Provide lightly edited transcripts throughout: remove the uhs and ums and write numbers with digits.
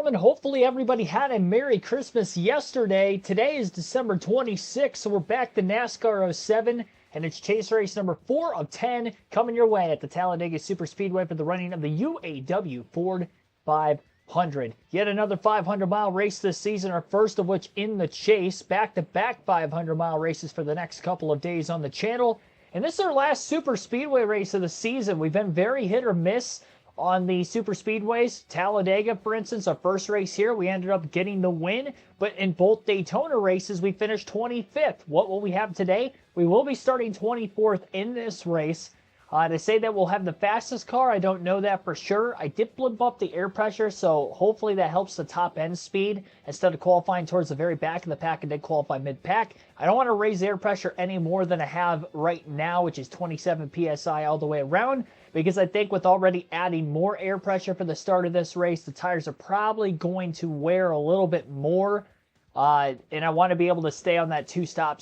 gentlemen, hopefully everybody had a Merry Christmas yesterday. Today is December 26th, so we're back to NASCAR 07, and it's chase race number 4 of 10 coming your way at the Talladega Superspeedway for the running of the UAW Ford 500. Yet another 500-mile race this season, our first of which in the chase. Back-to-back 500-mile races for the next couple of days on the channel. And this is our last Superspeedway race of the season. We've been very hit or miss on the super speedways. Talladega, for instance, our first race here, we ended up getting the win, but in both Daytona races, we finished 25th. What will we have today? We will be starting 24th in this race. To say that we'll have the fastest car, I don't know that for sure. I did blimp up the air pressure, so hopefully that helps the top end speed. Instead of qualifying towards the very back of the pack, I did qualify mid-pack. I don't want to raise the air pressure any more than I have right now, which is 27 PSI all the way around, because I think with already adding more air pressure for the start of this race, the tires are probably going to wear a little bit more. And I want to be able to stay on that two-tire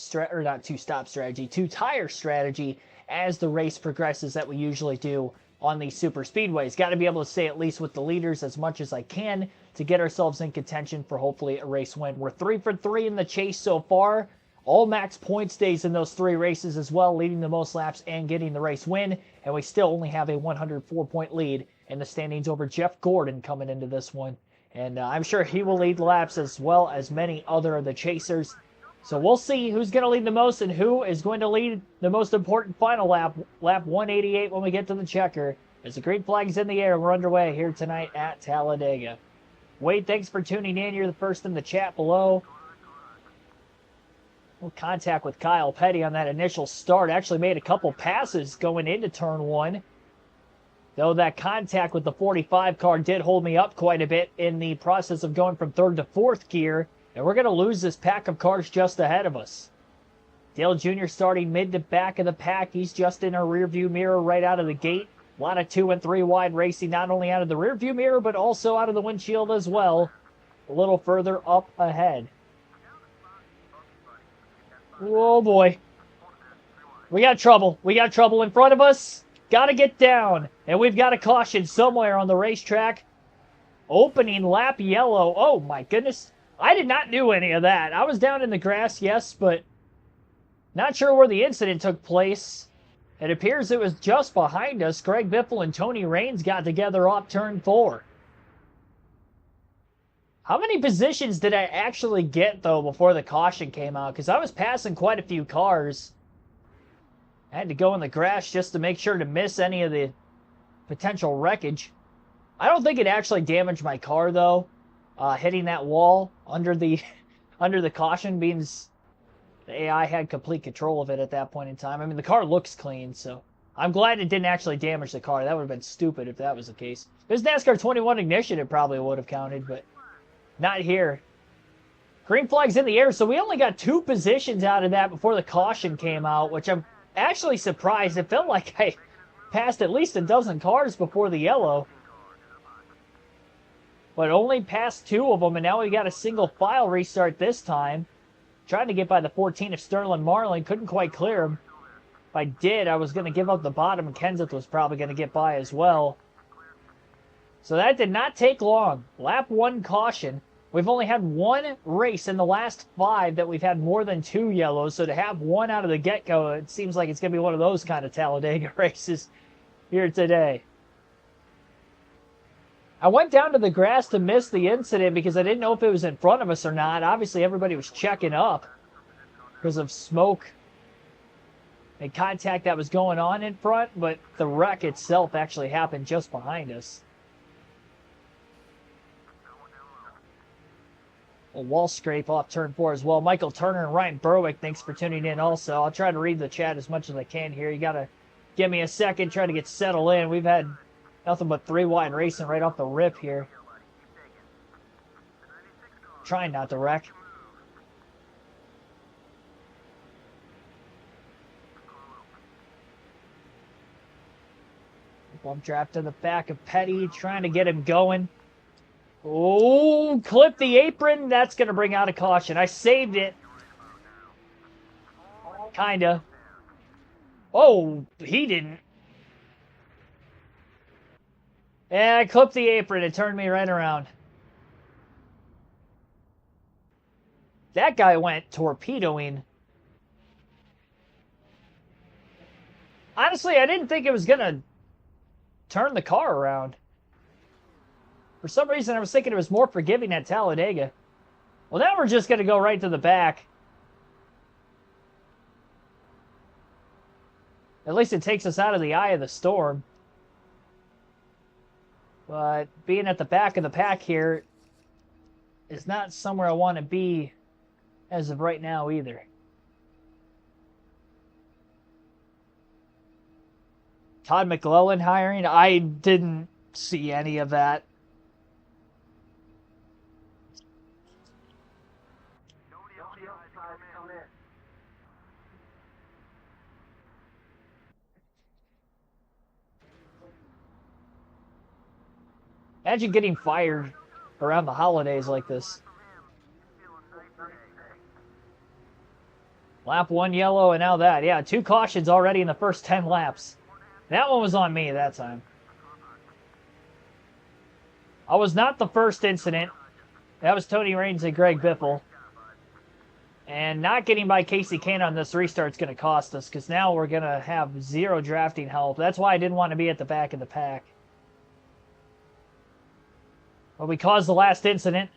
strategy as the race progresses that we usually do on these super speedways. Got to be able to stay at least with the leaders as much as I can to get ourselves in contention for hopefully a race win. We're 3 for 3 in the chase so far. All max points days in those 3 races as well, leading the most laps and getting the race win. And we still only have a 104-point lead in the standings over Jeff Gordon coming into this one. And I'm sure he will lead laps as well as many other of the chasers. So we'll see who's going to lead the most and who is going to lead the most important final lap, lap 188 when we get to the checker. As the green flag's in the air, we're underway here tonight at Talladega. Wade, thanks for tuning in. You're the first in the chat below. Contact with Kyle Petty on that initial start. Actually made a couple passes going into turn 1. Though that contact with the 45 car did hold me up quite a bit in the process of going from 3rd to 4th gear. And we're going to lose this pack of cars just ahead of us. Dale Jr. starting mid to back of the pack. He's just in our rearview mirror right out of the gate. A lot of 2 and 3 wide racing, not only out of the rearview mirror, but also out of the windshield as well. A little further up ahead. Oh boy. We got trouble. We got trouble in front of us. Got to get down. And we've got a caution somewhere on the racetrack. Opening lap yellow. Oh my goodness. I did not do any of that. I was down in the grass, yes, but not sure where the incident took place. It appears it was just behind us. Greg Biffle and Tony Raines got together off turn 4. How many positions did I actually get, though, before the caution came out? Because I was passing quite a few cars. I had to go in the grass just to make sure to miss any of the potential wreckage. I don't think it actually damaged my car, though. Hitting that wall under the caution means the AI had complete control of it at that point in time. I mean, the car looks clean, so I'm glad it didn't actually damage the car. That would have been stupid if that was the case. If it was NASCAR 21 ignition, it probably would have counted, but not here. Green flag's in the air, so we only got 2 positions out of that before the caution came out, which I'm actually surprised. It felt like I passed at least a dozen cars before the yellow. But only passed 2 of them, and now we got a single file restart this time. Trying to get by the 14 of Sterling Marlin, couldn't quite clear him. If I did, I was going to give up the bottom, and Kenseth was probably going to get by as well. So that did not take long. Lap 1 caution. We've only had 1 race in the last 5 that we've had more than 2 yellows, so to have 1 out of the get-go, it seems like it's going to be one of those kind of Talladega races here today. I went down to the grass to miss the incident because I didn't know if it was in front of us or not. Obviously, everybody was checking up because of smoke and contact that was going on in front, but the wreck itself actually happened just behind us. A wall scrape off turn 4 as well. Michael Turner and Ryan Berwick, thanks for tuning in also. I'll try to read the chat as much as I can here. You got to give me a second, try to get settled in. We've had nothing but 3 wide racing right off the rip here. Trying not to wreck. Bump draft to the back of Petty, trying to get him going. Oh, clip the apron. That's going to bring out a caution. I saved it. Kinda. Oh, he didn't. Yeah, I clipped the apron. It turned me right around. That guy went torpedoing. Honestly, I didn't think it was going to turn the car around. For some reason, I was thinking it was more forgiving at Talladega. Well, now we're just going to go right to the back. At least it takes us out of the eye of the storm. But being at the back of the pack here is not somewhere I want to be as of right now either. Todd McClellan hiring? I didn't see any of that. Imagine getting fired around the holidays like this. Lap 1 yellow and now that. Yeah, 2 cautions already in the first 10 laps. That one was on me that time. I was not the first incident. That was Tony Raines and Greg Biffle. And not getting by Casey Kane on this restart is going to cost us because now we're going to have 0 drafting help. That's why I didn't want to be at the back of the pack. But we caused the last incident.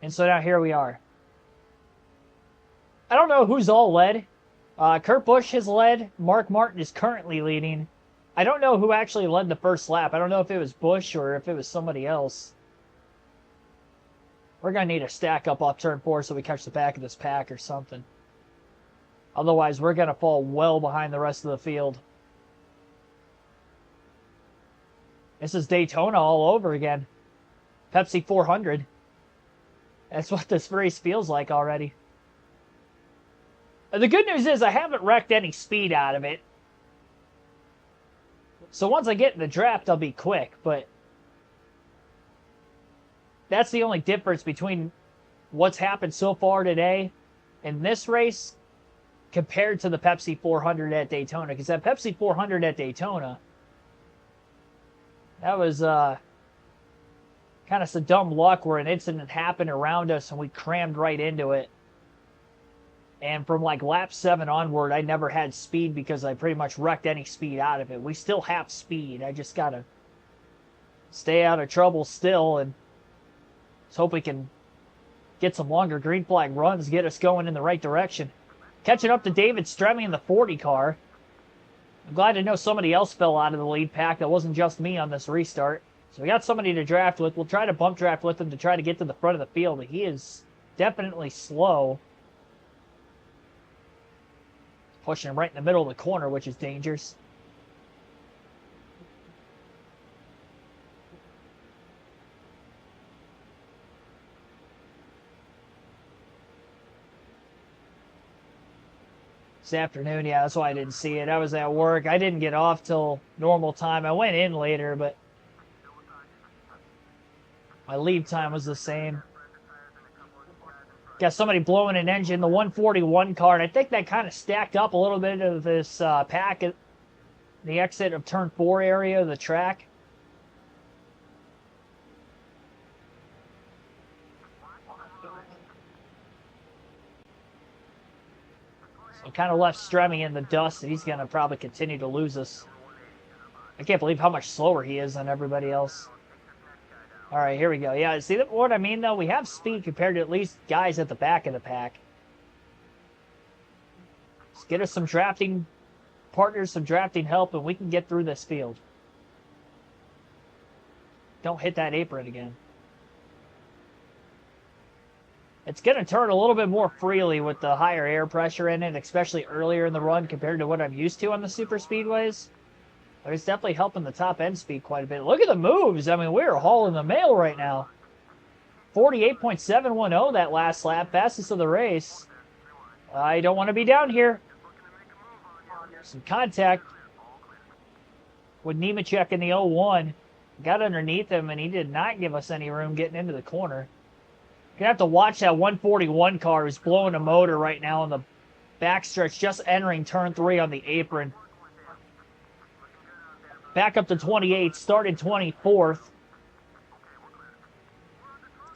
And so now here we are. I don't know who's all led. Kurt Busch has led. Mark Martin is currently leading. I don't know who actually led the first lap. I don't know if it was Busch or if it was somebody else. We're going to need a stack up off turn 4 so we catch the back of this pack or something. Otherwise, we're going to fall well behind the rest of the field. This is Daytona all over again. Pepsi 400. That's what this race feels like already. The good news is I haven't wrecked any speed out of it. So once I get in the draft, I'll be quick, but that's the only difference between what's happened so far today in this race compared to the Pepsi 400 at Daytona. Because that Pepsi 400 at Daytona, that was kind of some dumb luck where an incident happened around us and we crammed right into it. And from like lap 7 onward, I never had speed because I pretty much wrecked any speed out of it. We still have speed. I just got to stay out of trouble still and let's hope we can get some longer green flag runs, get us going in the right direction. Catching up to David Stremme in the 40 car. I'm glad to know somebody else fell out of the lead pack. That wasn't just me on this restart. So we got somebody to draft with. We'll try to bump draft with him to try to get to the front of the field. He is definitely slow. Pushing him right in the middle of the corner, which is dangerous. This afternoon, yeah, that's why I didn't see it. I was at work. I didn't get off till normal time. I went in later, but my leave time was the same. Got somebody blowing an engine, the 141 car, and I think that kind of stacked up a little bit of this pack at the exit of turn 4 area of the track. So kind of left Stremme in the dust, and he's going to probably continue to lose us. I can't believe how much slower he is than everybody else. All right, here we go. Yeah, see what I mean, though? We have speed compared to at least guys at the back of the pack. Let's get us some drafting partners, some drafting help, and we can get through this field. Don't hit that apron again. It's going to turn a little bit more freely with the higher air pressure in it, especially earlier in the run compared to what I'm used to on the super speedways. But it's definitely helping the top end speed quite a bit. Look at the moves. I mean, we're hauling the mail right now. 48.710 that last lap, fastest of the race. I don't want to be down here. Some contact with Nemechek in the 01. Got underneath him, and he did not give us any room getting into the corner. You're going to have to watch that 141 car who's blowing a motor right now on the backstretch, just entering turn 3 on the apron. Back up to 28th, started 24th.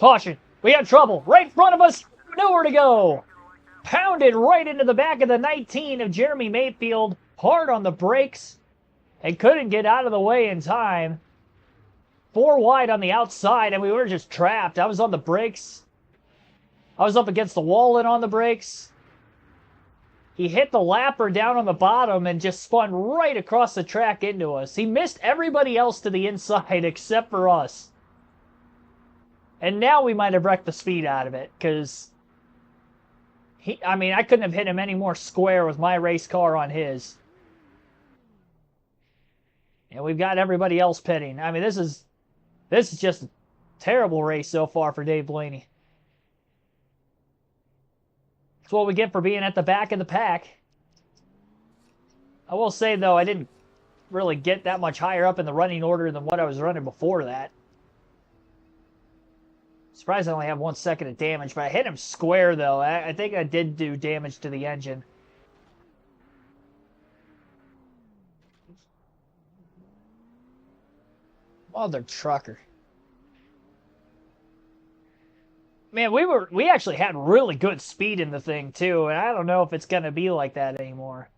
Caution. We have trouble. Right in front of us. Nowhere to go. Pounded right into the back of the 19 of Jeremy Mayfield. Hard on the brakes. And couldn't get out of the way in time. 4 wide on the outside, and we were just trapped. I was on the brakes. I was up against the wall and on the brakes. He hit the lapper down on the bottom and just spun right across the track into us. He missed everybody else to the inside except for us. And now we might have wrecked the speed out of it, because I mean, I couldn't have hit him any more square with my race car on his. And we've got everybody else pitting. I mean, this is just a terrible race so far for Dave Blaney. That's what we get for being at the back of the pack. I will say, though, I didn't really get that much higher up in the running order than what I was running before that. Surprised I only have 1 second of damage, but I hit him square, though. I think I did do damage to the engine. Mother trucker. Man, we actually had really good speed in the thing, too, and I don't know if it's going to be like that anymore.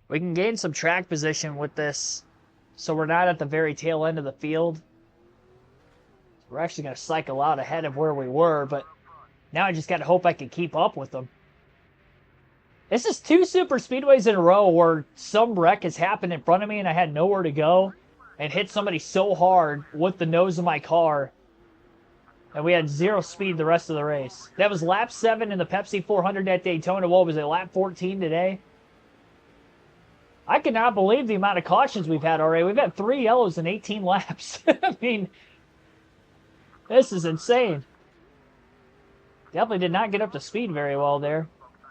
We can gain some track position with this, so we're not at the very tail end of the field. We're actually going to cycle out ahead of where we were, but now I just got to hope I can keep up with them. This is 2 super speedways in a row where some wreck has happened in front of me and I had nowhere to go and hit somebody so hard with the nose of my car and we had 0 speed the rest of the race. That was lap 7 in the Pepsi 400 at Daytona. What was it, lap 14 today? I cannot believe the amount of cautions we've had already. We've had 3 yellows in 18 laps. I mean, this is insane. Definitely did not get up to speed very well there.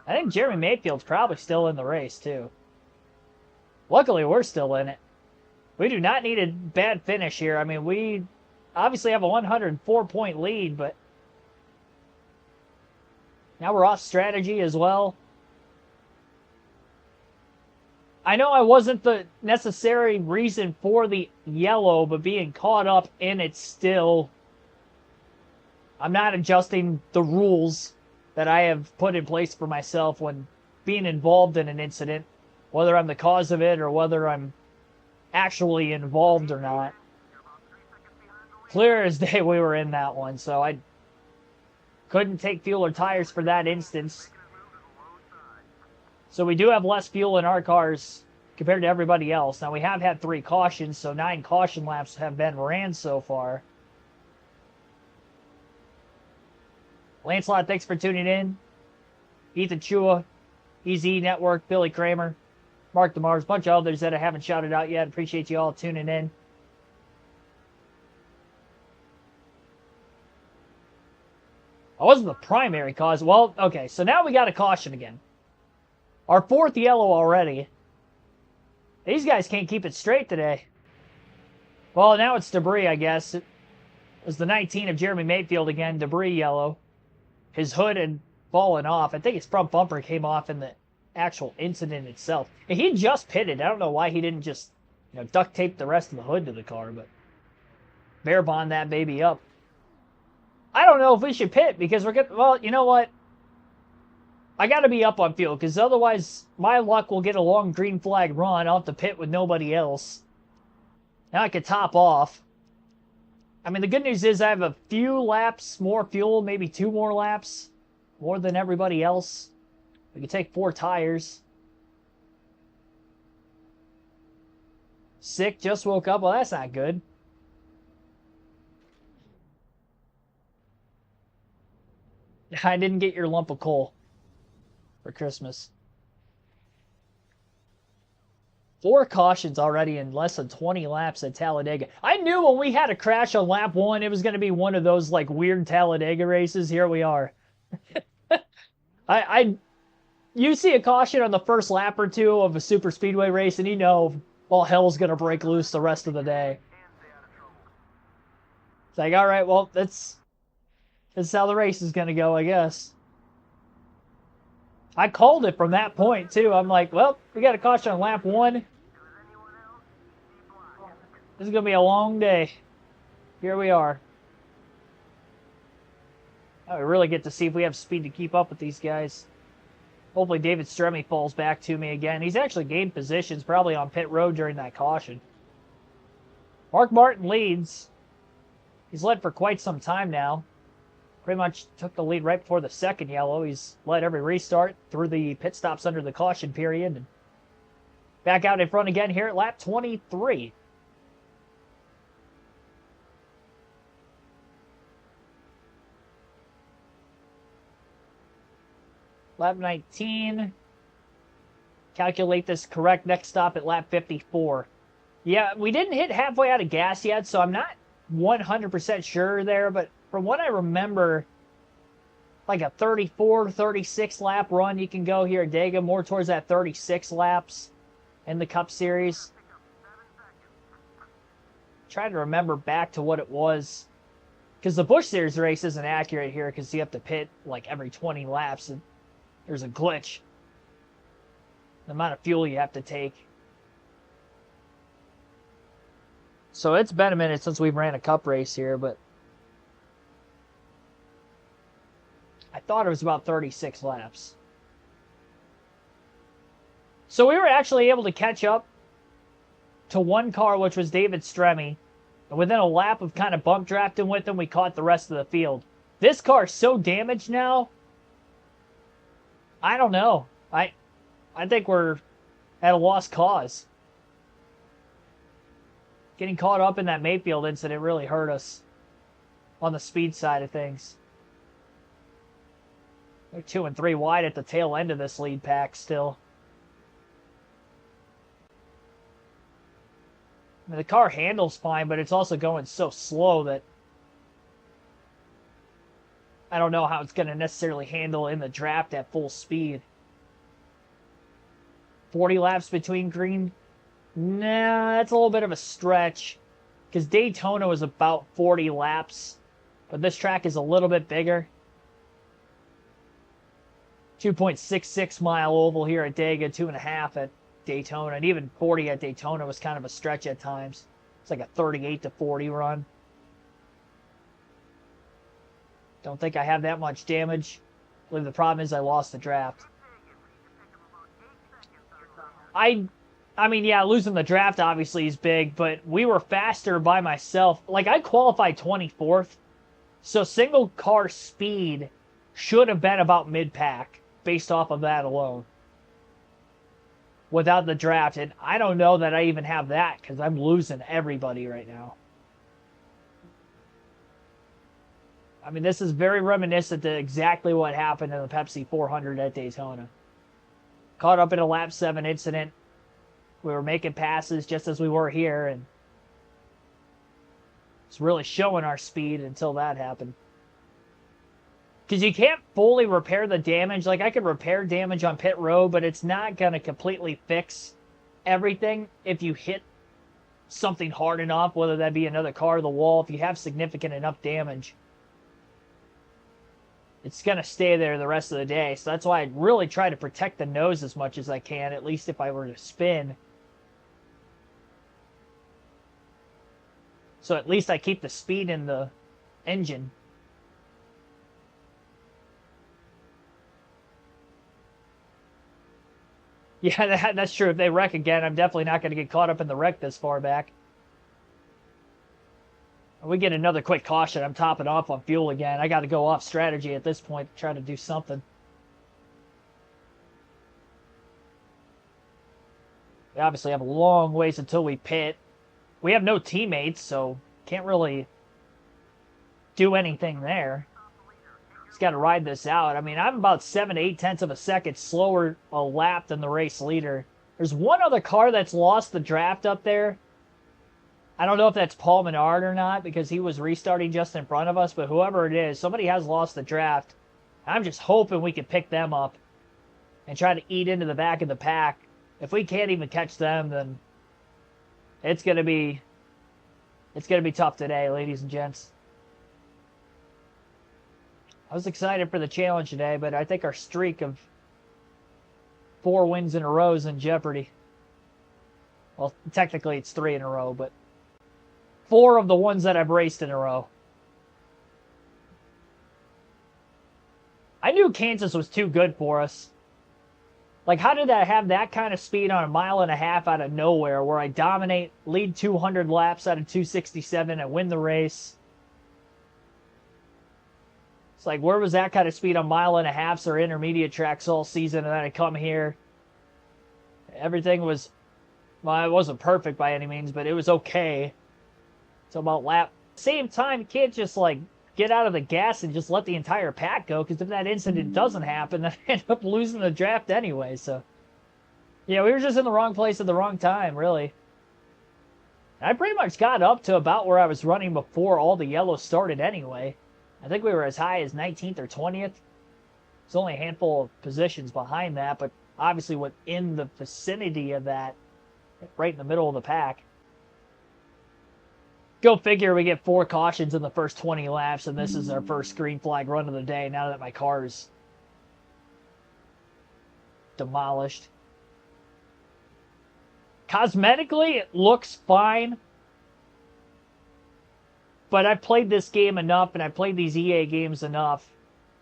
I think Jeremy Mayfield's probably still in the race, too. Luckily, we're still in it. We do not need a bad finish here. I mean, we obviously have a 104-point lead, but now we're off strategy as well. I know I wasn't the necessary reason for the yellow, but being caught up in it still, I'm not adjusting the rules that I have put in place for myself when being involved in an incident, whether I'm the cause of it or whether I'm actually involved or not. Clear as day we were in that one, so I couldn't take fuel or tires for that instance. So we do have less fuel in our cars compared to everybody else. Now we have had 3 cautions, so 9 caution laps have been ran so far. Lancelot, thanks for tuning in. Ethan Chua, EZ Network, Billy Kramer, Mark DeMars, a bunch of others that I haven't shouted out yet. Appreciate you all tuning in. I wasn't the primary cause. Well, okay, so now we got a caution again. Our 4th yellow already. These guys can't keep it straight today. Well, now it's debris, I guess. It was the 19 of Jeremy Mayfield again, debris yellow. His hood had fallen off. I think his front bumper came off in the actual incident itself. And he just pitted. I don't know why he didn't just, duct tape the rest of the hood to the car, but bear bond that baby up. I don't know if we should pit because we're getting, well, you know what? I got to be up on fuel because otherwise my luck will get a long green flag run. I'll have to pit with nobody else. Now I could top off. I mean, the good news is I have a few laps more fuel, maybe 2 more laps, more than everybody else. We can take 4 tires. Sick, just woke up. Well, that's not good. I didn't get your lump of coal for Christmas. 4 cautions already in less than 20 laps at Talladega. I knew when we had a crash on lap 1, it was going to be one of those like weird Talladega races. Here we are. You see a caution on the first lap or 2 of a super speedway race, and you know all hell's going to break loose the rest of the day. It's like, all right, well, that's how the race is going to go, I guess. I called it from that point, too. I'm like, well, we got a caution on lap 1. This is going to be a long day. Here we are. I really get to see if we have speed to keep up with these guys. Hopefully David Stremme falls back to me again. He's actually gained positions probably on pit road during that caution. Mark Martin leads. He's led for quite some time now. Pretty much took the lead right before the second yellow. He's led every restart through the pit stops under the caution period. And back out in front again here at lap 23. Lap 19. Calculate this correct. Next stop at lap 54. Yeah, we didn't hit halfway out of gas yet, so I'm not 100% sure there, but from what I remember, like a 34, 36 lap run you can go here at Dega, more towards that 36 laps in the Cup Series. Trying to remember back to what it was, because the Busch Series race isn't accurate here because you have to pit like every 20 laps and there's a glitch. The amount of fuel you have to take. So it's been a minute since we've ran a Cup race here, but I thought it was about 36 laps. So we were actually able to catch up to one car, which was David Stremme. And within a lap of kind of bump drafting with him, we caught the rest of the field. This car is so damaged now. I don't know. I think we're at a lost cause. Getting caught up in that Mayfield incident really hurt us on the speed side of things. They're 2 and 3 wide at the tail end of this lead pack still. I mean, the car handles fine, but it's also going so slow that I don't know how it's going to necessarily handle in the draft at full speed. 40 laps between green? Nah, that's a little bit of a stretch. Because Daytona was about 40 laps. But this track is a little bit bigger. 2.66 mile oval here at Dega, 2.5 at Daytona. And even 40 at Daytona was kind of a stretch at times. It's like a 38 to 40 run. Don't think I have that much damage. I believe the problem is I lost the draft. I mean, yeah, losing the draft obviously is big, but we were faster by myself. Like, I qualified 24th, so single car speed should have been about mid-pack based off of that alone. Without the draft, and I don't know that I even have that because I'm losing everybody right now. I mean, this is very reminiscent to exactly what happened in the Pepsi 400 at Daytona. Caught up in a lap 7 incident. We were making passes just as we were here, and it's really showing our speed until that happened. Because you can't fully repair the damage. Like, I could repair damage on pit road, but it's not going to completely fix everything if you hit something hard enough, whether that be another car or the wall. If you have significant enough damage, it's going to stay there the rest of the day. So that's why I really try to protect the nose as much as I can, at least if I were to spin. So at least I keep the speed in the engine. Yeah, that's true. If they wreck again, I'm definitely not going to get caught up in the wreck this far back. We get another quick caution. I'm topping off on fuel again. I got to go off strategy at this point to try to do something. We obviously have a long ways until we pit. We have no teammates, so can't really do anything there. Just got to ride this out. I mean, I'm about 7 to 8 tenths of a second slower a lap than the race leader. There's one other car that's lost the draft up there. I don't know if that's Paul Menard or not because he was restarting just in front of us, but whoever it is, somebody has lost the draft. I'm just hoping we can pick them up and try to eat into the back of the pack. If we can't even catch them, then it's gonna be tough today, ladies and gents. I was excited for the challenge today, but I think our streak of 4 wins in a row is in jeopardy. Well, technically it's 3 in a row, but 4 of the ones that I've raced in a row. I knew Kansas was too good for us. Like, how did I have that kind of speed on a mile and a half out of nowhere where I dominate, lead 200 laps out of 267 and win the race? It's like, where was that kind of speed on mile and a halfs or intermediate tracks all season? And then I come here. Everything was, well, it wasn't perfect by any means, but it was okay. So about lap. Same time, you can't just like get out of the gas and just let the entire pack go, because if that incident doesn't happen, then I end up losing the draft anyway. So, yeah, we were just in the wrong place at the wrong time, really. I pretty much got up to about where I was running before all the yellows started anyway. I think we were as high as 19th or 20th. There's only a handful of positions behind that, but obviously within the vicinity of that, right in the middle of the pack. Go figure, we get 4 cautions in the first 20 laps, and this is our first green flag run of the day now that my car is demolished. Cosmetically, it looks fine. But I've played this game enough, and I've played these EA games enough,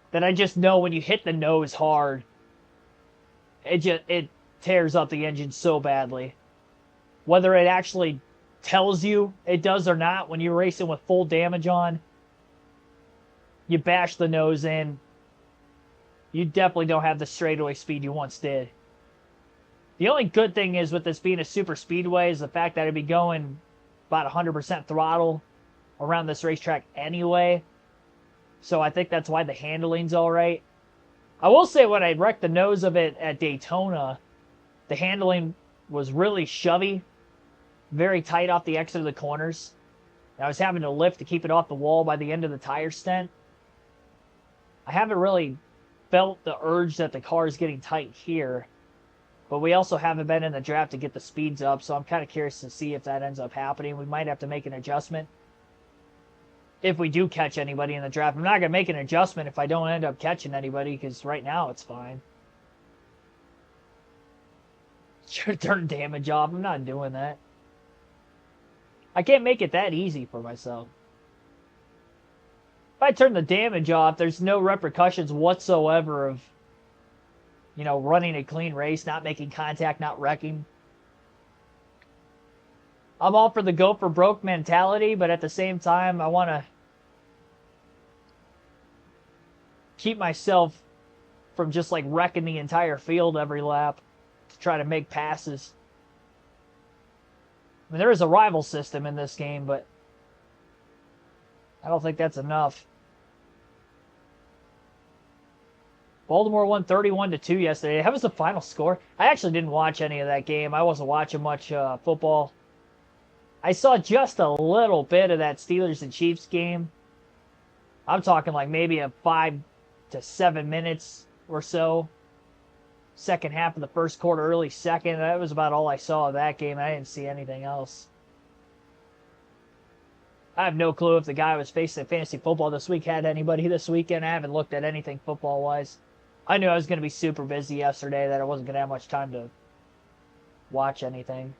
that I just know when you hit the nose hard, it tears up the engine so badly. Whether it actually tells you it does or not, when you're racing with full damage on, you bash the nose in, you definitely don't have the straightaway speed you once did. The only good thing is with this being a super speedway is the fact that it'd be going about 100% throttle around this racetrack anyway. So I think that's why the handling's alright. I will say when I wrecked the nose of it at Daytona, the handling was really shovey. Very tight off the exit of the corners. And I was having to lift to keep it off the wall by the end of the tire stent. I haven't really felt the urge that the car is getting tight here. But we also haven't been in the draft to get the speeds up, so I'm kind of curious to see if that ends up happening. We might have to make an adjustment if we do catch anybody in the draft. I'm not going to make an adjustment if I don't end up catching anybody, because right now it's fine. Turn damage off. I'm not doing that. I can't make it that easy for myself. If I turn the damage off, there's no repercussions whatsoever of, you know, running a clean race, not making contact, not wrecking. I'm all for the go for broke mentality, but at the same time, I want to keep myself from just like wrecking the entire field every lap to try to make passes. I mean, there is a rival system in this game, but I don't think that's enough. Baltimore won 31-2 yesterday. That was the final score. I actually didn't watch any of that game. I wasn't watching much football. I saw just a little bit of that Steelers and Chiefs game. I'm talking like maybe a 5 to 7 minutes or so. Second half of the first quarter, early second. That was about all I saw of that game. I didn't see anything else. I have no clue if the guy who was facing fantasy football this week had anybody this weekend. I haven't looked at anything football-wise. I knew I was going to be super busy yesterday, that I wasn't going to have much time to watch anything.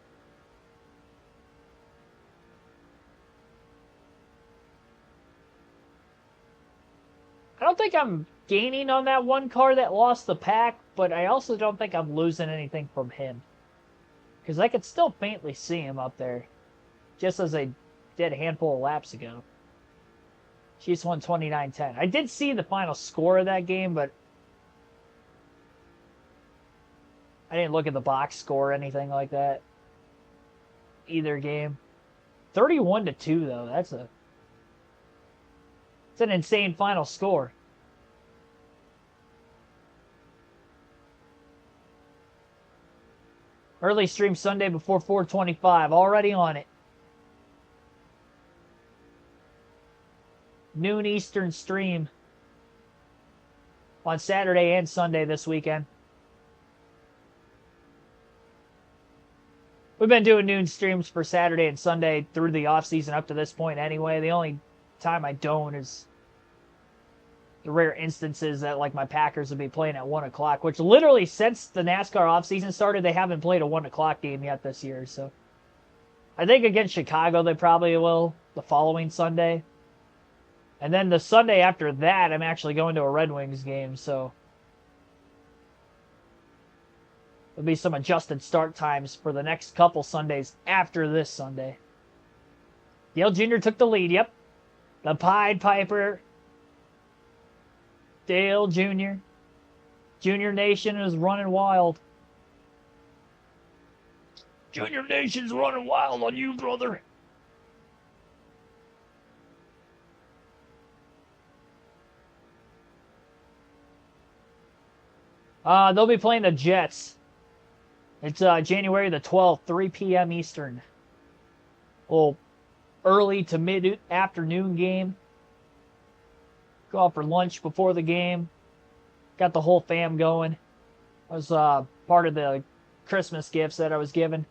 I don't think I'm gaining on that one car that lost the pack, but I also don't think I'm losing anything from him. Because I could still faintly see him up there, just as I did a handful of laps ago. Chiefs won 29-10. I did see the final score of that game, but I didn't look at the box score or anything like that. Either game. 31-2, though. It's an insane final score. Early stream Sunday before 4:25. Already on it. Noon Eastern stream on Saturday and Sunday this weekend. We've been doing noon streams for Saturday and Sunday through the off-season up to this point anyway. The only time I don't is the rare instances that like my Packers will be playing at 1 o'clock, which literally since the NASCAR offseason started, they haven't played a 1 o'clock game yet this year. So I think against Chicago, they probably will the following Sunday. And then the Sunday after that, I'm actually going to a Red Wings game, so there'll be some adjusted start times for the next couple Sundays after this Sunday. Dale Jr. took the lead, yep. The Pied Piper, Dale Jr. Junior Nation is running wild. Junior Nation's running wild on you, brother. They'll be playing the Jets. It's January the 12th, 3 p.m. Eastern. Well, early to mid-afternoon game. Go out for lunch before the game. Got the whole fam going. That was part of the Christmas gifts that I was given.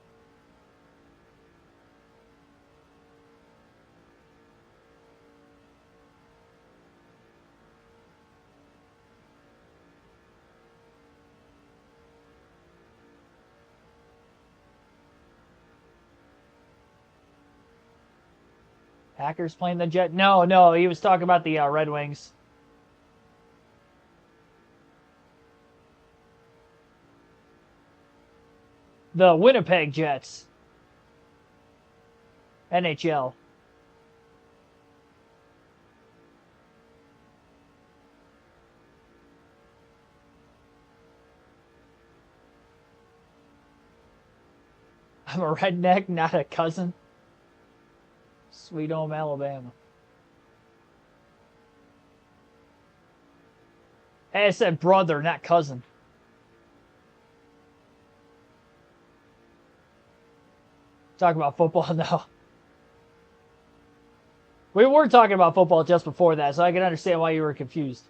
Packers playing the Jet? No, he was talking about the Red Wings. The Winnipeg Jets. NHL. I'm a redneck, not a cousin. Sweet home Alabama. Hey, I said brother, not cousin. Talking about football now. We were talking about football just before that, so I can understand why you were confused.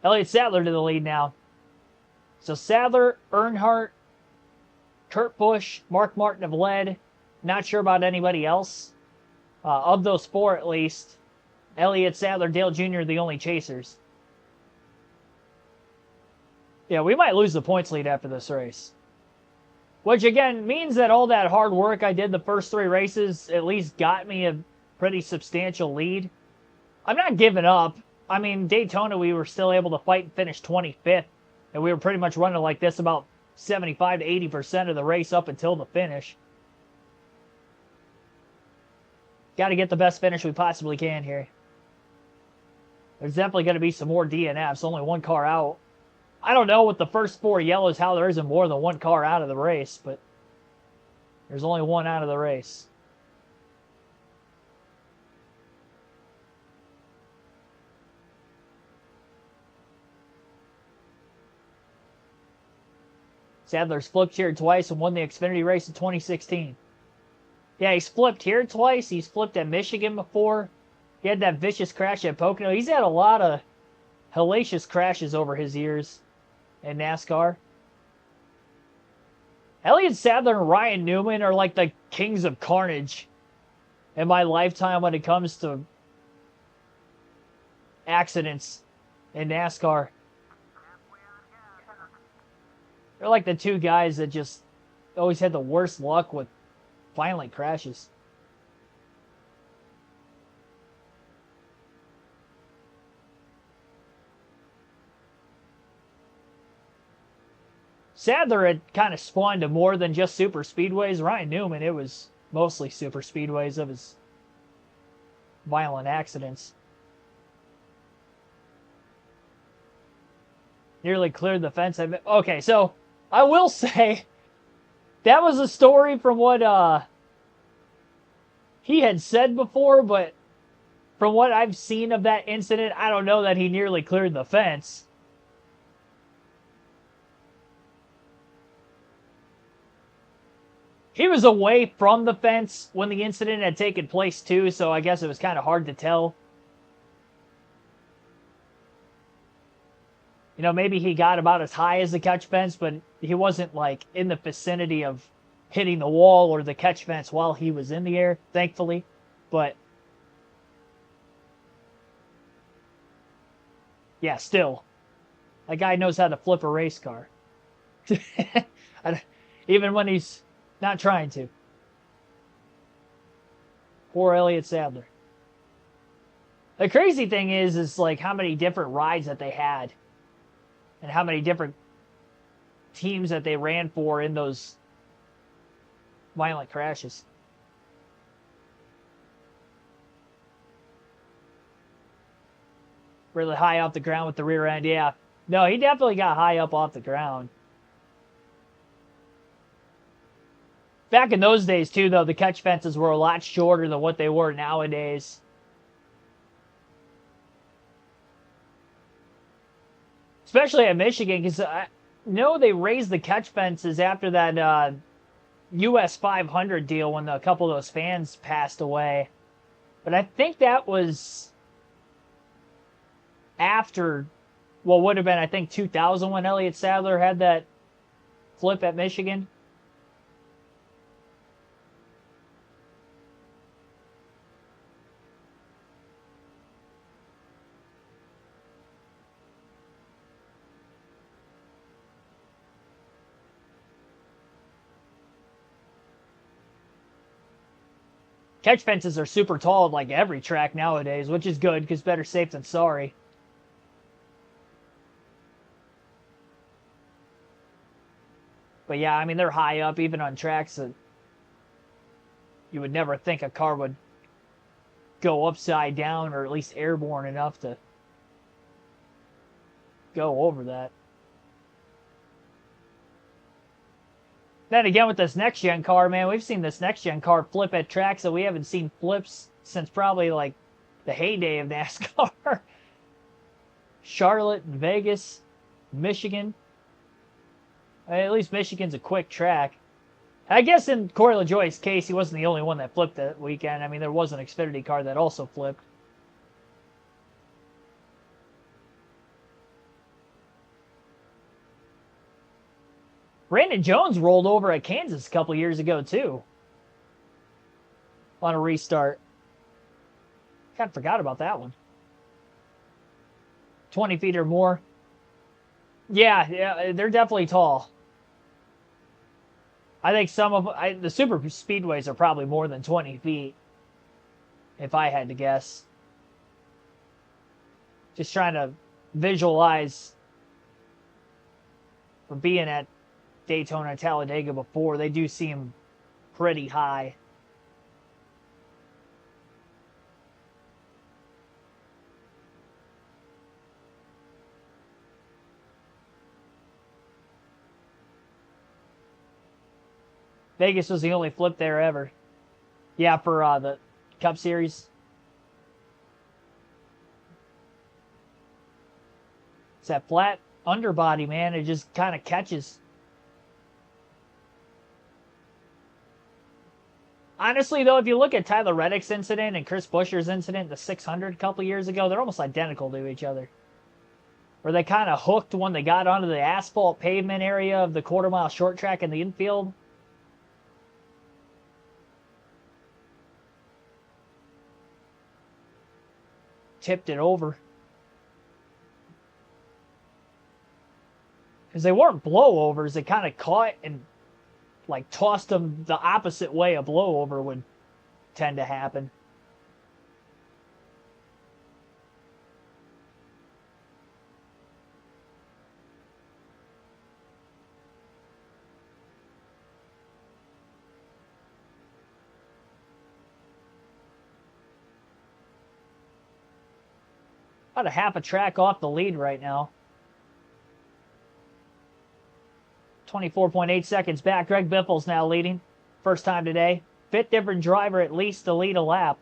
Elliott Sadler to the lead now. So Sadler, Earnhardt, Kurt Busch, Mark Martin have led. Not sure about anybody else. Of those four, at least, Elliott Sadler, Dale Jr. are the only chasers. Yeah, we might lose the points lead after this race. Which, again, means that all that hard work I did the first three races at least got me a pretty substantial lead. I'm not giving up. I mean, Daytona, we were still able to fight and finish 25th. And we were pretty much running like this about 75 to 80% of the race up until the finish. Got to get the best finish we possibly can here. There's definitely going to be some more DNFs. Only one car out. I don't know with the first four yellows how there isn't more than one car out of the race, but there's only one out of the race. Sadler's flipped here twice and won the Xfinity race in 2016. Yeah, he's flipped here twice. He's flipped at Michigan before. He had that vicious crash at Pocono. He's had a lot of hellacious crashes over his years in NASCAR. Elliott Sadler and Ryan Newman are like the kings of carnage in my lifetime when it comes to accidents in NASCAR. They're like the two guys that just always had the worst luck with violent crashes. Sadler had kind of spawned to more than just super speedways. Ryan Newman, it was mostly super speedways of his violent accidents. Nearly cleared the fence. Okay, so I will say that was a story from what he had said before, but from what I've seen of that incident, I don't know that he nearly cleared the fence. He was away from the fence when the incident had taken place too, so I guess it was kind of hard to tell. You know, maybe he got about as high as the catch fence, but he wasn't like in the vicinity of hitting the wall or the catch fence while he was in the air, thankfully. But yeah, still, that guy knows how to flip a race car. Even when he's not trying to. Poor Elliott Sadler. The crazy thing is like how many different rides that they had and how many different teams that they ran for in those violent crashes. Really high off the ground with the rear end, yeah. No, he definitely got high up off the ground. Back in those days, too, though, the catch fences were a lot shorter than what they were nowadays. Especially at Michigan, because I know they raised the catch fences after that US 500 deal when a couple of those fans passed away. But I think that was after what would have been, I think, 2000 when Elliott Sadler had that flip at Michigan. Catch fences are super tall at like every track nowadays, which is good because better safe than sorry. But yeah, I mean, they're high up even on tracks that you would never think a car would go upside down or at least airborne enough to go over that. Then again, with this next-gen car, man, we've seen this next-gen car flip at tracks that we haven't seen flips since probably, like, the heyday of NASCAR. Charlotte, Vegas, Michigan. At least Michigan's a quick track. I guess in Corey LaJoie's case, he wasn't the only one that flipped that weekend. I mean, there was an Xfinity car that also flipped. Brandon Jones rolled over at Kansas a couple years ago, too. On a restart. Kind of forgot about that one. 20 feet or more. Yeah, they're definitely tall. I think some of the super speedways are probably more than 20 feet, if I had to guess. Just trying to visualize from being at Daytona and Talladega before, they do seem pretty high. Vegas was the only flip there ever. Yeah, for the Cup Series. It's that flat underbody, man. It just kind of catches. Honestly, though, if you look at Tyler Reddick's incident and Chris Buescher's incident, the 600 a couple years ago, they're almost identical to each other. Where they kind of hooked when they got onto the asphalt pavement area of the quarter-mile short track in the infield. Tipped it over. Because they weren't blowovers. They kind of caught and like tossed them the opposite way a blowover would tend to happen. About a half a track off the lead right now. 24.8 seconds back. Greg Biffle's now leading. First time today. Fifth different driver at least to lead a lap.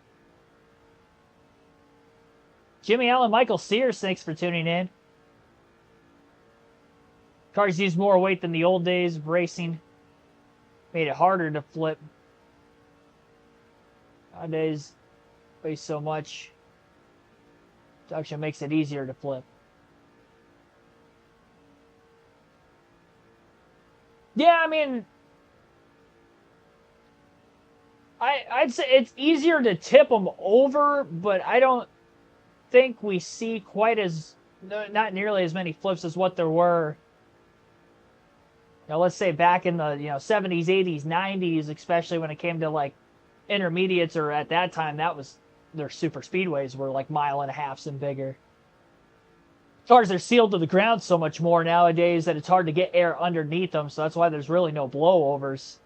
Jimmy Allen, Michael Sears, thanks for tuning in. Cars use more weight than the old days of racing. Made it harder to flip. Nowadays, weigh so much. Production makes it easier to flip. Yeah, I mean, I'd say it's easier to tip them over, but I don't think we see quite as, not nearly as many flips as what there were. You know, let's say back in the 70s, 80s, 90s, especially when it came to like intermediates, or at that time that was their super speedways were like 1.5 miles and bigger. Cars are sealed to the ground so much more nowadays that it's hard to get air underneath them, so that's why there's really no blowovers.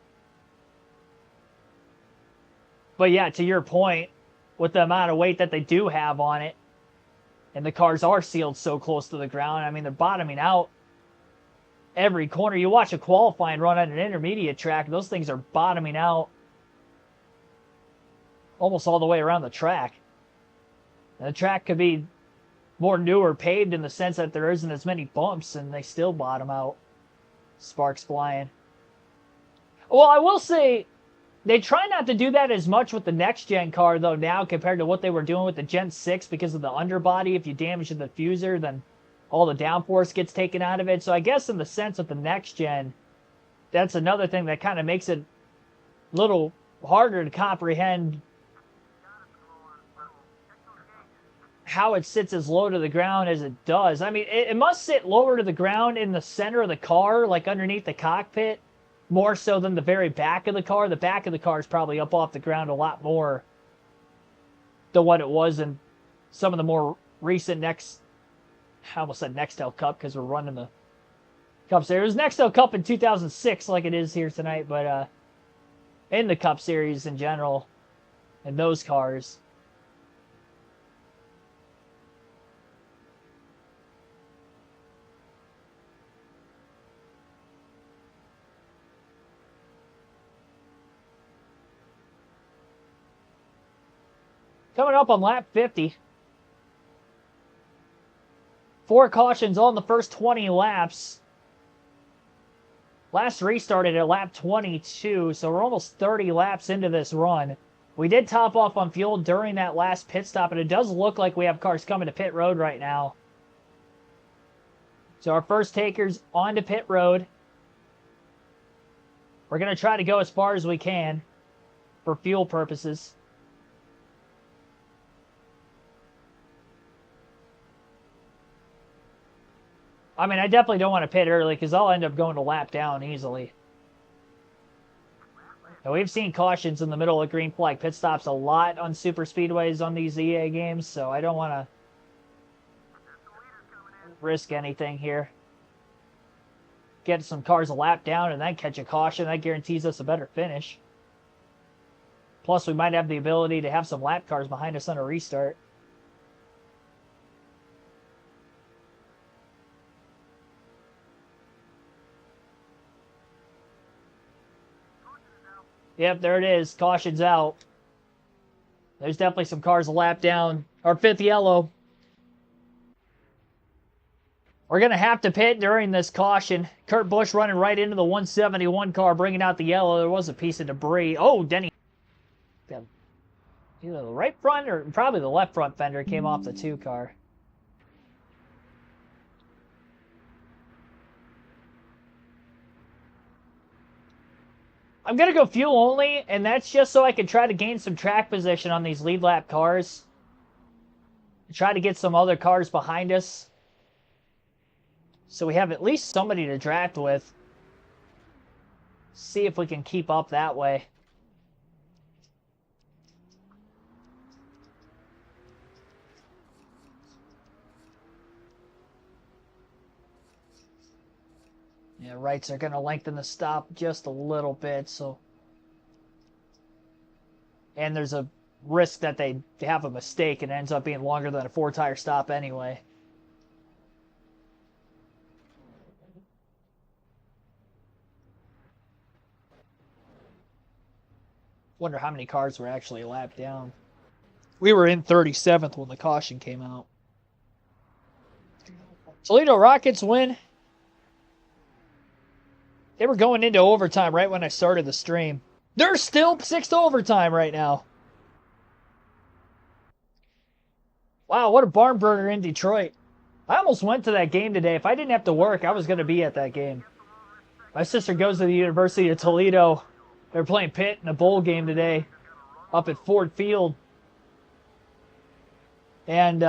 But yeah, to your point, with the amount of weight that they do have on it, and the cars are sealed so close to the ground, I mean, they're bottoming out every corner. You watch a qualifying run on an intermediate track, those things are bottoming out almost all the way around the track. And the track could be more new or paved in the sense that there isn't as many bumps, and they still bottom out. Sparks flying. Well, I will say, they try not to do that as much with the next-gen car, though, now, compared to what they were doing with the Gen 6 because of the underbody. If you damage the diffuser, then all the downforce gets taken out of it. So I guess in the sense of the next-gen, that's another thing that kind of makes it a little harder to comprehend how it sits as low to the ground as it does. I mean, it must sit lower to the ground in the center of the car, like underneath the cockpit, more so than the very back of the car. The back of the car is probably up off the ground a lot more than what it was in some of the more recent I almost said Nextel Cup because we're running the Cup Series. It was Nextel Cup in 2006 like it is here tonight, but in the Cup Series in general, in those cars. Coming up on lap 50. 4 cautions on the first 20 laps. Last restarted at lap 22, so we're almost 30 laps into this run. We did top off on fuel during that last pit stop, and it does look like we have cars coming to pit road right now. So our first taker's onto pit road. We're going to try to go as far as we can for fuel purposes. I mean, I definitely don't want to pit early because I'll end up going to lap down easily. Now, we've seen cautions in the middle of green flag pit stops a lot on super speedways on these EA games, so I don't want to risk anything here. Get some cars a lap down and then catch a caution. That guarantees us a better finish. Plus, we might have the ability to have some lap cars behind us on a restart. Yep, there it is. Caution's out. There's definitely some cars a lap down. Our 5th yellow. We're going to have to pit during this caution. Kurt Busch running right into the 171 car, bringing out the yellow. There was a piece of debris. Oh, Denny. Either the right front or probably the left front fender came off the 2 car. I'm going to go fuel only, and that's just so I can try to gain some track position on these lead lap cars. Try to get some other cars behind us, so we have at least somebody to draft with. See if we can keep up that way. Yeah, rights are going to lengthen the stop just a little bit, so. And there's a risk that they have a mistake and it ends up being longer than a 4-tire stop anyway. Wonder how many cars were actually lapped down. We were in 37th when the caution came out. Toledo Rockets win. They were going into overtime right when I started the stream. They're still 6 to overtime right now. Wow, what a barn burner in Detroit. I almost went to that game today. If I didn't have to work, I was going to be at that game. My sister goes to the University of Toledo. They're playing Pitt in a bowl game today up at Ford Field. And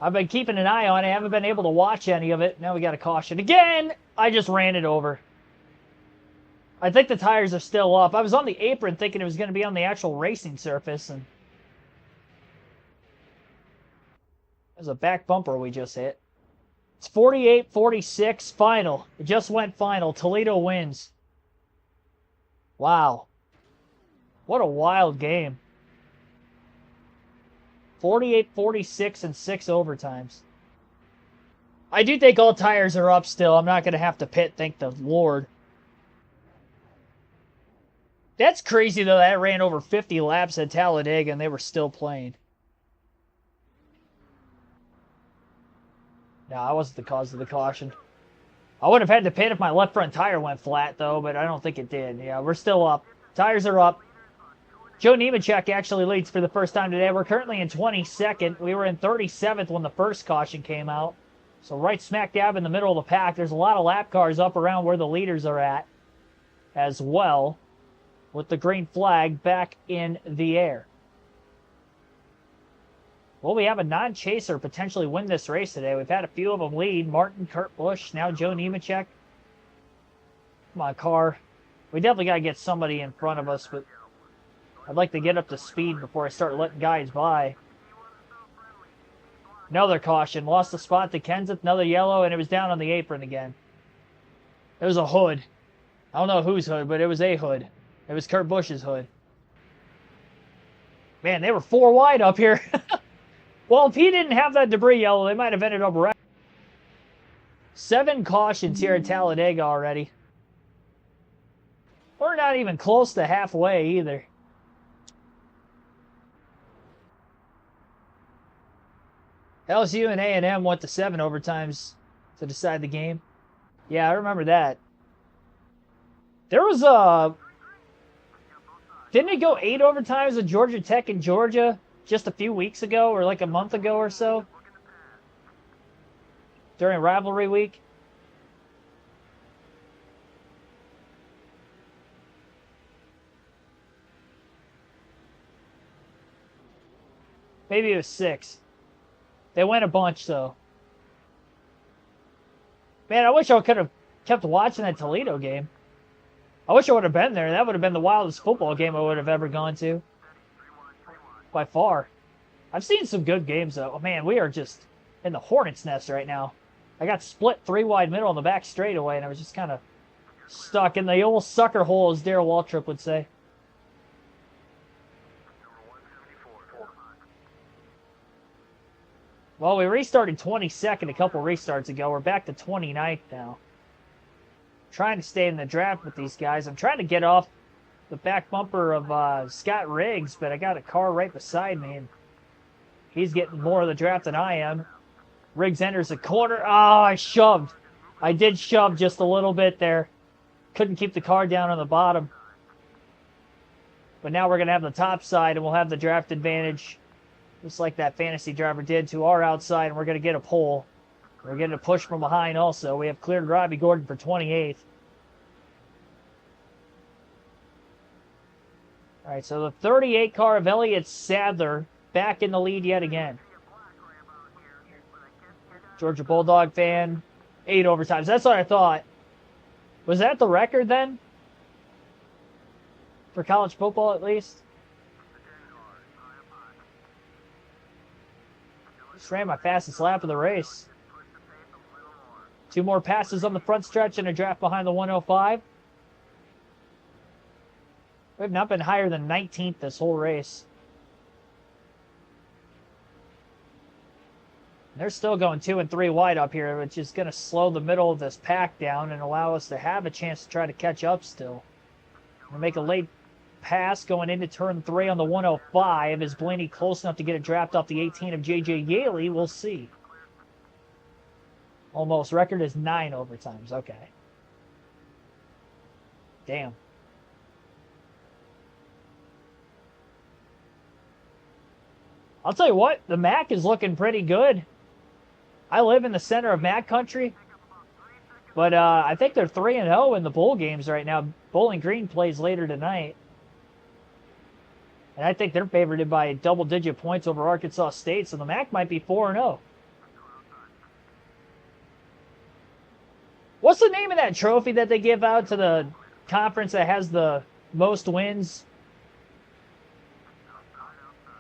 I've been keeping an eye on it. I haven't been able to watch any of it. Now we got a caution. Again, I just ran it over. I think the tires are still up. I was on the apron thinking it was going to be on the actual racing surface, and there's a back bumper we just hit. It's 48-46 final. It just went final. Toledo wins. Wow. What a wild game. 48-46 and 6 overtimes. I do think all tires are up still. I'm not going to have to pit, thank the Lord. That's crazy, though. That ran over 50 laps at Talladega, and they were still playing. No, I wasn't the cause of the caution. I would have had to pit if my left front tire went flat, though, but I don't think it did. Yeah, we're still up. Tires are up. Joe Nemechek actually leads for the first time today. We're currently in 22nd. We were in 37th when the first caution came out. So right smack dab in the middle of the pack. There's a lot of lap cars up around where the leaders are at as well, with the green flag back in the air. Well, we have a non-chaser potentially win this race today. We've had a few of them lead. Martin, Kurt Busch, now Joe Nemechek. Come on, car. We definitely got to get somebody in front of us, but I'd like to get up to speed before I start letting guys by. Another caution. Lost the spot to Kenseth. Another yellow, and it was down on the apron again. It was a hood. I don't know whose hood, but it was a hood. It was Kurt Busch's hood. Man, they were 4 wide up here. Well, if he didn't have that debris yellow, they might have ended up right. 7 cautions here at Talladega already. We're not even close to halfway either. LSU and A&M went to 7 overtimes to decide the game. Yeah, I remember that. There was a... Didn't it go 8 overtimes with Georgia Tech and Georgia just a few weeks ago, or like a month ago or so? During rivalry week? Maybe it was 6. They went a bunch, though. Man, I wish I could have kept watching that Toledo game. I wish I would have been there. That would have been the wildest football game I would have ever gone to. By far. I've seen some good games, though. Oh, man, we are just in the hornet's nest right now. I got split 3 wide middle on the back straightaway, and I was just kind of stuck in the old sucker hole, as Darrell Waltrip would say. Well, we restarted 22nd a couple restarts ago. We're back to 29th now. Trying to stay in the draft with these guys. I'm trying to get off the back bumper of Scott Riggs, but I got a car right beside me, and he's getting more of the draft than I am. Riggs enters the corner. Oh, I shoved. I did shove just a little bit there. Couldn't keep the car down on the bottom. But now we're going to have the top side, and we'll have the draft advantage, just like that fantasy driver did, to our outside, and we're going to get a pole. We're getting a push from behind also. We have cleared Robbie Gordon for 28th. All right, so the 38 car of Elliott Sadler back in the lead yet again. Georgia Bulldog fan, 8 overtimes. That's what I thought. Was that the record then? For college football, at least? Just ran my fastest lap of the race. 2 more passes on the front stretch and a draft behind the 105. We have not been higher than 19th this whole race. They're still going 2 and 3 wide up here, which is going to slow the middle of this pack down and allow us to have a chance to try to catch up still. We'll make a late pass going into turn 3 on the 105. Is Blaney close enough to get a draft off the 18 of J.J. Yaley? We'll see. Almost. Record is 9 overtimes. Okay. Damn. I'll tell you what, the MAC is looking pretty good. I live in the center of MAC country, but I think they're 3-0 in the bowl games right now. Bowling Green plays later tonight. And I think they're favored by double-digit points over Arkansas State, so the MAC might be 4-0. What's the name of that trophy that they give out to the conference that has the most wins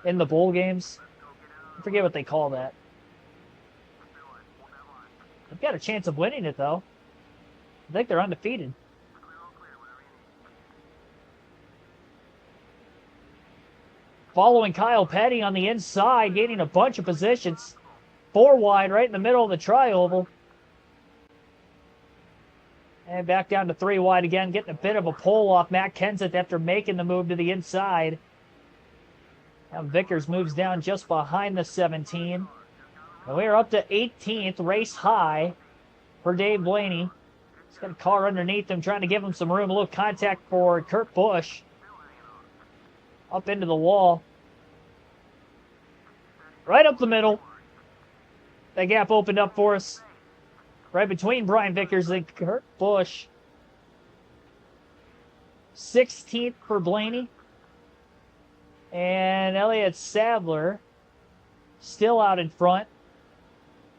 in the bowl games. I forget what they call that. They've got a chance of winning it, though. I think they're undefeated. Following Kyle Petty on the inside, gaining a bunch of positions. 4 wide, right in the middle of the tri-oval. And back down to 3 wide again, getting a bit of a pull off Matt Kenseth after making the move to the inside. Now Vickers moves down just behind the 17. And we're up to 18th, race high for Dave Blaney. He's got a car underneath him, trying to give him some room. A little contact for Kurt Busch. Up into the wall. Right up the middle. That gap opened up for us. Right between Brian Vickers and Kurt Busch. 16th for Blaney. And Elliott Sadler still out in front.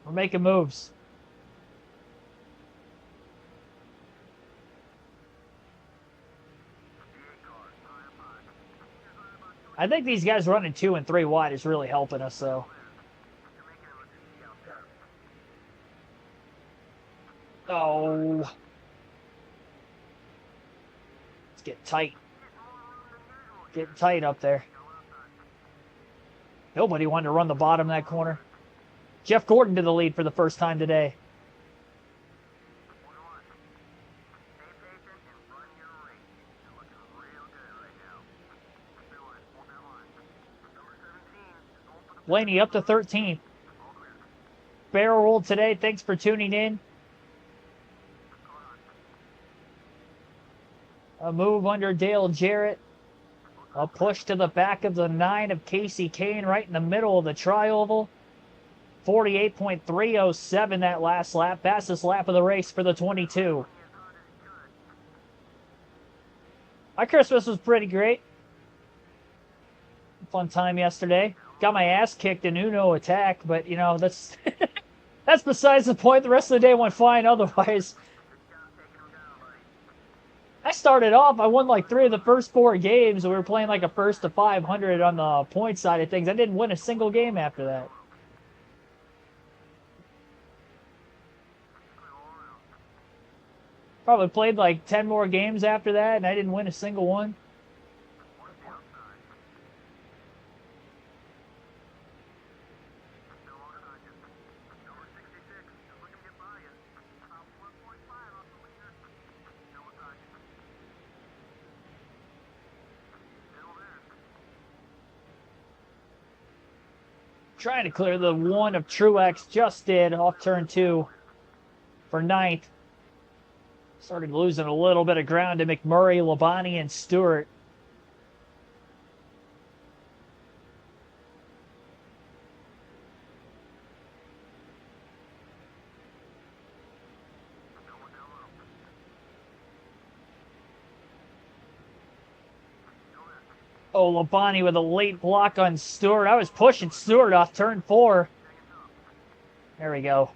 We're making moves. I think these guys running 2 and 3 wide is really helping us, though. Oh. Let's get tight. Getting tight up there. Nobody wanted to run the bottom of that corner. Jeff Gordon to the lead for the first time today. Blaney up to 13th. Barrel rolled today. Thanks for tuning in. A move under Dale Jarrett. A push to the back of the 9 of Casey Kane right in the middle of the tri-oval. 48.307 that last lap. Fastest lap of the race for the 22. My Christmas was pretty great. Fun time yesterday. Got my ass kicked in Uno attack, but, you know, that's that's besides the point. The rest of the day went fine otherwise. I started off, I won like 3 of the first 4 games. We were playing like a first to 500 on the point side of things. I didn't win a single game after that. Probably played like 10 more games after that, and I didn't win a single one. Trying to clear the 1 of Truex, just did off turn 2 for 9th. Started losing a little bit of ground to McMurray, Labonte, and Stewart. Oh, Labonte with a late block on Stewart. I was pushing Stewart off turn 4. There we go.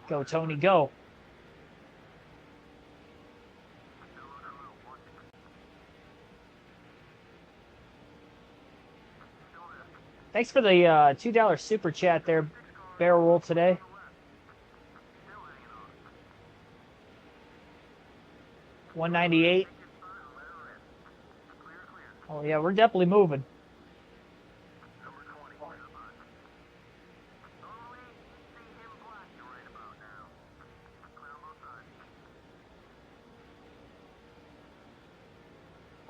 Go, Tony, go. Thanks for the $2 super chat there, Barrel Roll today. $198. Oh yeah, we're definitely moving.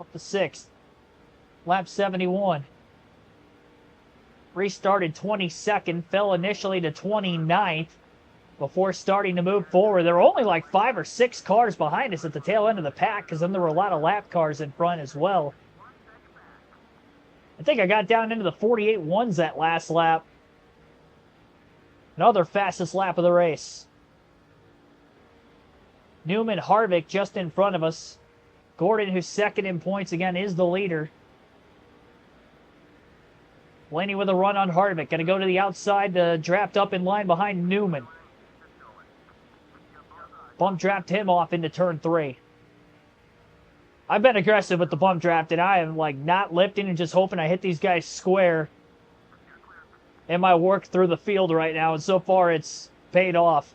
Up to 6th. Lap 71. Restarted 22nd, fell initially to 29th before starting to move forward. There were only like 5 or 6 cars behind us at the tail end of the pack, because then there were a lot of lap cars in front as well. I think I got down into the 48.1s that last lap. Another fastest lap of the race. Newman Harvick just in front of us. Gordon, who's second in points again, is the leader. Blaney with a run on Harvick. Going to go to the outside to draft up in line behind Newman. Bump draft him off into turn 3. I've been aggressive with the bump draft, and I am like not lifting and just hoping I hit these guys square in my work through the field right now, and so far it's paid off.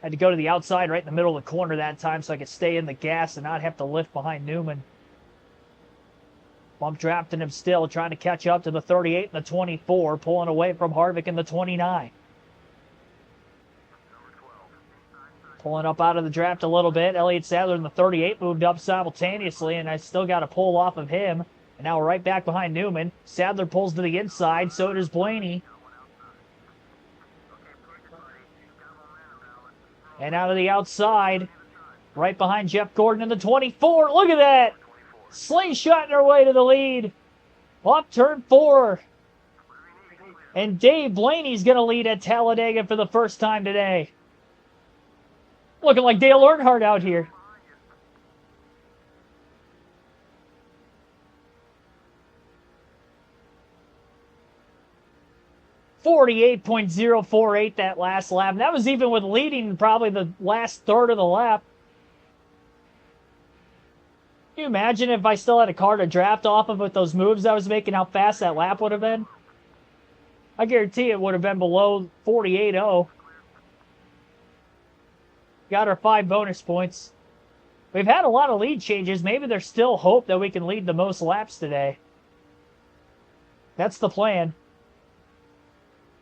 I had to go to the outside right in the middle of the corner that time so I could stay in the gas and not have to lift behind Newman. Bump drafting him still, trying to catch up to the 38 and the 24, pulling away from Harvick in the 29. Pulling up out of the draft a little bit. Elliott Sadler in the 38 moved up simultaneously, and I still got to pull off of him. And now we're right back behind Newman. Sadler pulls to the inside, so does Blaney. And out of the outside, right behind Jeff Gordon in the 24. Look at that! Slingshotting our way to the lead. Off turn 4. And Dave Blaney's going to lead at Talladega for the first time today. Looking like Dale Earnhardt out here. .048 that last lap. And that was even with leading probably the last third of the lap. Can you imagine if I still had a car to draft off of with those moves I was making, how fast that lap would have been? I guarantee it would have been below 48.0. Got our 5 bonus points. We've had a lot of lead changes. Maybe there's still hope that we can lead the most laps today. That's the plan.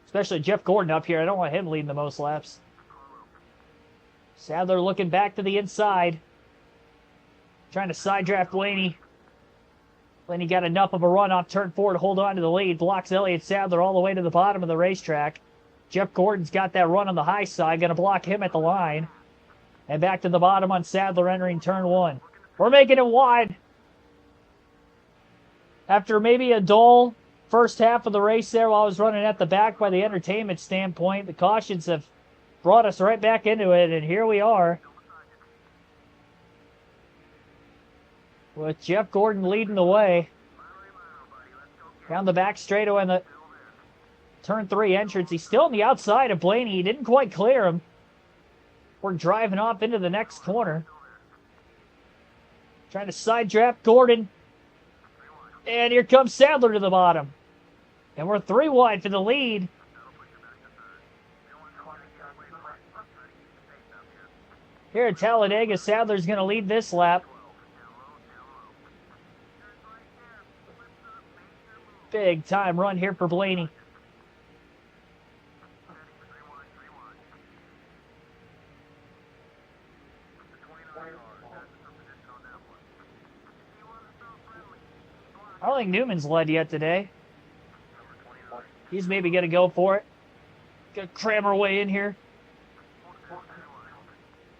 Especially Jeff Gordon up here. I don't want him leading the most laps. Sadler looking back to the inside. Trying to side draft Blaney. Blaney got enough of a run off turn 4 to hold on to the lead. Blocks Elliott Sadler all the way to the bottom of the racetrack. Jeff Gordon's got that run on the high side. Going to block him at the line. And back to the bottom on Sadler entering turn 1. We're making it wide. After maybe a dull first half of the race there while I was running at the back by the entertainment standpoint, the cautions have brought us right back into it, and here we are. With Jeff Gordon leading the way. Down the back straightaway in the turn 3 entrance. He's still on the outside of Blaney. He didn't quite clear him. We're driving off into the next corner. Trying to side draft Gordon. And here comes Sadler to the bottom. And we're 3 wide for the lead. Here at Talladega, Sadler's going to lead this lap. Big time run here for Blaney. I don't think Newman's led yet today. He's maybe going to go for it. Going to cram our way in here.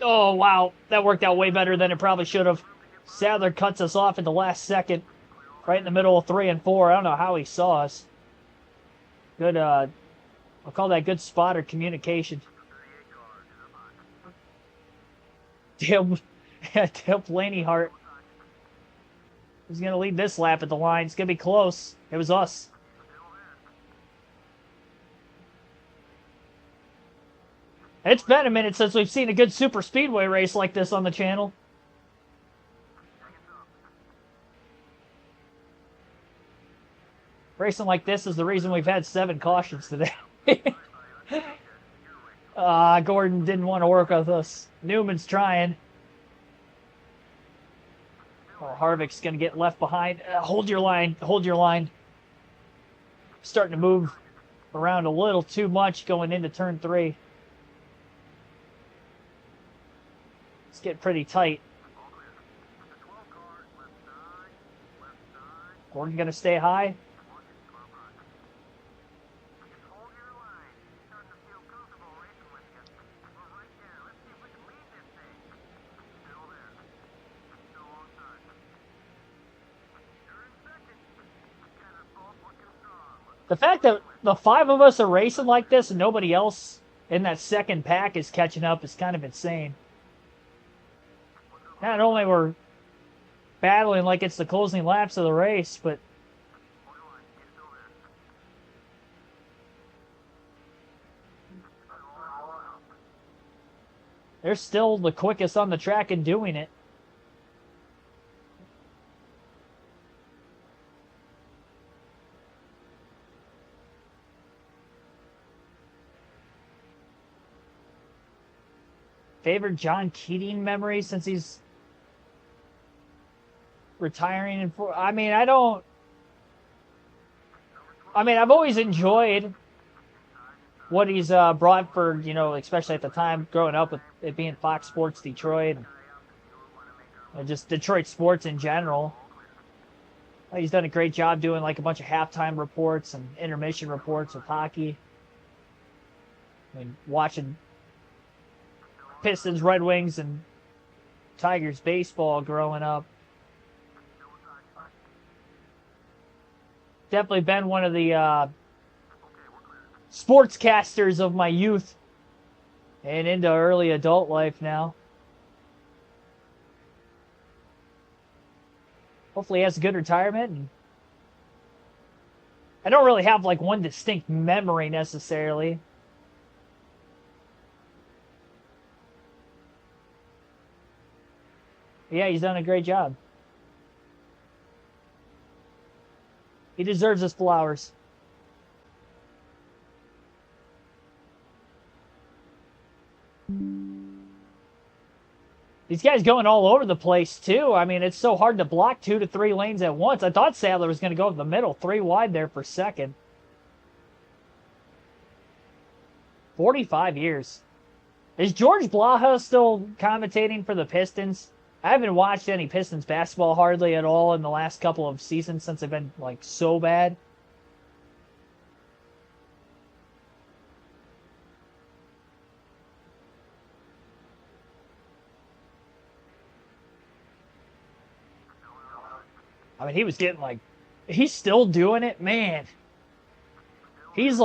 Oh, wow. That worked out way better than it probably should have. Sadler cuts us off at the last second. Right in the middle of 3 and 4. I don't know how he saw us. Good, I'll call that good spotter communication. Dale Blaney Hart. Who's going to lead this lap at the line? It's going to be close. It was us. It's been a minute since we've seen a good super speedway race like this on the channel. Racing like this is the reason we've had 7 cautions today. Gordon didn't want to work with us. Newman's trying. Oh, Harvick's going to get left behind. Hold your line. Hold your line. Starting to move around a little too much going into turn 3. It's getting pretty tight. Gordon going to stay high. The fact that the 5 of us are racing like this and nobody else in that second pack is catching up is kind of insane. Not only we're battling like it's the closing laps of the race, but They're still the quickest on the track in doing it. Favorite John Keating memory since he's retiring? I've always enjoyed what he's brought for, especially at the time growing up with it being Fox Sports Detroit, and just Detroit sports in general. He's done a great job doing like a bunch of halftime reports and intermission reports with hockey. Watching Pistons, Red Wings, and Tigers baseball growing up. Definitely been one of the sportscasters of my youth and into early adult life now. Hopefully he has a good retirement. And I don't really have like one distinct memory necessarily. Yeah, he's done a great job. He deserves his flowers. These guys going all over the place, too. I mean, it's so hard to block 2 to 3 lanes at once. I thought Sadler was going to go in the middle, 3 wide there for second. 45 years. Is George Blaha still commentating for the Pistons? I haven't watched any Pistons basketball hardly at all in the last couple of seasons since they've been, like, so bad. I mean, he was getting, like... He's still doing it? Man. He's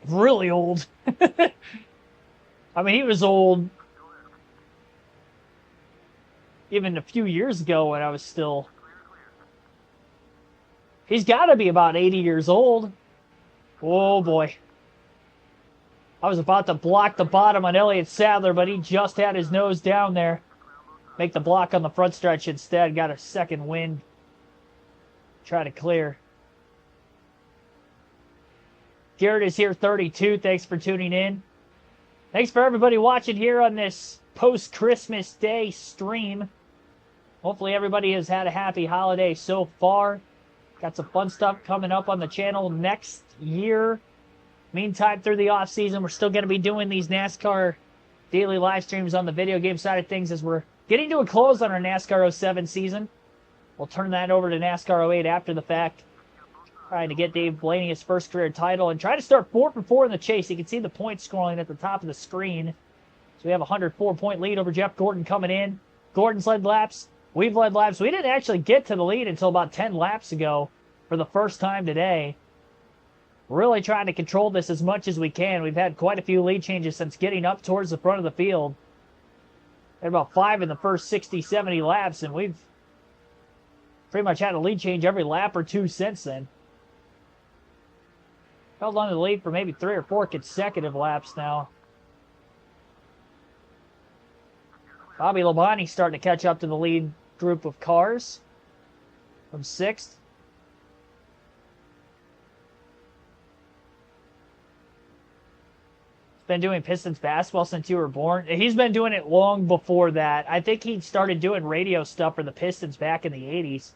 really old. I mean, he was old even a few years ago when I was still... He's got to be about 80 years old. Oh, boy. I was about to block the bottom on Elliott Sadler, but he just had his nose down there. Make the block on the front stretch instead. Got a second wind. Try to clear. Garrett is here, 32. Thanks for tuning in. Thanks for everybody watching here on this post-Christmas Day stream. Hopefully everybody has had a happy holiday so far. Got some fun stuff coming up on the channel next year. Meantime, through the off-season, we're still going to be doing these NASCAR daily live streams on the video game side of things as we're getting to a close on our NASCAR 07 season. We'll turn that over to NASCAR 08 after the fact. Trying to get Dave Blaney his first career title and try to start 4 for 4 in the chase. You can see the points scrolling at the top of the screen. So we have a 104-point lead over Jeff Gordon coming in. Gordon's led laps. We've led laps. We didn't actually get to the lead until about 10 laps ago for the first time today. We're really trying to control this as much as we can. We've had quite a few lead changes since getting up towards the front of the field. Had about 5 in the first 60, 70 laps, and we've pretty much had a lead change every lap or 2 since then. Held on to the lead for maybe 3 or 4 consecutive laps now. Bobby Labonte's starting to catch up to the lead group of cars from 6th. He's been doing Pistons basketball since you were born. He's been doing it long before that. I think he started doing radio stuff for the Pistons back in the 80s.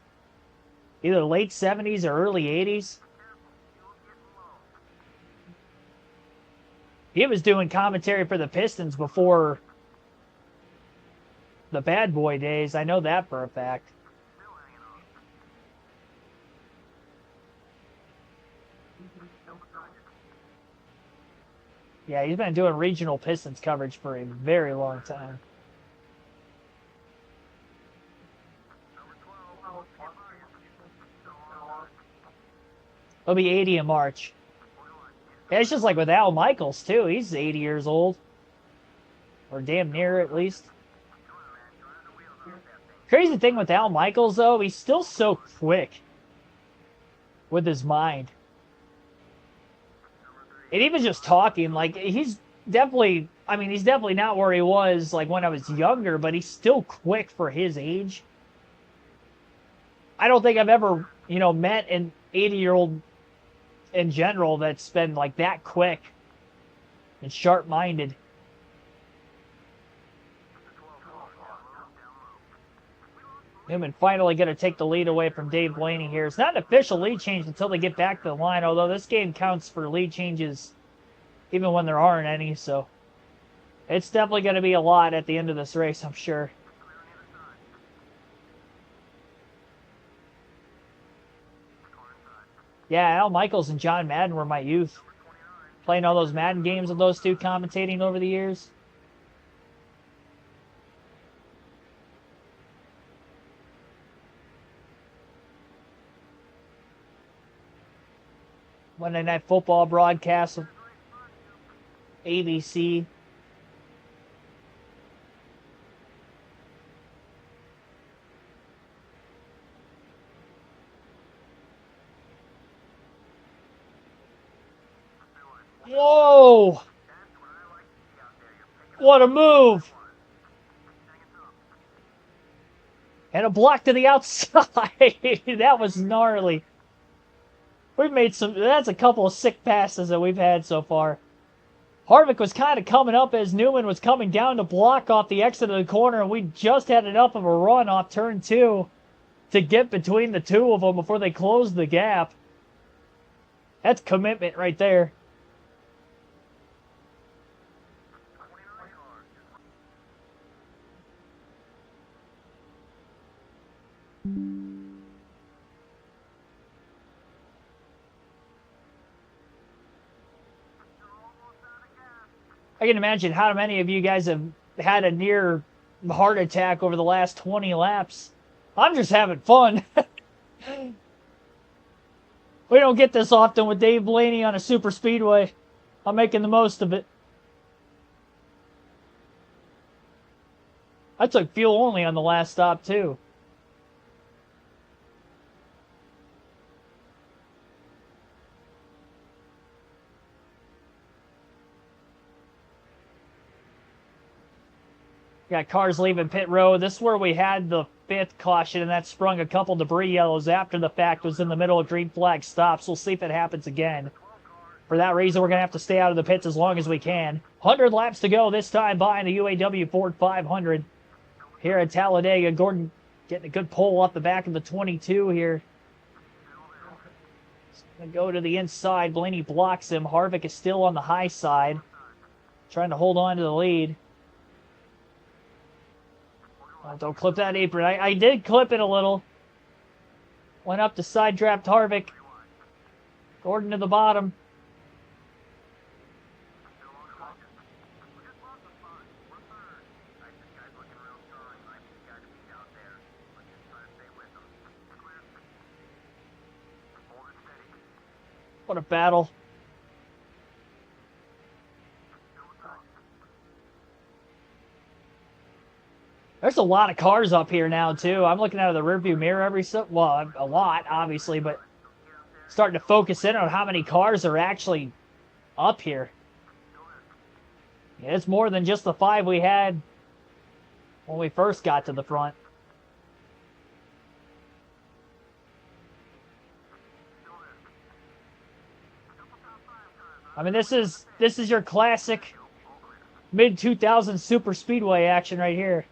Either late 70s or early 80s. He was doing commentary for the Pistons before the bad boy days. I know that for a fact. Yeah, he's been doing regional Pistons coverage for a very long time. He'll be 80 in March. Yeah, it's just like with Al Michaels, too. He's 80 years old. Or damn near, at least. Crazy thing with Al Michaels, though, he's still so quick with his mind. And even just talking, like, he's definitely, I mean, he's definitely not where he was like when I was younger, but he's still quick for his age. I don't think I've ever, met an 80-year-old in general that's been like that quick and sharp-minded. Newman finally going to take the lead away from Dave Blaney here. It's not an official lead change until they get back to the line, although this game counts for lead changes even when there aren't any, so it's definitely going to be a lot at the end of this race, I'm sure. Yeah, Al Michaels and John Madden were my youth. Playing all those Madden games with those two, commentating over the years. Monday Night Football broadcast of ABC. Whoa! What a move! And a block to the outside. That was gnarly. We've made that's a couple of sick passes that we've had so far. Harvick was kind of coming up as Newman was coming down to block off the exit of the corner, and we just had enough of a run off turn 2 to get between the two of them before they closed the gap. That's commitment right there. I can imagine how many of you guys have had a near heart attack over the last 20 laps. I'm just having fun. We don't get this often with Dave Blaney on a super speedway. I'm making the most of it. I took fuel only on the last stop, too. Got cars leaving pit road. This is where we had the 5th caution, and that sprung a couple debris yellows after the fact. Was in the middle of green flag stops. We'll see if it happens again. For that reason, we're going to have to stay out of the pits as long as we can. 100 laps to go this time by in the UAW Ford 500 here at Talladega. Gordon getting a good pull off the back of the 22 here. He's going to go to the inside. Blaney blocks him. Harvick is still on the high side, trying to hold on to the lead. Oh, don't clip that apron. I did clip it a little. Went up to side draft Harvick. Gordon to the bottom. What a battle. There's a lot of cars up here now, too. I'm looking out of the rearview mirror well, a lot, obviously, but starting to focus in on how many cars are actually up here. Yeah, it's more than just the 5 we had when we first got to the front. I mean, this is your classic mid-2000s super speedway action right here.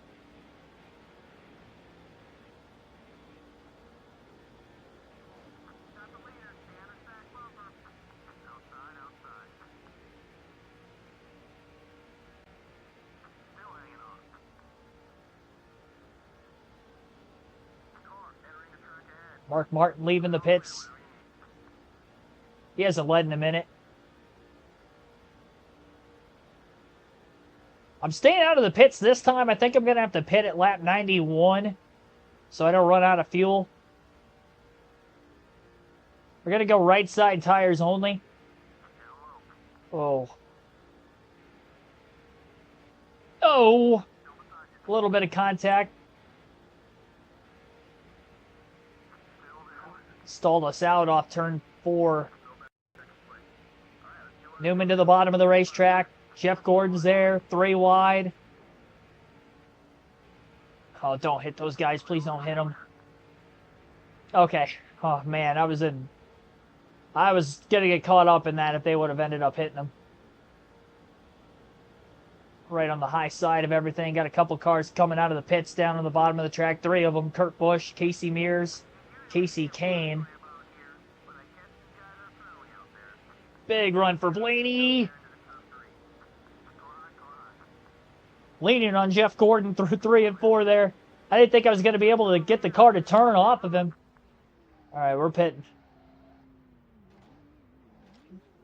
Mark Martin leaving the pits. He hasn't led in a minute. I'm staying out of the pits this time. I think I'm going to have to pit at lap 91 so I don't run out of fuel. We're going to go right side tires only. Oh. Oh. A little bit of contact. Stalled us out off turn 4. Newman to the bottom of the racetrack. Jeff Gordon's there, 3 wide. Oh, don't hit those guys. Please don't hit them. Okay. Oh, man, I was going to get caught up in that if they would have ended up hitting them. Right on the high side of everything. Got a couple cars coming out of the pits down on the bottom of the track. 3 of them. Kurt Busch, Casey Mears, Casey Kane. Big run for Blaney. Leaning on Jeff Gordon through 3 and 4 there. I didn't think I was going to be able to get the car to turn off of him. All right, we're pitting.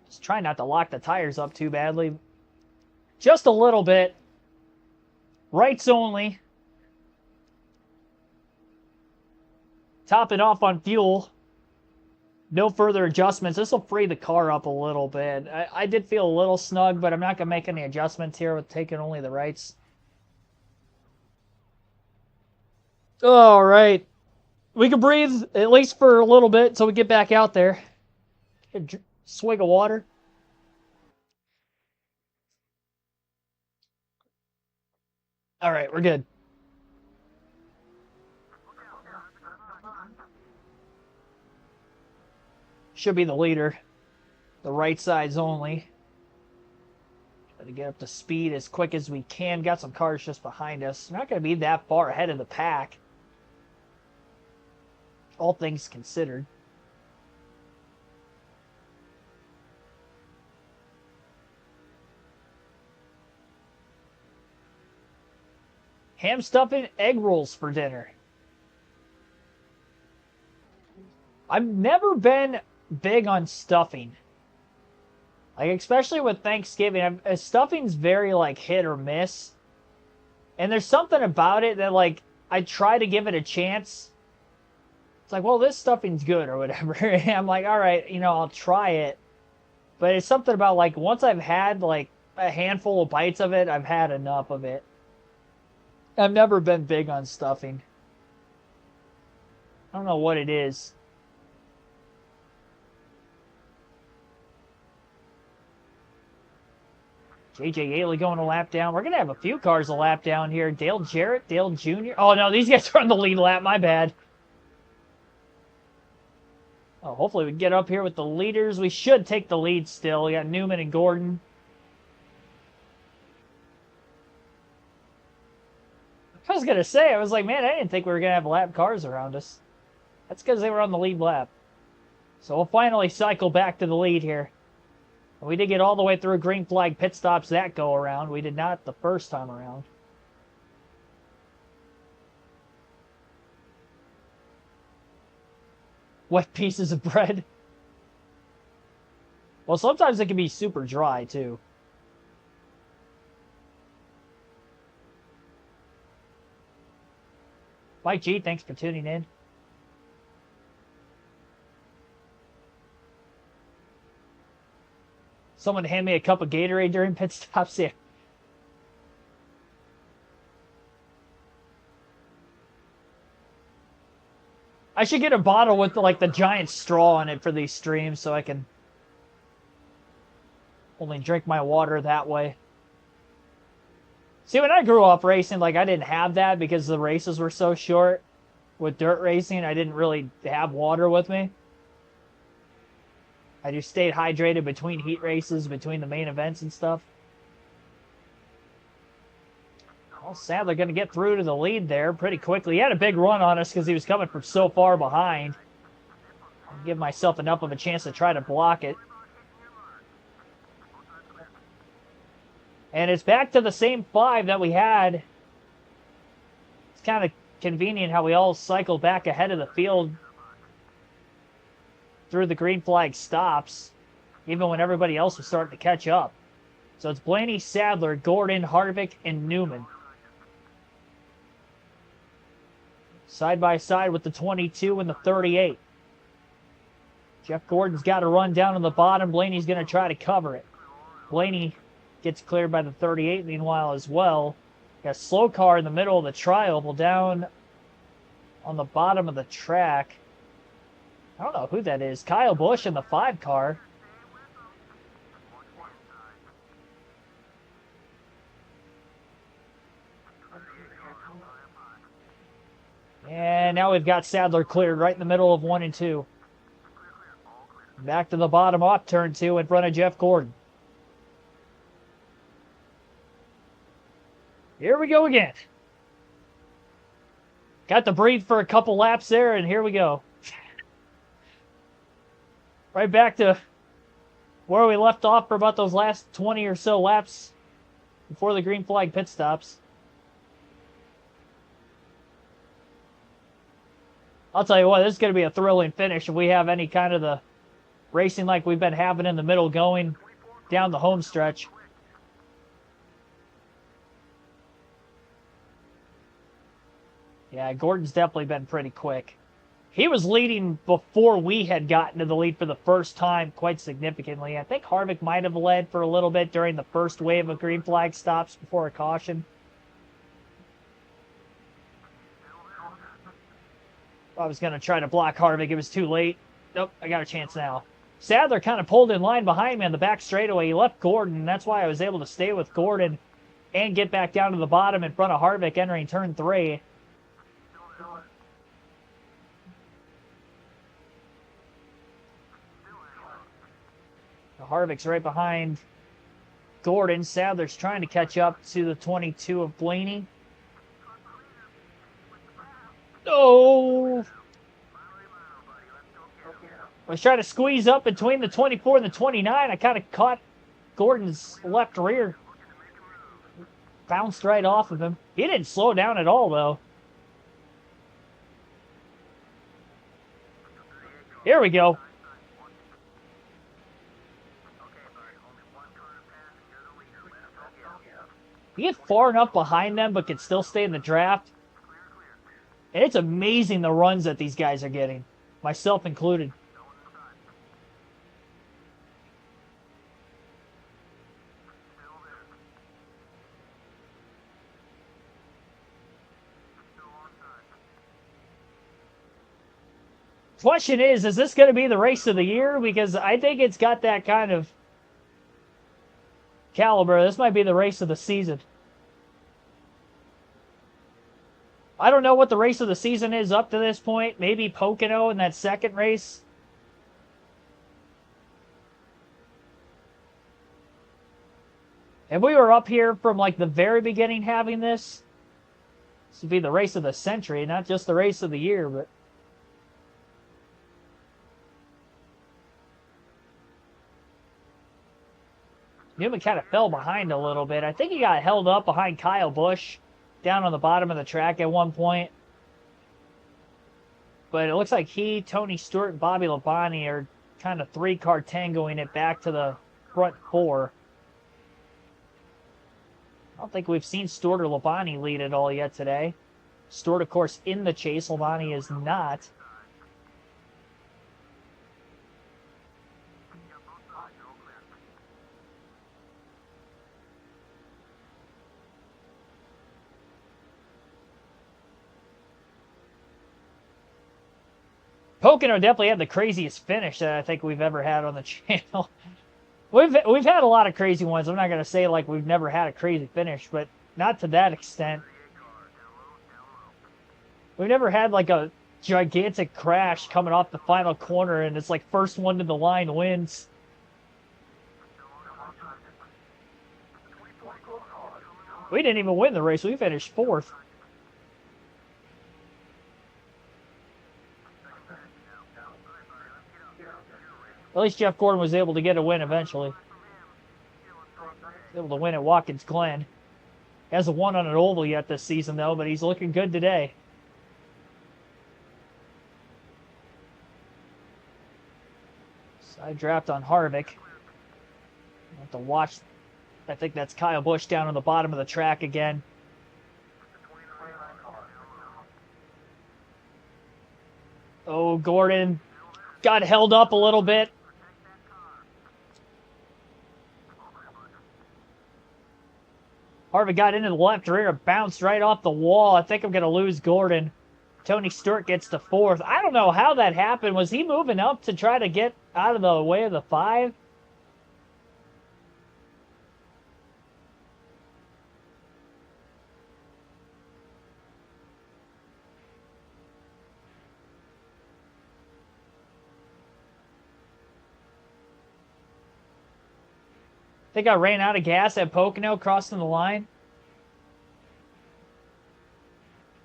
Just trying not to lock the tires up too badly. Just a little bit. Rights only. Top it off on fuel. No further adjustments. This will free the car up a little bit. I did feel a little snug, but I'm not going to make any adjustments here with taking only the rights. All right. We can breathe at least for a little bit until we get back out there. A swig of water. All right, we're good. Should be the leader. The right side's only. Try to get up to speed as quick as we can. Got some cars just behind us. Not going to be that far ahead of the pack. All things considered. Ham stuffing egg rolls for dinner. I've never been big on stuffing. Like, especially with Thanksgiving. Stuffing's very, like, hit or miss. And there's something about it that, like, I try to give it a chance. It's like, well, this stuffing's good or whatever. And I'm like, all right, you know, I'll try it. But it's something about, like, once I've had, like, a handful of bites of it, I've had enough of it. I've never been big on stuffing. I don't know what it is. J.J. Yaley going a lap down. We're going to have a few cars a lap down here. Dale Jarrett, Dale Jr. Oh, no, these guys are on the lead lap. My bad. Oh, hopefully we can get up here with the leaders. We should take the lead still. We got Newman and Gordon. I was going to say, I was like, man, I didn't think we were going to have lap cars around us. That's because they were on the lead lap. So we'll finally cycle back to the lead here. And we did get all the way through green flag pit stops that go around. We did not the first time around. Wet pieces of bread. Well, sometimes it can be super dry, too. Mike G, thanks for tuning in. Someone hand me a cup of Gatorade during pit stops here. I should get a bottle with like the giant straw in it for these streams so I can only drink my water that way. See, when I grew up racing, like, I didn't have that because the races were so short. With dirt racing, I didn't really have water with me. I just stayed hydrated between heat races, between the main events and stuff. Well, Sadler going to get through to the lead there pretty quickly. He had a big run on us because he was coming from so far behind. I'll give myself enough of a chance to try to block it. And it's back to the same 5 that we had. It's kind of convenient how we all cycle back ahead of the field through the green flag stops, even when everybody else was starting to catch up. So it's Blaney, Sadler, Gordon, Harvick, and Newman. Side by side with the 22 and the 38. Jeff Gordon's got a run down on the bottom. Blaney's going to try to cover it. Blaney gets cleared by the 38 meanwhile as well. Got a slow car in the middle of the tri-oval down on the bottom of the track. I don't know who that is. Kyle Busch in the 5 car. And now we've got Sadler cleared right in the middle of 1 and 2. Back to the bottom off turn 2 in front of Jeff Gordon. Here we go again. Got to breathe for a couple laps there, and here we go. Right back to where we left off for about those last 20 or so laps before the green flag pit stops. I'll tell you what, this is going to be a thrilling finish if we have any kind of the racing like we've been having in the middle going down the home stretch. Yeah, Gordon's definitely been pretty quick. He was leading before we had gotten to the lead for the first time quite significantly. I think Harvick might have led for a little bit during the first wave of green flag stops before a caution. I was going to try to block Harvick. It was too late. Nope, I got a chance now. Sadler kind of pulled in line behind me on the back straightaway. He left Gordon, and that's why I was able to stay with Gordon and get back down to the bottom in front of Harvick entering turn 3. Harvick's right behind Gordon. Sadler's trying to catch up to the 22 of Blaney. Oh! I was trying to squeeze up between the 24 and the 29. I kind of caught Gordon's left rear. Bounced right off of him. He didn't slow down at all, though. Here we go. You get far enough behind them, but can still stay in the draft. And it's amazing the runs that these guys are getting, myself included. Question is this going to be the race of the year? Because I think it's got that kind of caliber. This might be the race of the season. I don't know what the race of the season is up to this point. Maybe Pocono in that second race. If we were up here from like the very beginning having this would be the race of the century, not just the race of the year, but Newman kind of fell behind a little bit. I think he got held up behind Kyle Busch down on the bottom of the track at one point. But it looks like he, Tony Stewart, and Bobby Labonte are kind of three-car tangoing it back to the front 4. I don't think we've seen Stewart or Labonte lead at all yet today. Stewart, of course, in the chase. Labonte is not. Pocono definitely had the craziest finish that I think we've ever had on the channel. We've had a lot of crazy ones. I'm not going to say like we've never had a crazy finish, but not to that extent. We've never had like a gigantic crash coming off the final corner and it's like first one to the line wins. We didn't even win the race. We finished 4th. At least Jeff Gordon was able to get a win eventually. He was able to win at Watkins Glen. Hasn't won on an oval yet this season, though, but he's looking good today. Side draft on Harvick. Have to watch. I think that's Kyle Busch down on the bottom of the track again. Oh, Gordon got held up a little bit. Harvick got into the left rear, bounced right off the wall. I think I'm going to lose Gordon. Tony Stewart gets to 4th. I don't know how that happened. Was he moving up to try to get out of the way of the 5? Think I ran out of gas at Pocono crossing the line?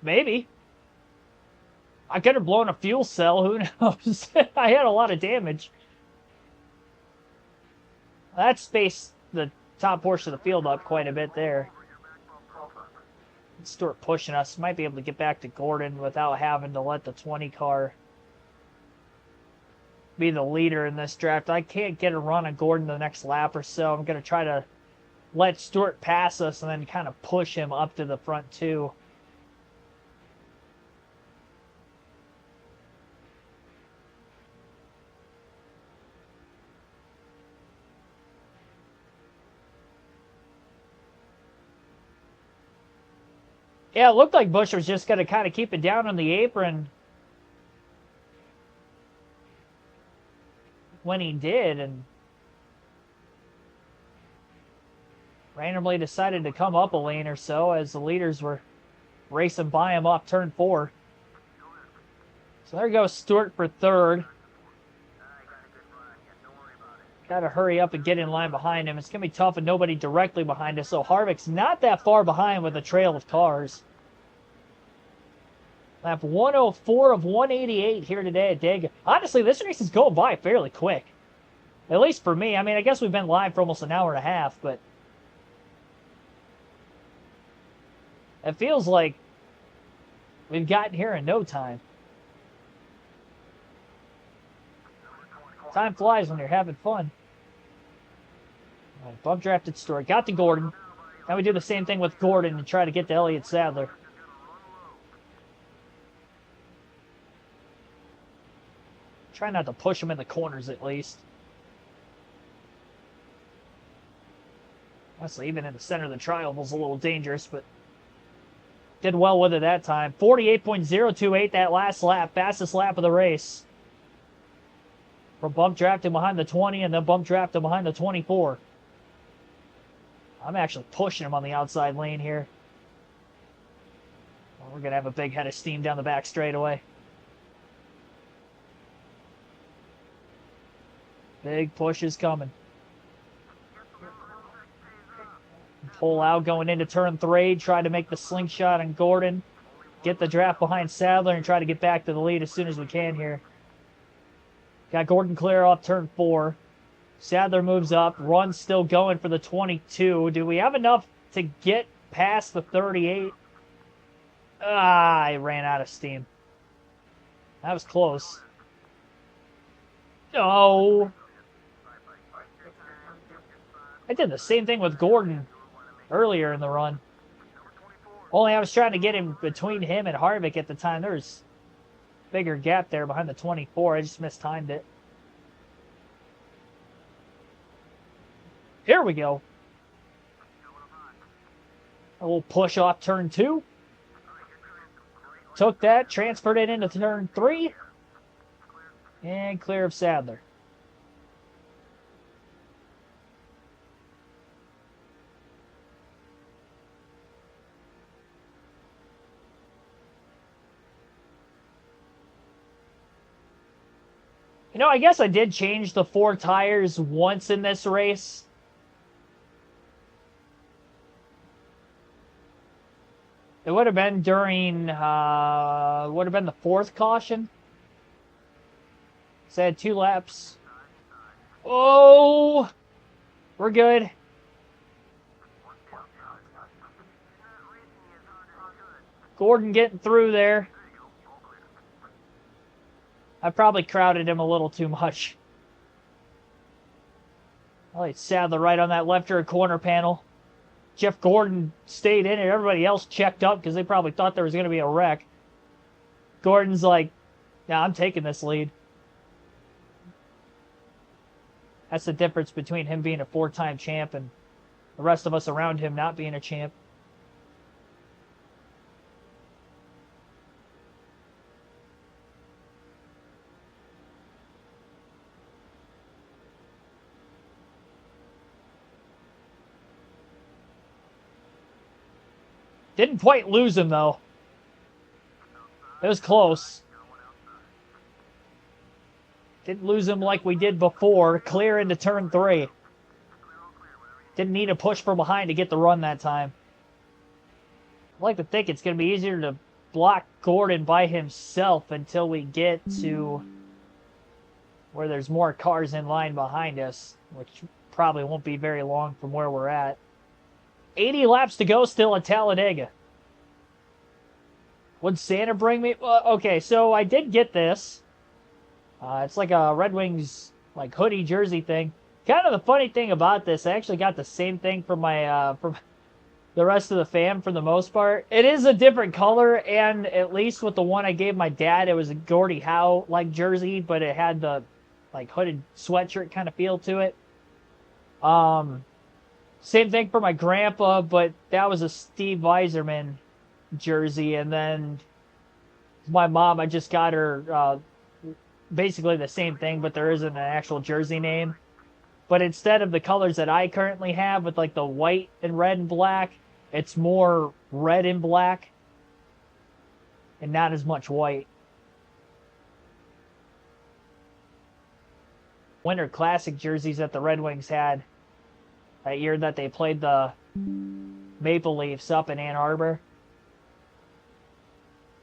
Maybe. I could have blown a fuel cell. Who knows? I had a lot of damage. That spaced the top portion of the field up quite a bit there. Stewart pushing us. Might be able to get back to Gordon without having to let the 20 car be the leader in this draft. I can't get a run on Gordon the next lap or so. I'm going to try to let Stewart pass us and then kind of push him up to the front too. Yeah, it looked like Busch was just going to kind of keep it down on the apron when he did, and randomly decided to come up a lane or so as the leaders were racing by him off turn 4. So there goes Stewart for third. Got to hurry up and get in line behind him. It's going to be tough with nobody directly behind us, so Harvick's not that far behind with a trail of cars. Lap 104 of 188 here today at Dega. Honestly, this race is going by fairly quick. At least for me. I mean, I guess we've been live for almost an hour and a half, but it feels like we've gotten here in no time. Time flies when you're having fun. All right, bump drafted Stewart. Got to Gordon. Now we do the same thing with Gordon and try to get to Elliott Sadler. Try not to push him in the corners at least. Honestly, even in the center of the triangle is a little dangerous, but did well with it that time. 48.028 that last lap. Fastest lap of the race. From bump drafting behind the 20 and then bump drafting behind the 24. I'm actually pushing him on the outside lane here. Well, we're going to have a big head of steam down the back straightaway. Big push is coming. Pull out going into turn 3. Try to make the slingshot on Gordon. Get the draft behind Sadler and try to get back to the lead as soon as we can here. Got Gordon clear off turn 4. Sadler moves up. Run's still going for the 22. Do we have enough to get past the 38? I ran out of steam. That was close. No. I did the same thing with Gordon earlier in the run. Only I was trying to get him between him and Harvick at the time. There was a bigger gap there behind the 24. I just mistimed it. Here we go. A little push off turn 2. Took that, transferred it into turn 3. And clear of Sadler. You know, I guess I did change the 4 tires once in this race. It would have been during, would have been the 4th caution. So I had 2 laps. Oh! We're good. Gordon getting through there. I probably crowded him a little too much. Elliott Sadler right on that left rear corner panel. Jeff Gordon stayed in it. Everybody else checked up because they probably thought there was going to be a wreck. Gordon's like, yeah, I'm taking this lead. That's the difference between him being a 4-time champ and the rest of us around him not being a champ. Didn't quite lose him, though. It was close. Didn't lose him like we did before. Clear into turn 3. Didn't need a push from behind to get the run that time. I like to think it's going to be easier to block Gordon by himself until we get to where there's more cars in line behind us, which probably won't be very long from where we're at. 80 laps to go still at Talladega. Would Santa bring me? Okay, so I did get this. It's like a Red Wings like hoodie jersey thing. Kind of the funny thing about this, I actually got the same thing from my from the rest of the fam for the most part. It is a different color, and at least with the one I gave my dad, it was a Gordie Howe like jersey, but it had the like hooded sweatshirt kind of feel to it. Same thing for my grandpa, but that was a Steve Yzerman jersey, and then my mom, I just got her basically the same thing, but there isn't an actual jersey name. But instead of the colors that I currently have with like the white and red and black, it's more red and black and not as much white. Winter Classic jerseys that the Red Wings had that year that they played the Maple Leafs up in Ann Arbor,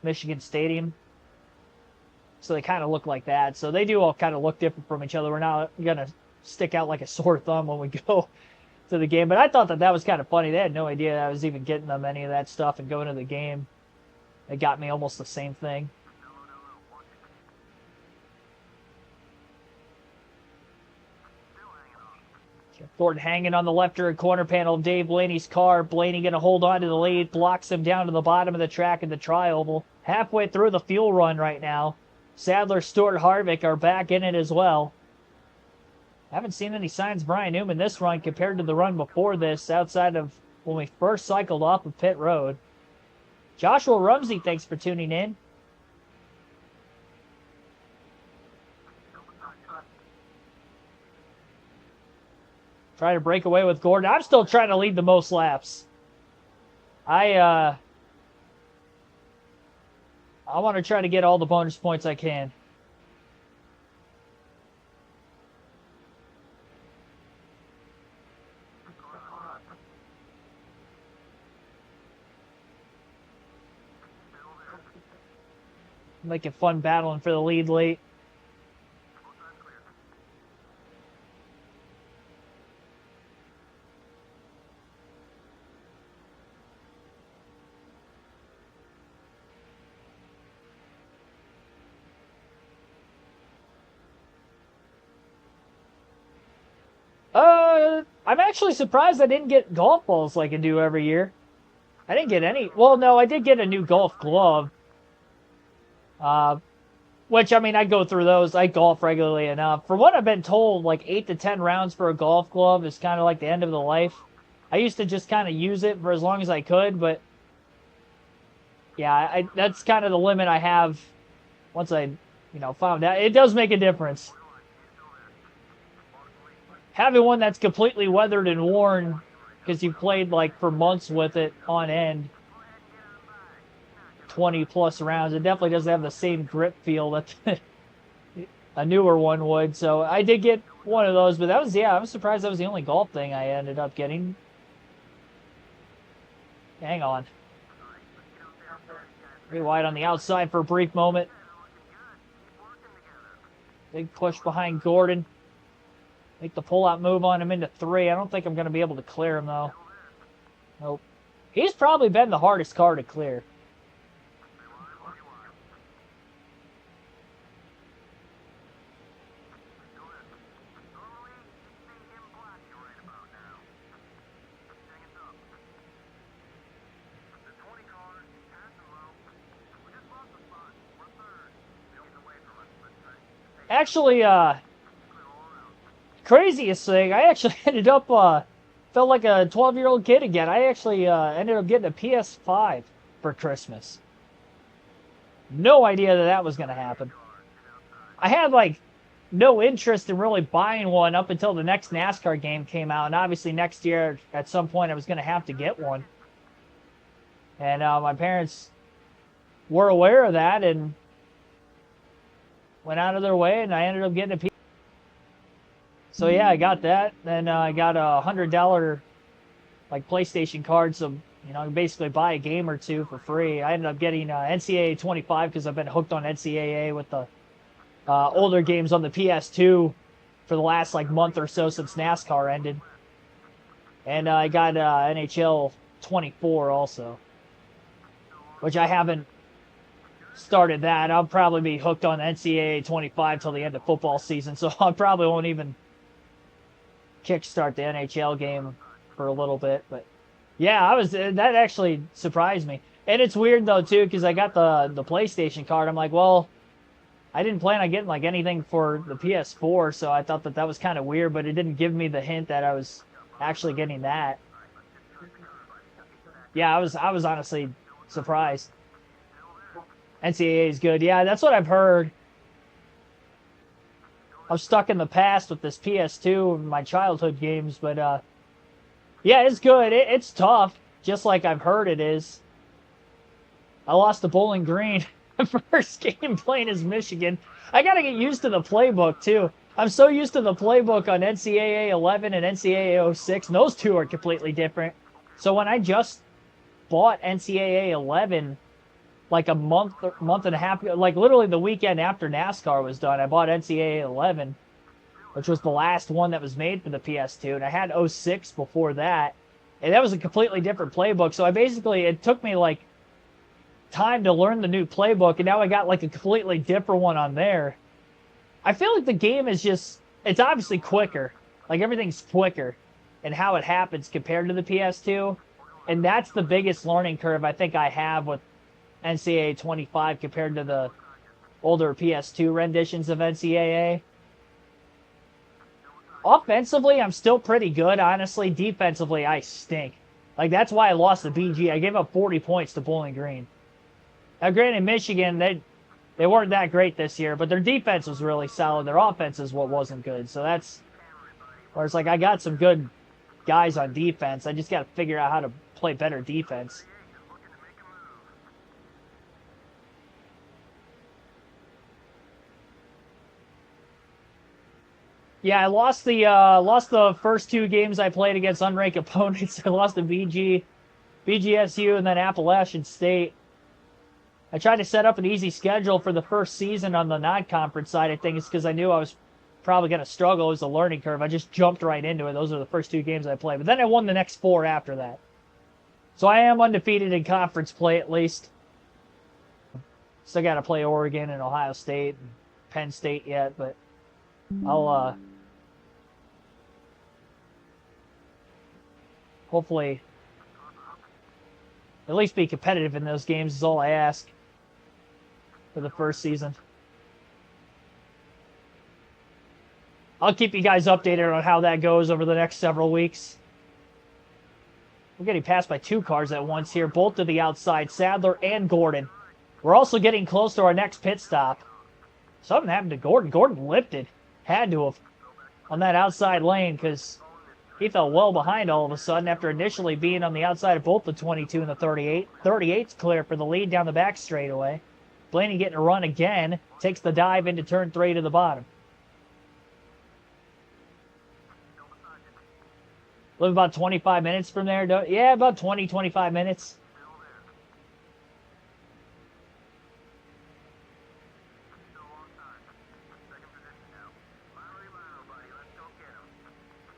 Michigan Stadium. So they kind of look like that. So they do all kind of look different from each other. We're not going to stick out like a sore thumb when we go to the game. But I thought that that was kind of funny. They had no idea I was even getting them any of that stuff and going to the game. They got me almost the same thing. Gordon hanging on the left rear corner panel of Dave Blaney's car. Blaney going to hold on to the lead, blocks him down to the bottom of the track in the tri-oval. Halfway through the fuel run right now. Sadler, Stewart, Harvick are back in it as well. Haven't seen any signs of Brian Newman this run compared to the run before this, outside of when we first cycled off of pit road. Joshua Rumsey, thanks for tuning in. Try to break away with Gordon. I'm still trying to lead the most laps. I want to try to get all the bonus points I can. Making fun battling for the lead late. I'm actually surprised I didn't get golf balls like I do every year. I didn't get any. Well, no, I did get a new golf glove. Which, I mean, I go through those. I golf regularly enough. For what I've been told, like 8 to 10 rounds for a golf glove is kind of like the end of the life. I used to just kind of use it for as long as I could, but yeah, that's kind of the limit I have once I, found out. It does make a difference. Having one that's completely weathered and worn because you played like for months with it on end, 20 plus rounds, it definitely doesn't have the same grip feel that a newer one would. So I did get one of those, but that was, yeah, I was surprised that was the only golf thing I ended up getting. Hang on. Pretty wide on the outside for a brief moment. Big push behind Gordon. Make the pull-out move on him into 3. I don't think I'm going to be able to clear him, though. Nope. He's probably been the hardest car to clear. Actually, craziest thing, I actually ended up, felt like a 12-year-old kid again. I actually ended up getting a PS5 for Christmas. No idea that that was going to happen. I had, like, no interest in really buying one up until the next NASCAR game came out. And obviously next year, at some point, I was going to have to get one. And my parents were aware of that and went out of their way, and I ended up getting a PS5. So yeah, I got that. Then I got a $100 like PlayStation card, so you know, I can basically buy a game or two for free. I ended up getting NCAA 25 because I've been hooked on NCAA with the older games on the PS2 for the last like month or so since NASCAR ended. And I got NHL 24 also, which I haven't started that. I'll probably be hooked on NCAA 25 till the end of football season, so I probably won't even kickstart the NHL game for a little bit. But yeah, that actually surprised me. And it's weird though too, because I got the PlayStation card. I'm like, well, I didn't plan on getting like anything for the PS4, so I thought that was kind of weird, but it didn't give me the hint that I was actually getting that. Yeah, I was honestly surprised. NCAA is good. Yeah, that's what I've heard. I'm stuck in the past with this PS2 and my childhood games, but yeah, it's good. It's tough, just like I've heard it is. I lost to Bowling Green. First game playing as Michigan. I got to get used to the playbook, too. I'm so used to the playbook on NCAA 11 and NCAA 06, and those two are completely different. So when I just bought NCAA 11, like a month and a half, like literally the weekend after NASCAR was done, I bought NCAA 11, which was the last one that was made for the PS2, and I had 06 before that, and that was a completely different playbook. So it took me like time to learn the new playbook, and now I got like a completely different one on there. I feel like the game is it's obviously quicker. Like everything's quicker and how it happens compared to the PS2. And that's the biggest learning curve I think I have with NCAA 25 compared to the older PS2 renditions of NCAA. Offensively, I'm still pretty good, honestly. Defensively, I stink. Like, that's why I lost the BG. I gave up 40 points to Bowling Green. Now, granted, Michigan, they weren't that great this year, but their defense was really solid. Their offense is what wasn't good. So that's where it's like I got some good guys on defense. I just got to figure out how to play better defense. Yeah, I lost the first two games I played against unranked opponents. I lost to BGSU, and then Appalachian State. I tried to set up an easy schedule for the first season on the non-conference side of things because I knew I was probably going to struggle. It was a learning curve. I just jumped right into it. Those are the first two games I played. But then I won the next four after that. So I am undefeated in conference play at least. Still got to play Oregon and Ohio State and Penn State yet, but I'll hopefully at least be competitive in those games is all I ask for the first season. I'll keep you guys updated on how that goes over the next several weeks. We're getting passed by two cars at once here, both to the outside, Sadler and Gordon. We're also getting close to our next pit stop. Something happened to Gordon. Gordon lifted. Had to have on that outside lane because he fell well behind all of a sudden after initially being on the outside of both the 22 and the 38. 38's clear for the lead down the back straightaway. Blaney getting a run again. Takes the dive into turn 3 to the bottom. Live about 25 minutes from there. Yeah, about 20, 25 minutes.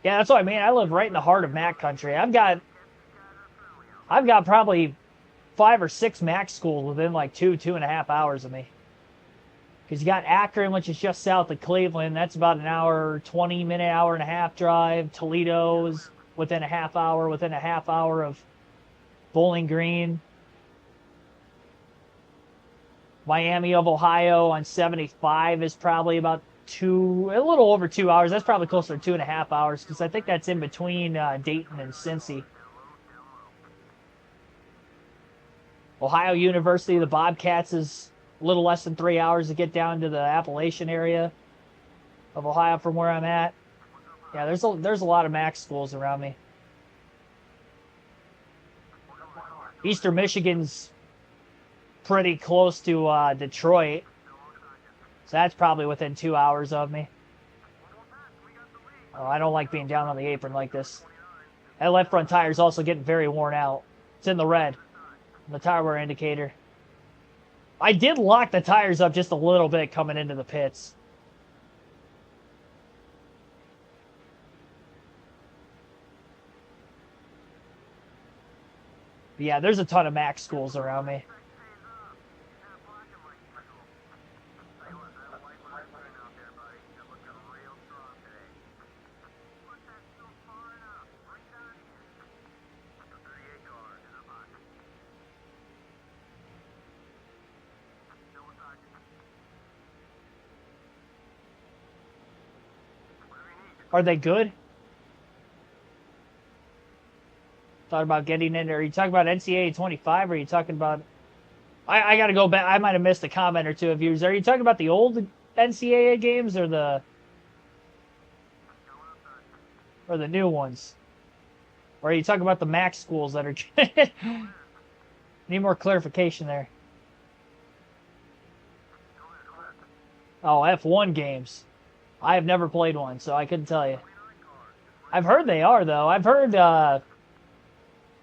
Yeah, that's what I mean. I live right in the heart of Mac country. I've got probably 5 or 6 Mac schools within like 2.5 hours of me. Because you got Akron, which is just south of Cleveland. That's about an hour, 20-minute, hour and a half drive. Toledo's within a half hour of Bowling Green. Miami of Ohio on 75 is probably about a little over 2 hours. That's probably closer to 2.5 hours because I think that's in between Dayton and Cincy. Ohio University, the Bobcats, is a little less than 3 hours to get down to the Appalachian area of Ohio from where I'm at. Yeah, there's a lot of Mac schools around me. Eastern Michigan's pretty close to Detroit. So that's probably within 2 hours of me. Oh, I don't like being down on the apron like this. That left front tire is also getting very worn out. It's in the red. The tire wear indicator. I did lock the tires up just a little bit coming into the pits. But yeah, there's a ton of Mac schools around me. Are they good? Thought about getting in there. Are you talking about NCAA 25 or are you talking about... I got to go back. I might have missed a comment or two of yours. Are you talking about the old NCAA games or the new ones? Or are you talking about the MAC schools that are... Need more clarification there. Oh, F1 games. I have never played one, so I couldn't tell you. I've heard they are, though. I've heard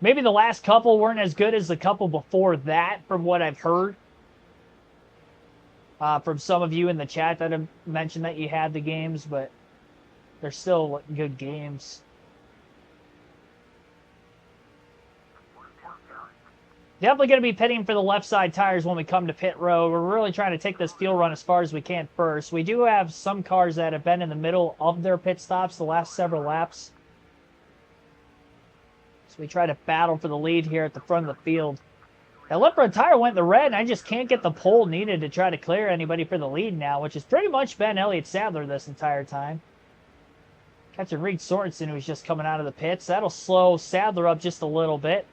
maybe the last couple weren't as good as the couple before that, from what I've heard. From some of you in the chat that have mentioned that you had the games, but they're still good games. Definitely going to be pitting for the left side tires when we come to pit road. We're really trying to take this fuel run as far as we can first. We do have some cars that have been in the middle of their pit stops the last several laps. So we try to battle for the lead here at the front of the field. That left front tire went in the red, and I just can't get the pole needed to try to clear anybody for the lead now, which has pretty much been Elliott Sadler this entire time. Catching Reed Sorensen, who's just coming out of the pits. That'll slow Sadler up just a little bit.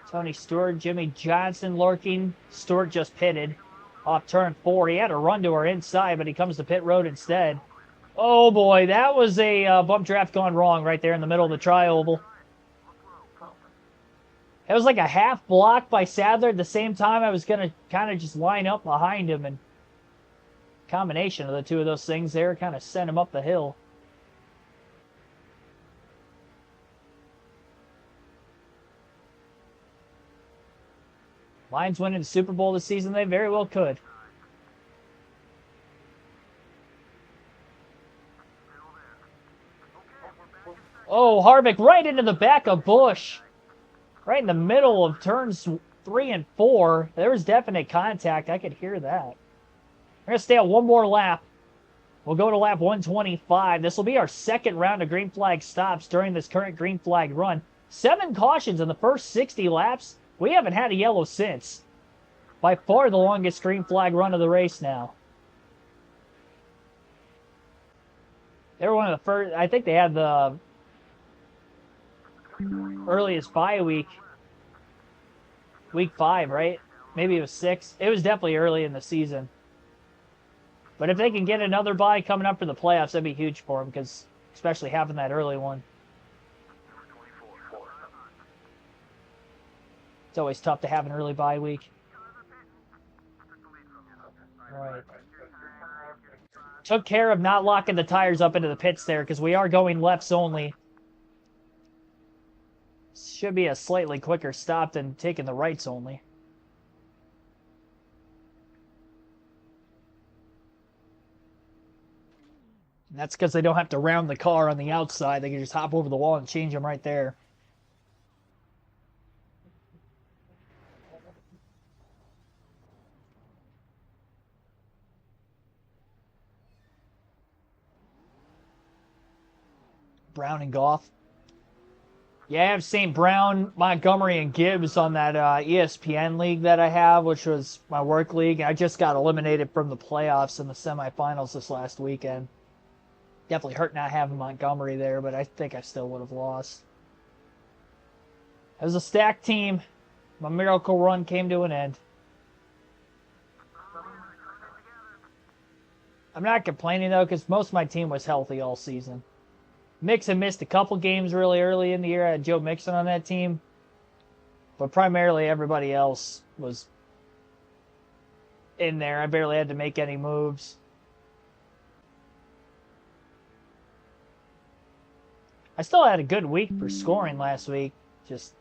Tony Stewart, Jimmy Johnson lurking. Stewart just pitted off turn 4. He had a run to our inside, but he comes to pit road instead. Oh boy, that was a bump draft gone wrong right there in the middle of the tri-oval. It was like a half block by Sadler. At the same time, I was going to kind of just line up behind him, and combination of the two of those things there kind of sent him up the hill. Lions winning the Super Bowl this season, they very well could. Oh, Harvick right into the back of Busch. Right in the middle of turns 3 and 4. There was definite contact. I could hear that. We're going to stay on one more lap. We'll go to lap 125. This will be our second round of green flag stops during this current green flag run. 7 cautions in the first 60 laps. We haven't had a yellow since. By far the longest green flag run of the race now. They were one of the first. I think they had the earliest bye week. Week 5, right? Maybe it was 6. It was definitely early in the season. But if they can get another bye coming up for the playoffs, that'd be huge for them, because especially having that early one. It's always tough to have an early bye week. All right. Took care of not locking the tires up into the pits there, because we are going lefts only. Should be a slightly quicker stop than taking the rights only. And that's because they don't have to round the car on the outside. They can just hop over the wall and change them right there. Brown and Goff. Yeah, I have St. Brown, Montgomery, and Gibbs on that ESPN league that I have, which was my work league. I just got eliminated from the playoffs in the semifinals this last weekend. Definitely hurt not having Montgomery there, but I think I still would have lost. It was a stacked team. My miracle run came to an end. I'm not complaining, though, because most of my team was healthy all season. Mixon missed a couple games really early in the year. I had Joe Mixon on that team. But primarily everybody else was in there. I barely had to make any moves. I still had a good week for scoring last week. Just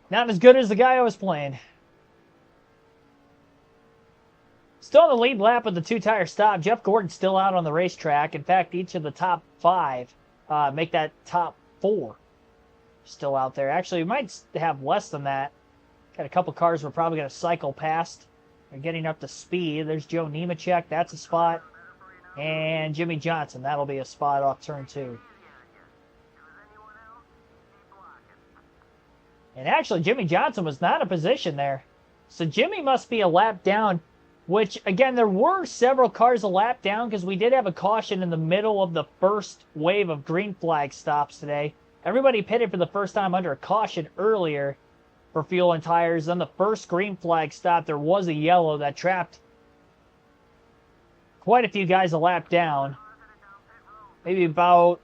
not as good as the guy I was playing. Still on the lead lap with the two-tire stop. Jeff Gordon's still out on the racetrack. In fact, each of the top 5 make that top 4 still out there. Actually, we might have less than that. Got a couple cars we're probably going to cycle past. They're getting up to speed. There's Joe Nemechek. That's a spot. And Jimmy Johnson. That'll be a spot off turn 2. And actually, Jimmy Johnson was not in position there. So Jimmy must be a lap down, which, again, there were several cars a lap down because we did have a caution in the middle of the first wave of green flag stops today. Everybody pitted for the first time under a caution earlier for fuel and tires. Then the first green flag stop, there was a yellow that trapped quite a few guys a lap down. Maybe about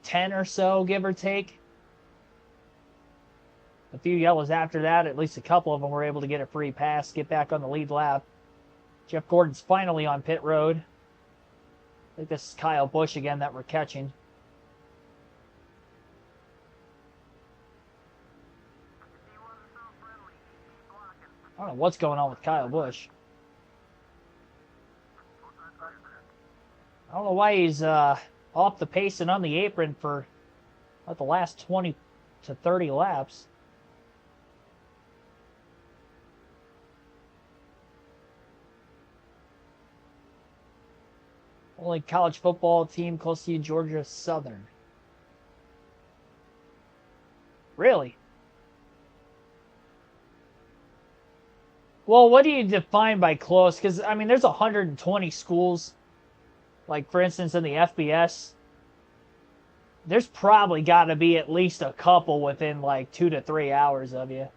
10 or so, give or take. A few yellows after that, at least a couple of them were able to get a free pass, get back on the lead lap. Jeff Gordon's finally on pit road. I think this is Kyle Busch again that we're catching. I don't know what's going on with Kyle Busch. I don't know why he's off the pace and on the apron for about the last 20 to 30 laps. Only college football team close to you, Georgia Southern. Really? Well, what do you define by close? Because, I mean, there's 120 schools. Like, for instance, in the FBS. There's probably got to be at least a couple within, like, 2 to 3 hours of you.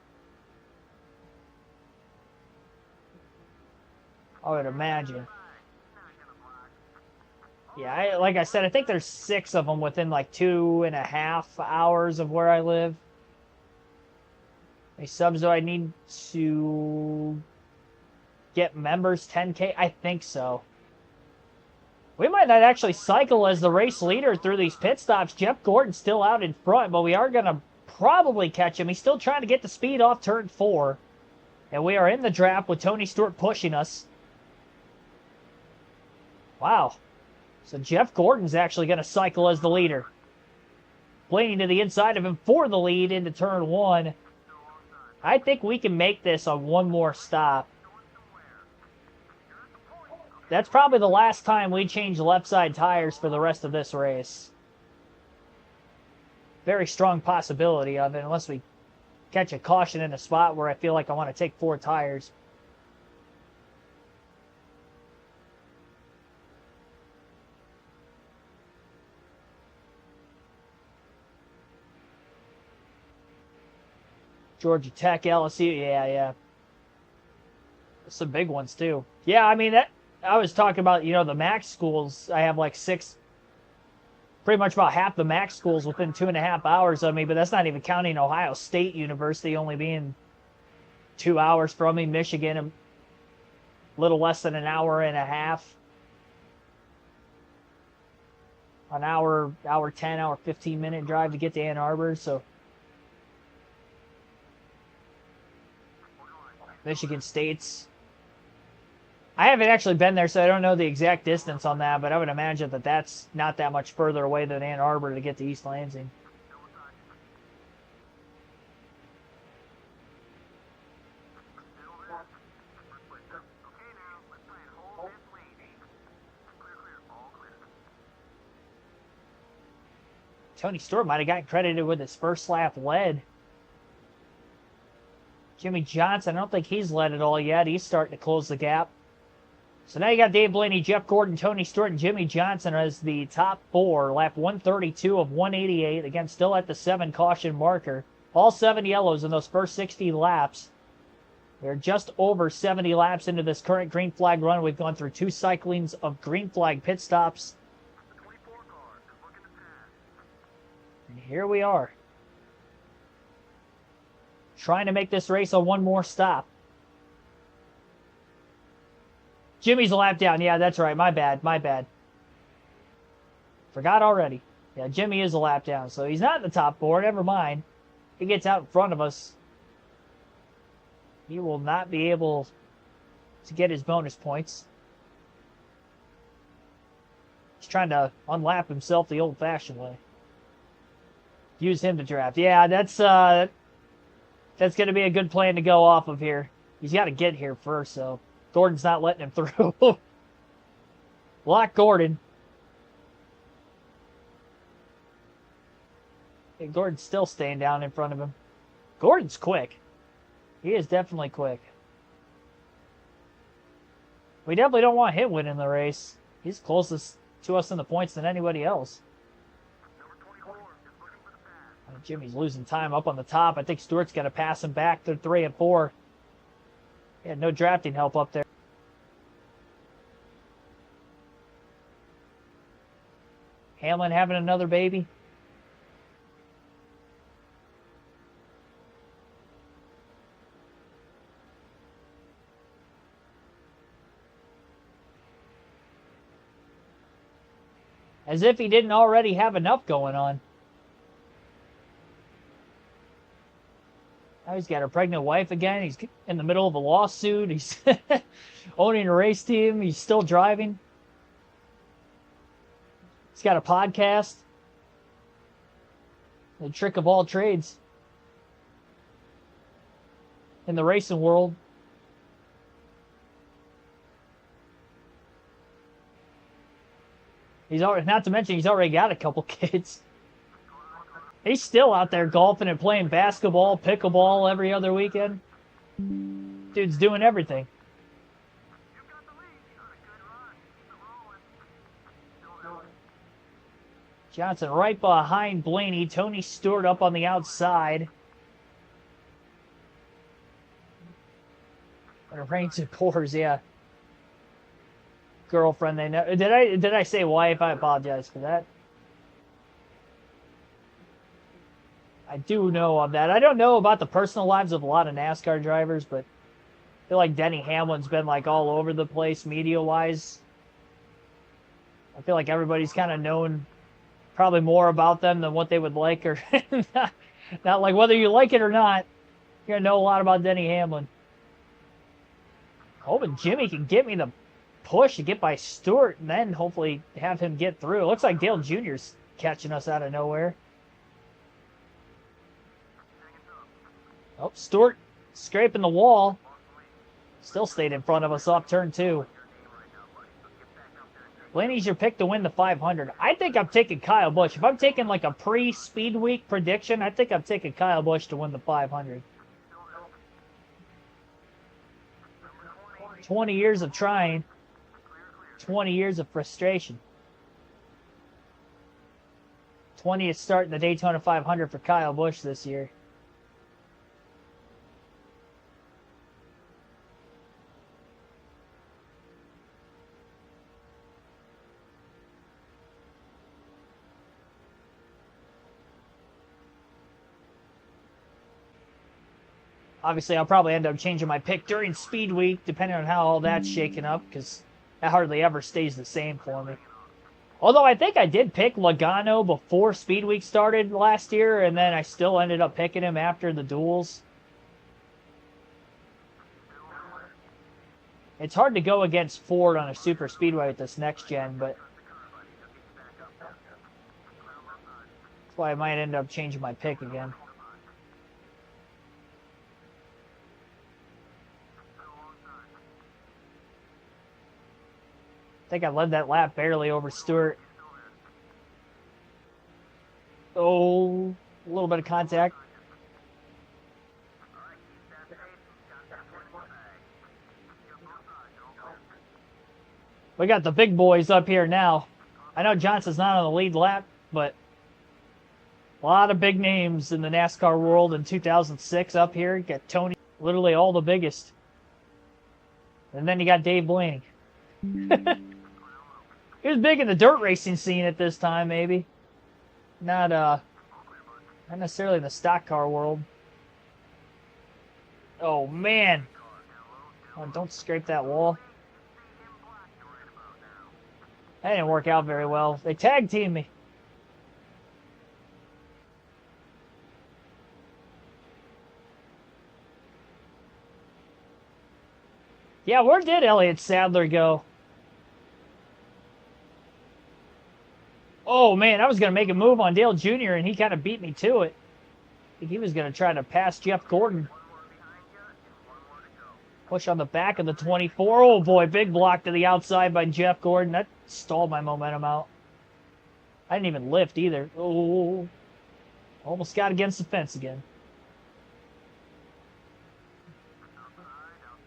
I would imagine. Yeah, like I said, I think there's 6 of them within like 2.5 hours of where I live. Any subs do I need to get members 10K? I think so. We might not actually cycle as the race leader through these pit stops. Jeff Gordon's still out in front, but we are going to probably catch him. He's still trying to get the speed off turn 4. And we are in the draft with Tony Stewart pushing us. Wow. So Jeff Gordon's actually going to cycle as the leader. Blaney to the inside of him for the lead into turn 1. I think we can make this on one more stop. That's probably the last time we change left side tires for the rest of this race. Very strong possibility of it, unless we catch a caution in a spot where I feel like I want to take 4 tires. Georgia Tech, LSU, yeah. Some big ones, too. Yeah, I mean, I was talking about, you know, the MAC schools. I have like 6, pretty much about half the MAC schools within 2.5 hours of me, but that's not even counting Ohio State University only being 2 hours from me, Michigan, a little less than an hour and a half. An hour 10, hour 15-minute drive to get to Ann Arbor, so... Michigan State's. I haven't actually been there, so I don't know the exact distance on that, but I would imagine that that's not that much further away than Ann Arbor to get to East Lansing. Tony Stewart might have gotten credited with his first lap lead. Jimmy Johnson, I don't think he's led at all yet. He's starting to close the gap. So now you got Dave Blaney, Jeff Gordon, Tony Stewart, and Jimmy Johnson as the top 4. Lap 132 of 188. Again, still at the 7 caution marker. All 7 yellows in those first 60 laps. We're just over 70 laps into this current green flag run. We've gone through 2 cyclings of green flag pit stops. And here we are. Trying to make this race on one more stop. Jimmy's a lap down. Yeah, that's right. My bad. My bad. Forgot already. Yeah, Jimmy is a lap down, so he's not in the top four. Never mind. He gets out in front of us. He will not be able to get his bonus points. He's trying to unlap himself the old-fashioned way. Use him to draft. Yeah, that's going to be a good plan to go off of here. He's got to get here first, so Gordon's not letting him through. Lock Gordon. Hey, Gordon's still staying down in front of him. Gordon's quick. He is definitely quick. We definitely don't want him winning the race. He's closest to us in the points than anybody else. Jimmy's losing time up on the top. I think Stewart's got to pass him back to 3 and 4. He had no drafting help up there. Hamlin having another baby. As if he didn't already have enough going on. Now he's got a pregnant wife again. He's in the middle of a lawsuit. He's owning a race team. He's still driving. He's got a podcast. The trick of all trades in the racing world. He's already, not to mention he's already got a couple kids. He's still out there golfing and playing basketball, pickleball every other weekend. Dude's doing everything. Johnson right behind Blaney. Tony Stewart up on the outside. When it rains and pours, yeah. Girlfriend, they know. Did I say wife? I apologize for that. I do know of that. I don't know about the personal lives of a lot of NASCAR drivers, but I feel like Denny Hamlin's been like all over the place media-wise. I feel like everybody's kind of known probably more about them than what they would like, or not like whether you like it or not. You're gonna know a lot about Denny Hamlin. Hoping Jimmy can get me the push to get by Stewart, and then hopefully have him get through. It looks like Dale Jr.'s catching us out of nowhere. Oh, Stewart scraping the wall. Still stayed in front of us off turn 2. Blaney's your pick to win the 500. I think I'm taking Kyle Busch. If I'm taking like a pre-Speed Week prediction, I think I'm taking Kyle Busch to win the 500. 20 years of trying. 20 years of frustration. 20th start in the Daytona 500 for Kyle Busch this year. Obviously, I'll probably end up changing my pick during Speed Week, depending on how all that's shaken up, because that hardly ever stays the same for me. Although I think I did pick Logano before Speed Week started last year, and then I still ended up picking him after the duels. It's hard to go against Ford on a super speedway with this next gen, but that's why I might end up changing my pick again. I think I led that lap barely over Stewart. Oh, a little bit of contact. We got the big boys up here now. I know Johnson's not on the lead lap, but a lot of big names in the NASCAR world in 2006 up here. You got Tony, literally all the biggest. And then you got Dave Blaney. He was big in the dirt racing scene at this time, maybe. Not necessarily in the stock car world. Oh, man. Oh, don't scrape that wall. That didn't work out very well. They tag teamed me. Yeah, where did Elliott Sadler go? Oh, man, I was going to make a move on Dale Jr., and he kind of beat me to it. I think he was going to try to pass Jeff Gordon. Push on the back of the 24. Oh, boy, big block to the outside by Jeff Gordon. That stalled my momentum out. I didn't even lift either. Oh, almost got against the fence again.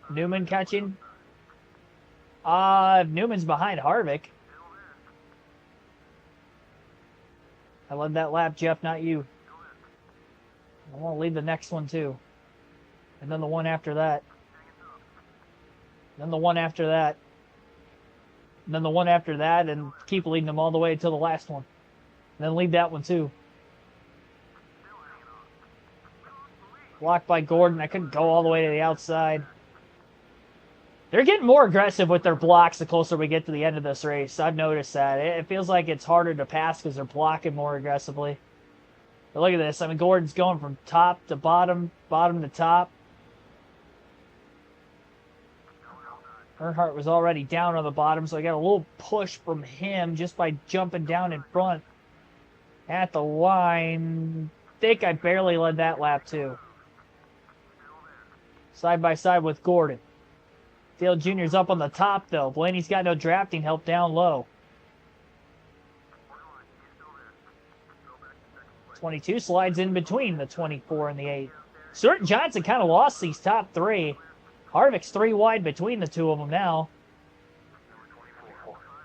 Newman catching. Newman's behind Harvick. I led that lap, Jeff, not you. I want to lead the next one, too. And then the one after that. Then the one after that. And then the one after that, and keep leading them all the way until the last one. And then lead that one, too. Blocked by Gordon. I couldn't go all the way to the outside. They're getting more aggressive with their blocks the closer we get to the end of this race. I've noticed that. It feels like it's harder to pass because they're blocking more aggressively. But look at this. I mean, Gordon's going from top to bottom, bottom to top. Earnhardt was already down on the bottom, so I got a little push from him just by jumping down in front at the line. I think I barely led that lap, too. Side by side with Gordon. Dale Jr.'s up on the top, though. Blaney's got no drafting help down low. 22 slides in between the 24 and the 8. Stewart and Johnson kind of lost these top three. Harvick's 3 wide between the two of them now.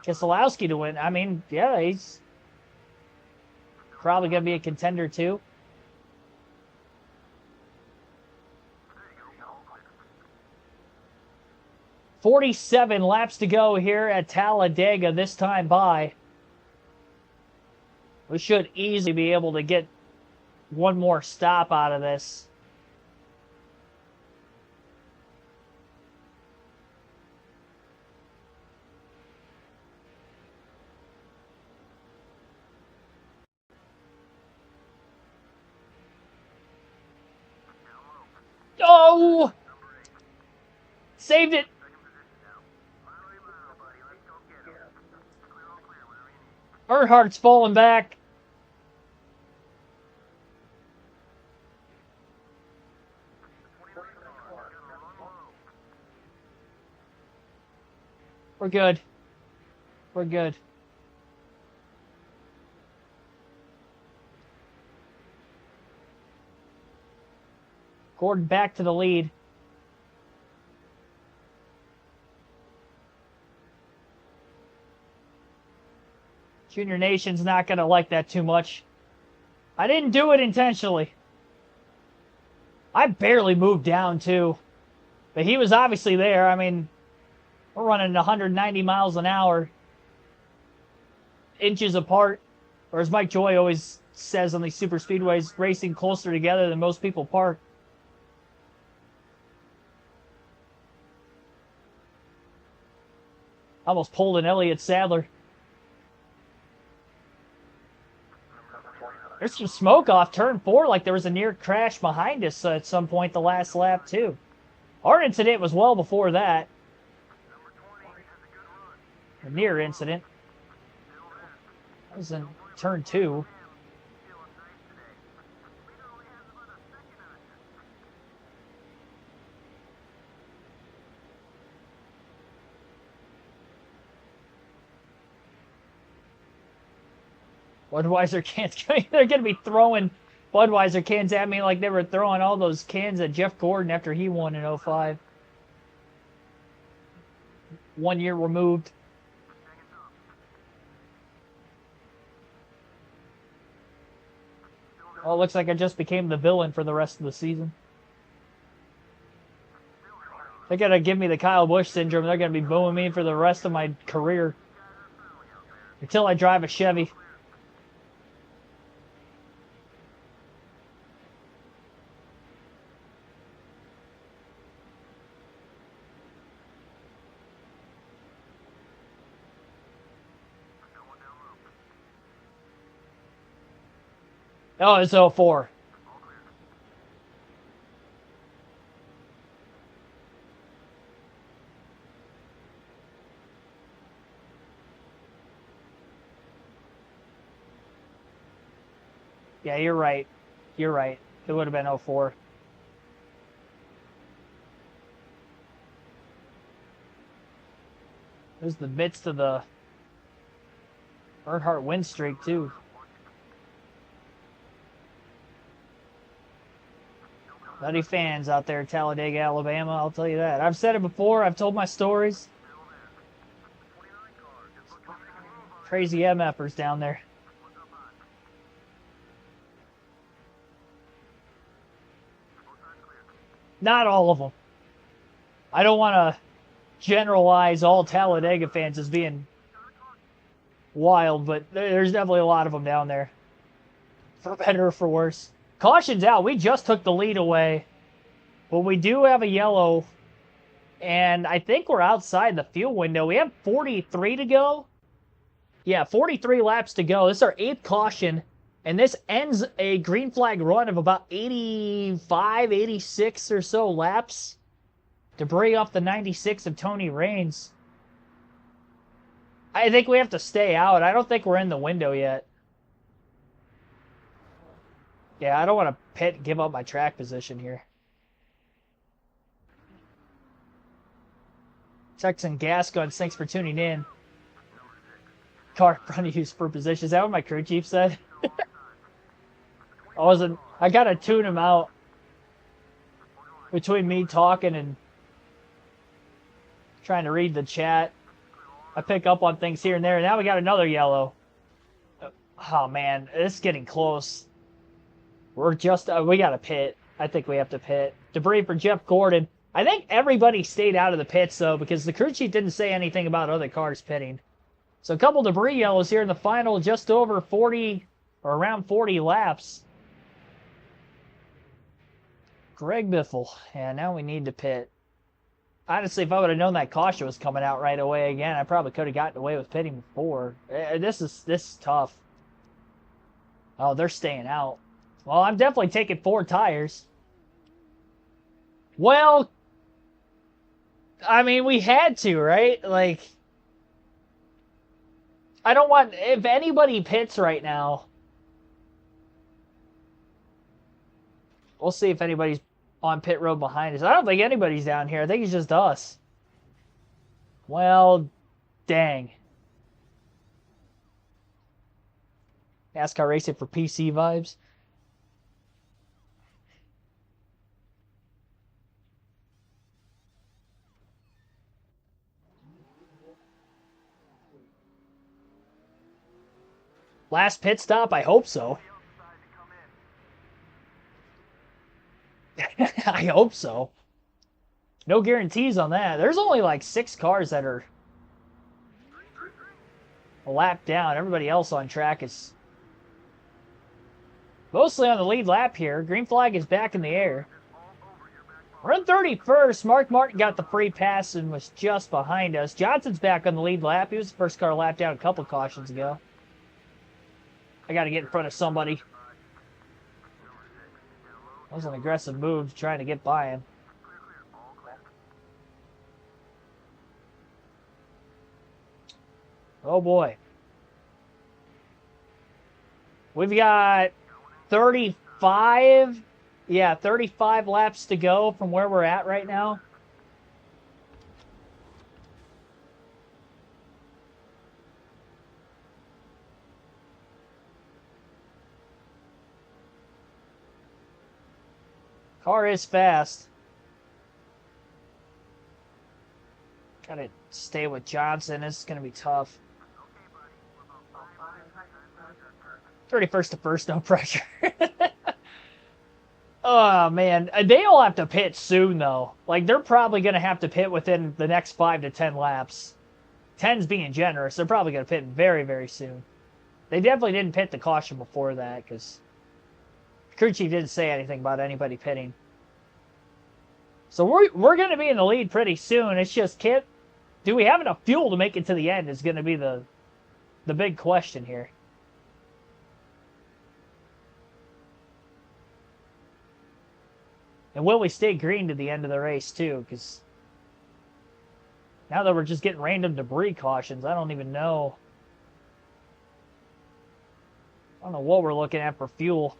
Keselowski to win. I mean, yeah, he's probably going to be a contender, too. "47 laps to go here at Talladega this time by. We should easily be able to get one more stop out of this. Oh! Saved it. Earnhardt's falling back. We're good. We're good. Gordon back to the lead. Junior Nation's not going to like that too much. I didn't do it intentionally. I barely moved down, too. But he was obviously there. I mean, we're running 190 miles an hour. Inches apart. Or as Mike Joy always says on these super speedways, racing closer together than most people park. Almost pulled an Elliott Sadler. There's some smoke off turn 4, like there was a near crash behind us at some point the last lap, too. Our incident was well before that. A near incident. That was in turn 2. Budweiser cans. They're going to be throwing Budweiser cans at me like they were throwing all those cans at Jeff Gordon after he won in 05. 1 year removed. Oh, it looks like I just became the villain for the rest of the season. They're going to give me the Kyle Busch syndrome. They're going to be booing me for the rest of my career. Until I drive a Chevy. Oh, it's 04. Yeah, you're right. You're right. It would have been 04. There's the midst of the Earnhardt win streak, too. Plenty fans out there in Talladega, Alabama, I'll tell you that. I've said it before. I've told my stories. Crazy MFers down there. Not all of them. I don't want to generalize all Talladega fans as being wild, but there's definitely a lot of them down there. For better or for worse. Caution's out. We just took the lead away. But we do have a yellow. And I think we're outside the fuel window. We have 43 to go. Yeah, 43 laps to go. This is our 8th caution. And this ends a green flag run of about 85, 86 or so laps. Debris off the 96 of Tony Raines. I think we have to stay out. I don't think we're in the window yet. Yeah, I don't want to pit and give up my track position here. Texan Gas Guns, thanks for tuning in. Car in front of you for position. Is that what my crew chief said? I gotta tune him out. Between me talking and trying to read the chat, I pick up on things here and there. Now we got another yellow. Oh man, it's getting close. We're just, we got to pit. I think we have to pit. Debris for Jeff Gordon. I think everybody stayed out of the pits, though, because the crew chief didn't say anything about other cars pitting. So a couple debris yellows here in the final, just over 40, or around 40 laps. Greg Biffle. Yeah, now we need to pit. Honestly, if I would have known that caution was coming out right away again, I probably could have gotten away with pitting before. This is tough. Oh, they're staying out. Well, I'm definitely taking 4 tires. Well, I mean, we had to, right? Like, I don't want, if anybody pits right now, we'll see if anybody's on pit road behind us. I don't think anybody's down here. I think it's just us. Well, dang. NASCAR racing for PC vibes. Last pit stop? I hope so. I hope so. No guarantees on that. There's only like 6 cars that are a lap down. Everybody else on track is mostly on the lead lap here. Green flag is back in the air. We're in 31st. Mark Martin got the free pass and was just behind us. Johnson's back on the lead lap. He was the first car lap down a couple cautions ago. I got to get in front of somebody. That was an aggressive move trying to get by him. Oh boy. We've got 35. Yeah, 35 laps to go from where we're at right now. Car is fast. Gotta stay with Johnson. This is gonna be tough. 31st to first, no pressure. Oh, man. They'll have to pit soon, though. Like, they're probably going to have to pit within the next 5 to 10 laps. 10's being generous. They're probably going to pit very, very soon. They definitely didn't pit the caution before that, because crew chief didn't say anything about anybody pitting. So we're going to be in the lead pretty soon. It's just, do we have enough fuel to make it to the end is going to be the big question here. And will we stay green to the end of the race, too? Because now that we're just getting random debris cautions, I don't even know. I don't know what we're looking at for fuel.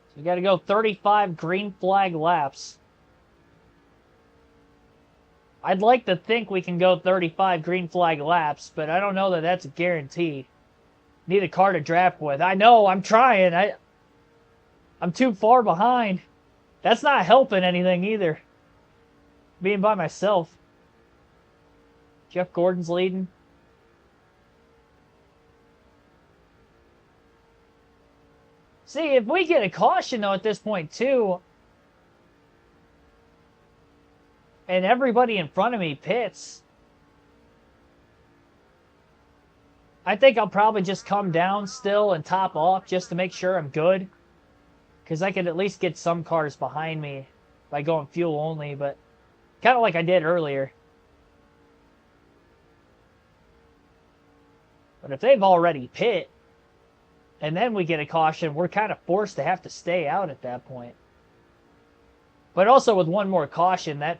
So we got to go 35 green flag laps. I'd like to think we can go 35 green flag laps, but I don't know that that's a guarantee. Need a car to draft with. I know, I'm trying. I'm too far behind. That's not helping anything either. Being by myself. Jeff Gordon's leading. See, if we get a caution, though, at this point, too, and everybody in front of me pits, I think I'll probably just come down still and top off just to make sure I'm good. Because I could at least get some cars behind me by going fuel only, but kind of like I did earlier. But if they've already pit, and then we get a caution, we're kind of forced to have to stay out at that point. But also with one more caution, that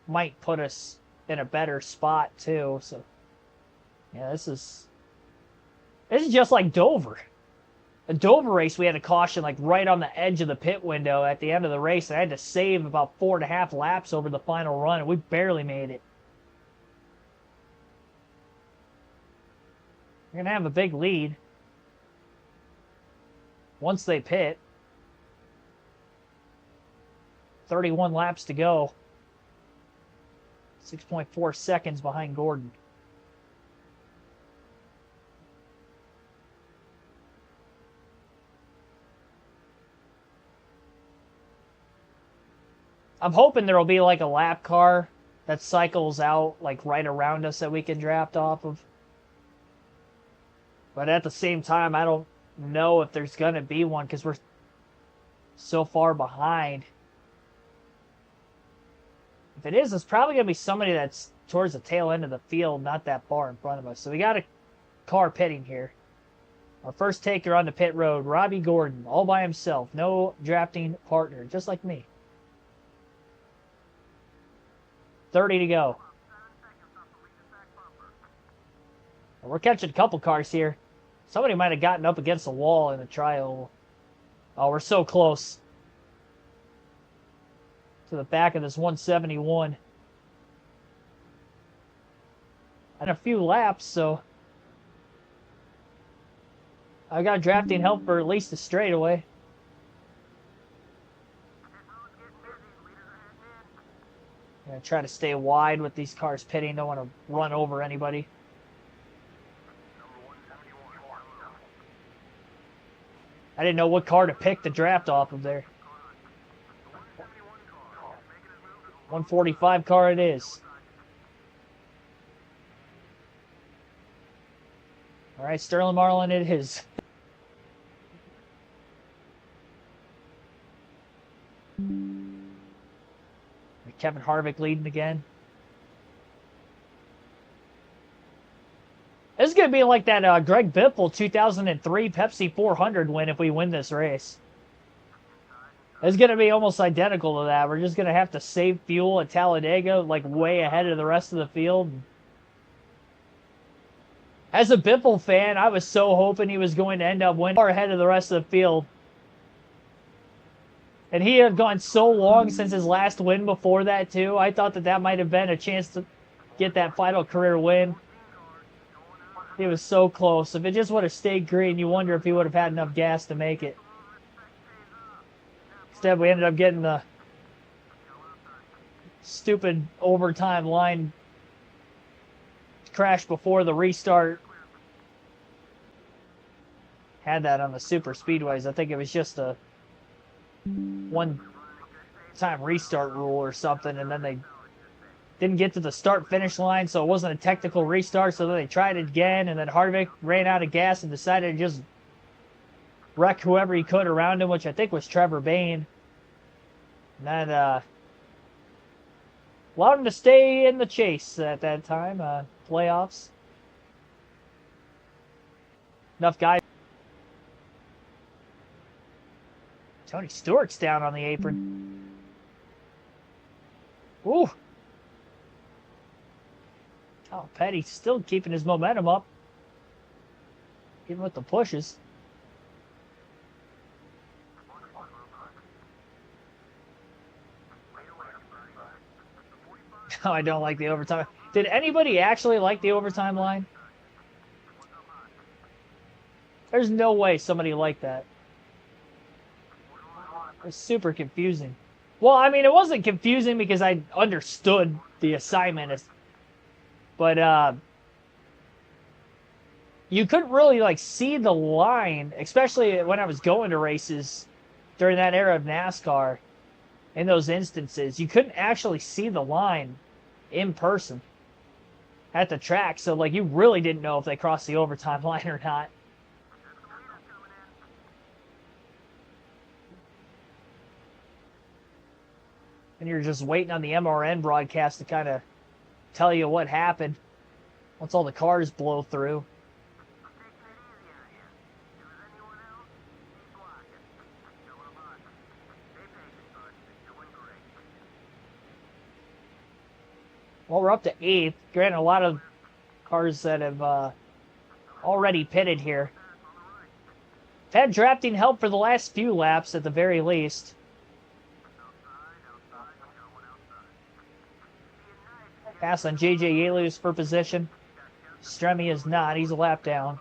might put us in a better spot too. So, yeah, this is just like Dover. The Dover race, we had a caution like right on the edge of the pit window at the end of the race. And I had to save about 4.5 laps over the final run, and we barely made it. We're going to have a big lead once they pit. 31 laps to go. 6.4 seconds behind Gordon. I'm hoping there will be like a lap car that cycles out like right around us that we can draft off of. But at the same time, I don't know if there's going to be one because we're so far behind. If it is, it's probably going to be somebody that's towards the tail end of the field, not that far in front of us. So we got a car pitting here. Our first taker on the pit road, Robbie Gordon, all by himself. No drafting partner, just like me. 30 to go. We're catching a couple cars here. Somebody might have gotten up against the wall in the trial. Oh, we're so close to the back of this 171. And a few laps, so I got drafting help for at least a straightaway. I'm going to try to stay wide with these cars pitting. Don't want to run over anybody. I didn't know what car to pick to draft off of there. 145 car it is. All right, Sterling Marlin it is. Kevin Harvick leading again. This is going to be like that Greg Biffle 2003 Pepsi 400 win if we win this race. It's going to be almost identical to that. We're just going to have to save fuel at Talladega, like way ahead of the rest of the field. As a Biffle fan, I was so hoping he was going to end up winning far ahead of the rest of the field. And he had gone so long since his last win before that, too. I thought that that might have been a chance to get that final career win. He was so close. If it just would have stayed green, you wonder if he would have had enough gas to make it. Instead, we ended up getting the stupid overtime line crash before the restart. Had that on the super speedways. I think it was just a one-time restart rule or something, and then they didn't get to the start-finish line, so it wasn't a technical restart, so then they tried it again, and then Harvick ran out of gas and decided to just wreck whoever he could around him, which I think was Trevor Bayne. And that allowed him to stay in the chase at that time, playoffs. Enough guys. Tony Stewart's down on the apron. Ooh. Oh, Petty still keeping his momentum up. Even with the pushes. Oh, I don't like the overtime. Did anybody actually like the overtime line? There's no way somebody liked that. It was super confusing. Well, I mean, it wasn't confusing because I understood the assignment. But, you couldn't really, like, see the line, especially when I was going to races during that era of NASCAR. In those instances, you couldn't actually see the line in person at the track. So, like, you really didn't know if they crossed the overtime line or not. And you're just waiting on the MRN broadcast to kind of tell you what happened once all the cars blow through. Well, we're up to 8th. Granted, a lot of cars that have already pitted here. Had drafting help for the last few laps at the very least. Pass on J.J. Yalus for position. Stremme is not. He's a lap down.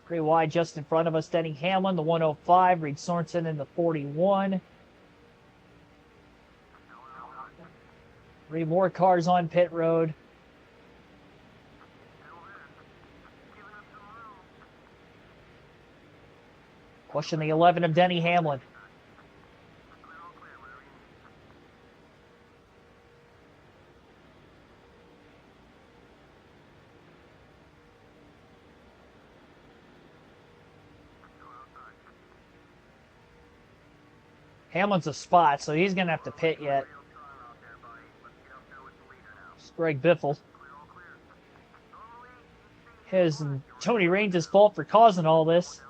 Pretty wide just in front of us. Denny Hamlin, the 105. Reed Sorensen in the 41. 3 more cars on pit road. Pushing the 11 of Denny Hamlin. Hamlin's a spot, so he's going to have to pit yet. It's Greg Biffle. His and Tony Raines' fault for causing all this.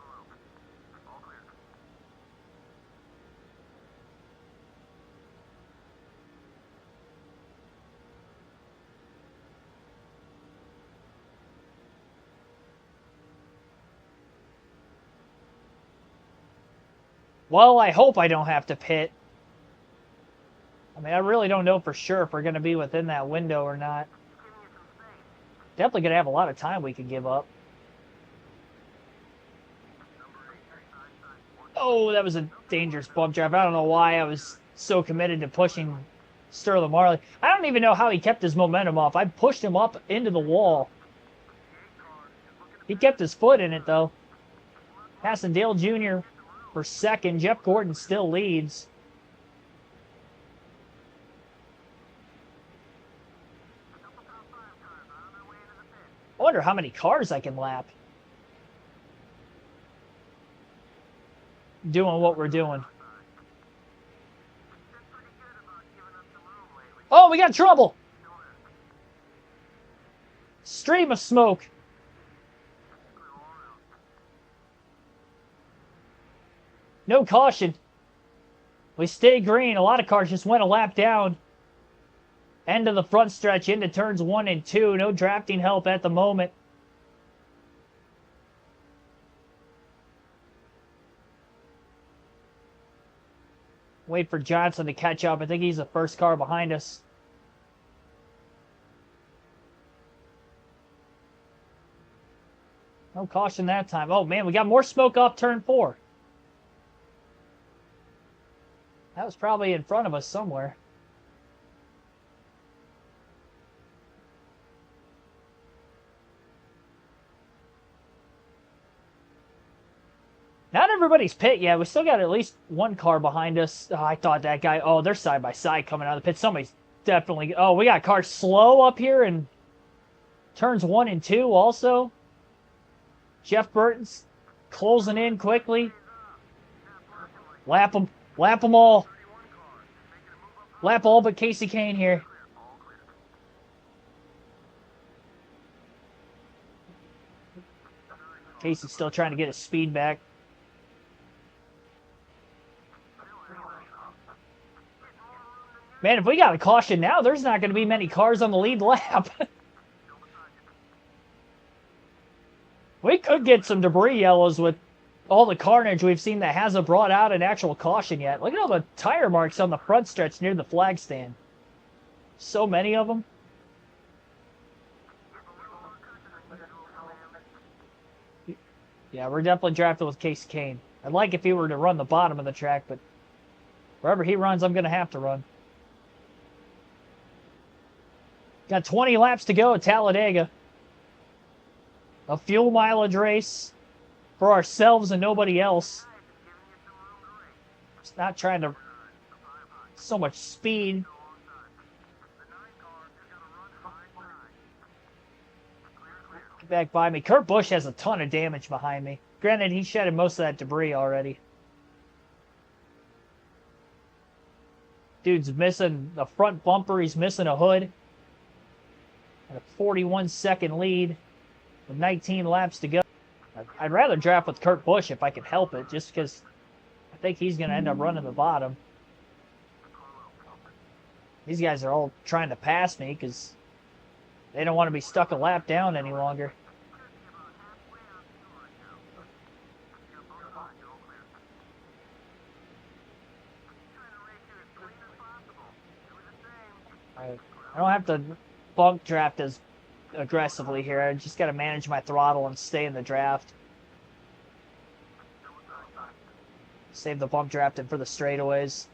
Well, I hope I don't have to pit. I mean, I really don't know for sure if we're going to be within that window or not. Definitely going to have a lot of time we could give up. Oh, that was a dangerous bump drive. I don't know why I was so committed to pushing Sterling Marley. I don't even know how he kept his momentum off. I pushed him up into the wall. He kept his foot in it, though. Passing Dale Jr. for second. Jeff Gordon still leads. I wonder how many cars I can lap doing what we're doing. Oh, we got trouble. Stream of smoke. No caution. We stay green. A lot of cars just went a lap down. End of the front stretch into turns 1 and 2. No drafting help at the moment. Wait for Johnson to catch up. I think he's the first car behind us. No caution that time. Oh, man, we got more smoke off turn 4. That was probably in front of us somewhere. Not everybody's pit yet. We still got at least one car behind us. Oh, I thought that guy... Oh, they're side by side coming out of the pit. Somebody's definitely... Oh, we got cars slow up here in turns 1 and 2 also. Jeff Burton's closing in quickly. Lap them. Lap them all. Lap all but Casey Kane here. Casey's still trying to get his speed back. Man, if we got a caution now, there's not going to be many cars on the lead lap. We could get some debris yellows with all the carnage we've seen that hasn't brought out an actual caution yet. Look at all the tire marks on the front stretch near the flag stand. So many of them. Yeah, we're definitely drafted with Casey Kane. I'd like if he were to run the bottom of the track, but wherever he runs, I'm going to have to run. Got 20 laps to go at Talladega. A fuel mileage race for ourselves and nobody else. Just not trying to so much speed. Get back by me. Kurt Busch has a ton of damage behind me. Granted, he shedded most of that debris already. Dude's missing the front bumper. He's missing a hood. At a 41-second lead with 19 laps to go. I'd rather draft with Kurt Busch if I can help it, just because I think he's going to end up running the bottom. These guys are all trying to pass me because they don't want to be stuck a lap down any longer. I don't have to bump draft as aggressively here. I just got to manage my throttle and stay in the draft. Save the bump drafting for the straightaways.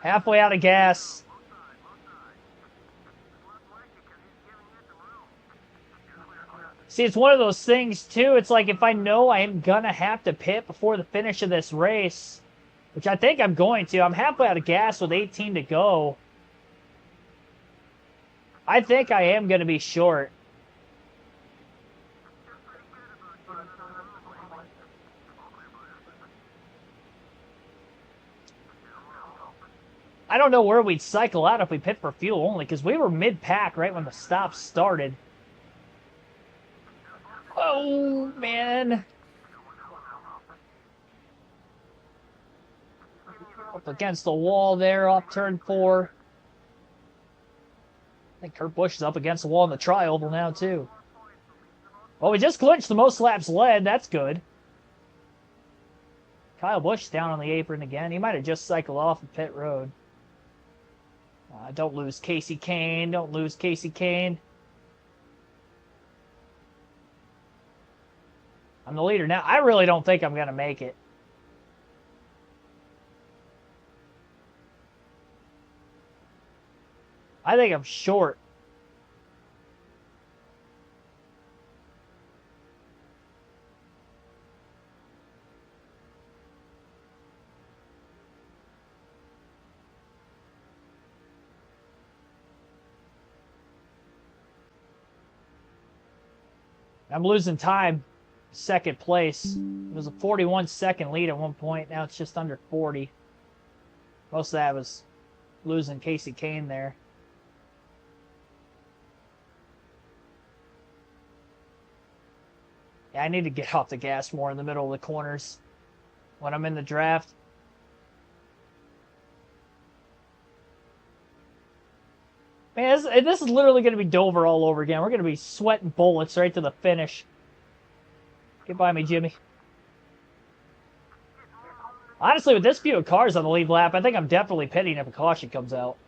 Halfway out of gas. See, it's one of those things, too. It's like if I know I am going to have to pit before the finish of this race, which I think I'm going to. I'm halfway out of gas with 18 to go. I think I am going to be short. I don't know where we'd cycle out if we pit for fuel only, because we were mid-pack right when the stop started. Oh, man. Up against the wall there off turn 4. I think Kurt Busch is up against the wall in the tri-oval now, too. Well, we just clinched the most laps led. That's good. Kyle Busch down on the apron again. He might have just cycled off of pit road. Don't lose Casey Kane. Don't lose Casey Kane. I'm the leader now. I really don't think I'm going to make it. I think I'm short. I'm losing time. Second place. It was a 41-second lead at one point. Now it's just under 40. Most of that was losing Casey Kane there. Yeah, I need to get off the gas more in the middle of the corners when I'm in the draft. Man, this is literally going to be Dover all over again. We're going to be sweating bullets right to the finish. Get by me, Jimmy. Honestly, with this few of cars on the lead lap, I think I'm definitely pitting if a caution comes out.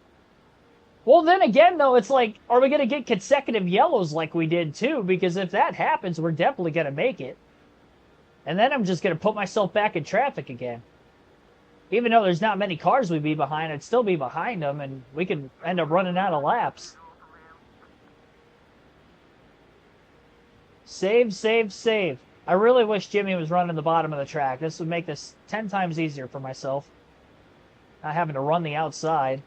Well, then again, though, it's like, are we going to get consecutive yellows like we did, too? Because if that happens, we're definitely going to make it. And then I'm just going to put myself back in traffic again. Even though there's not many cars we'd be behind, I'd still be behind them, and we could end up running out of laps. Save, save, save. I really wish Jimmy was running the bottom of the track. This would make this 10 times easier for myself. Not having to run the outside.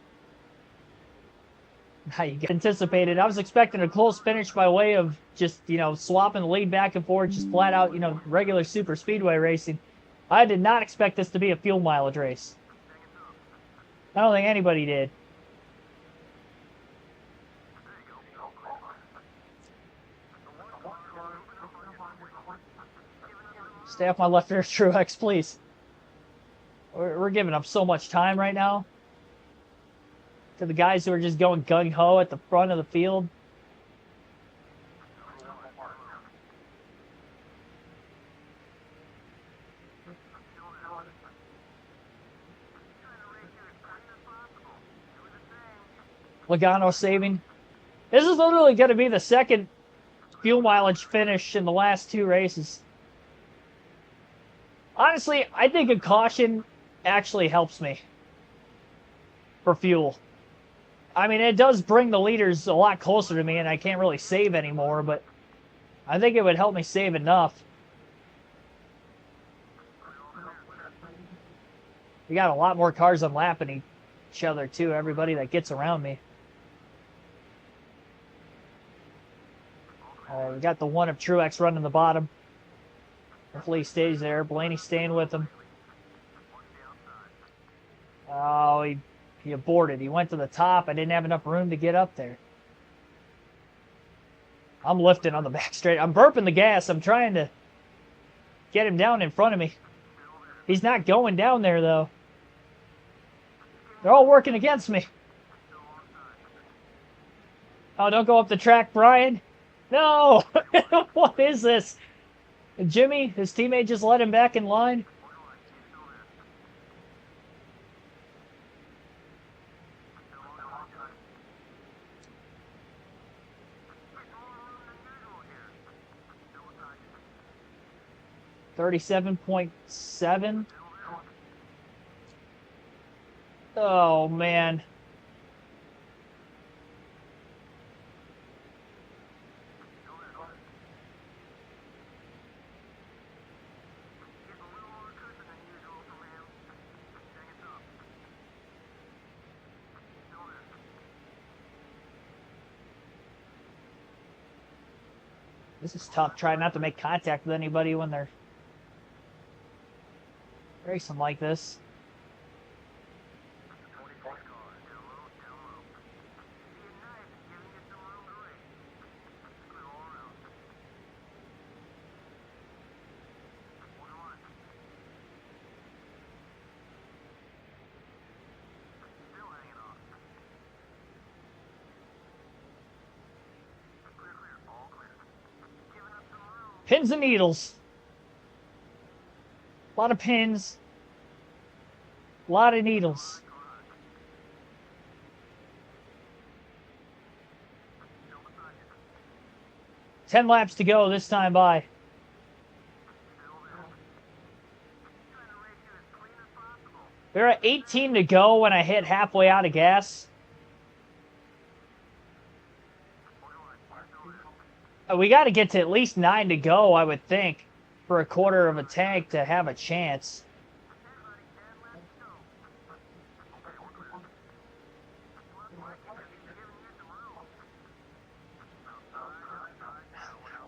Now you get anticipated. I was expecting a close finish by way of just, swapping the lead back and forth, just flat out, regular super speedway racing. I did not expect this to be a fuel mileage race. I don't think anybody did. Stay off my left rear, Truex, please. We're giving up so much time right now to the guys who are just going gung-ho at the front of the field. Logano saving. This is literally going to be the second fuel mileage finish in the last two races. Honestly, I think a caution actually helps me for fuel. I mean, it does bring the leaders a lot closer to me, and I can't really save anymore, but I think it would help me save enough. We got a lot more cars unlapping each other, too, everybody that gets around me. We got the one of Truex running the bottom. Hopefully he stays there. Blaney's staying with him. Oh, he aborted. He went to the top. I didn't have enough room to get up there. I'm lifting on the back straight. I'm burping the gas. I'm trying to get him down in front of me. He's not going down there, though. They're all working against me. Oh, don't go up the track, Brian. No! What is this? Jimmy, his teammate just let him back in line. $37.7. Oh, man. This is tough. Try not to make contact with anybody when they're racing like this. Pins and needles. A lot of pins. A lot of needles. Ten laps to go this time by. There are 18 to go when I hit halfway out of gas. We got to get to at least 9 to go, I would think, for a quarter of a tank to have a chance.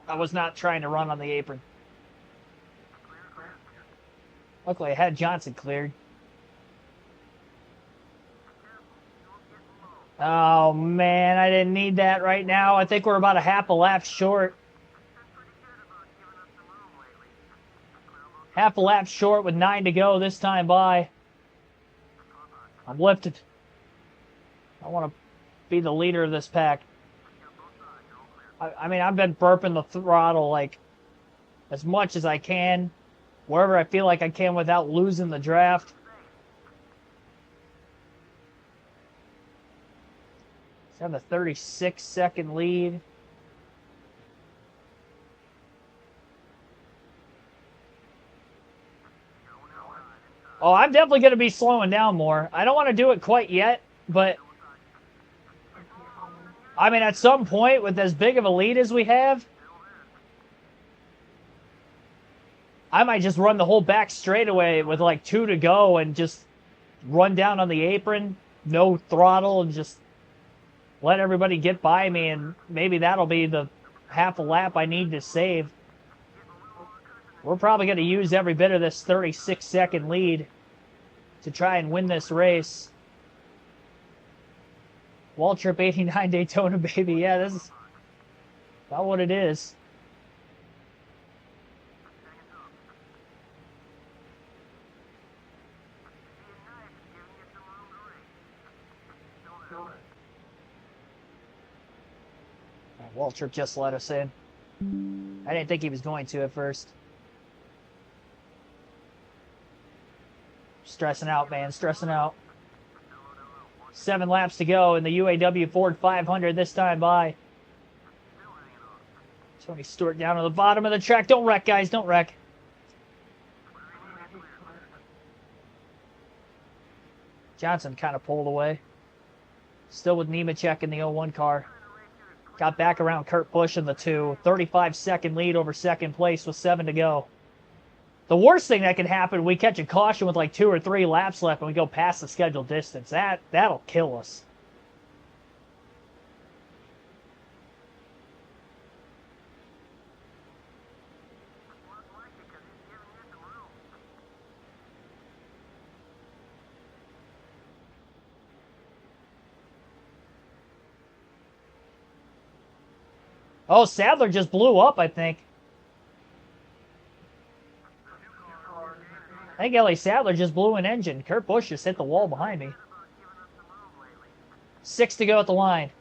I was not trying to run on the apron. Luckily, I had Johnson cleared. Oh, man, I didn't need that right now. I think we're about a half a lap short. Half a lap short with 9 to go this time by. I'm lifted. I want to be the leader of this pack. I mean, I've been burping the throttle like as much as I can, wherever I feel like I can without losing the draft. Have a 36-second lead. Oh, I'm definitely going to be slowing down more. I don't want to do it quite yet, but I mean, at some point, with as big of a lead as we have, I might just run the whole back straightaway with like 2 to go and just run down on the apron, no throttle, and just let everybody get by me, and maybe that'll be the half a lap I need to save. We're probably going to use every bit of this 36-second lead to try and win this race. Wall Trip 89 Daytona, baby. Yeah, this is about what it is. Waltrip just let us in. I didn't think he was going to at first. Stressing out, man. Stressing out. 7 laps to go in the UAW Ford 500 this time by. Tony Stewart down to the bottom of the track. Don't wreck, guys. Don't wreck. Johnson kind of pulled away. Still with Nemechek in the 01 car. Got back around Kurt Busch in the 2. 35-second lead over second place with 7 to go. The worst thing that can happen, we catch a caution with like 2 or 3 laps left and we go past the scheduled distance. That'll kill us. Oh, Sadler just blew up, I think. I think Ellie Sadler just blew an engine. Kurt Busch just hit the wall behind me. 6 to go at the line.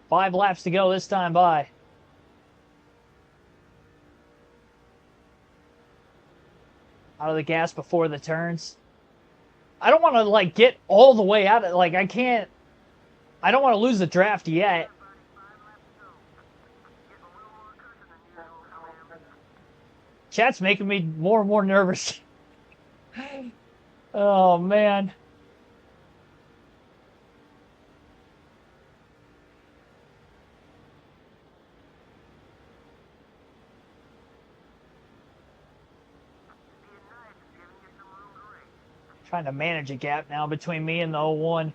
Five laps to go this time by. Out of the gas before the turns. I don't want to, like, get all the way out of, like, I don't want to lose the draft yet. Chat's making me more and more nervous. Oh, man. Trying to manage a gap now between me and the 01.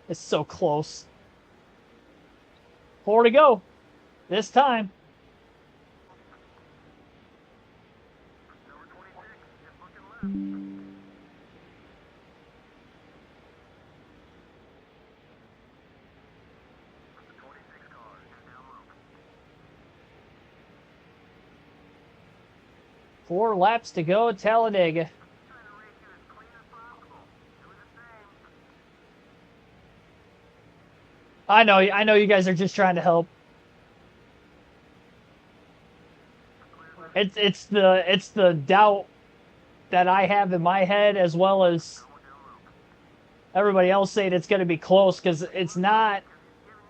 It's so close. 4 to go. This time. Four laps to go at Talladega. I know you guys are just trying to help. It's the doubt that I have in my head, as well as everybody else saying it's going to be close, because it's not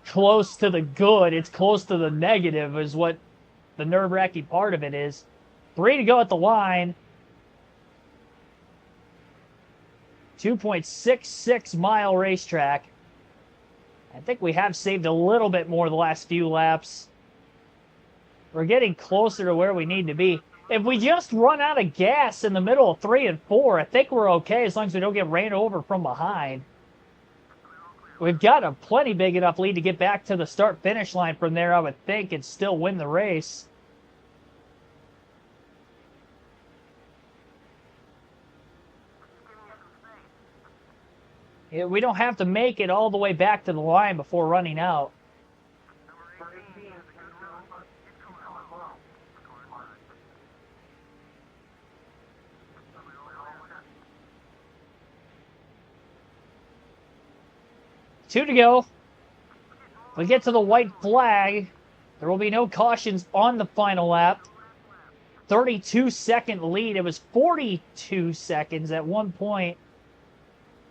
close to the good, it's close to the negative is what the nerve-wracking part of it is. 3 to go at the line. 2.66 mile racetrack. I think we have saved a little bit more the last few laps. We're getting closer to where we need to be. If we just run out of gas in the middle of 3 and 4, I think we're okay as long as we don't get ran over from behind. We've got a plenty big enough lead to get back to the start-finish line from there, I would think, and still win the race. Yeah, we don't have to make it all the way back to the line before running out. Two to go. We get to the white flag. There will be no cautions on the final lap. 32-second lead. It was 42 seconds at one point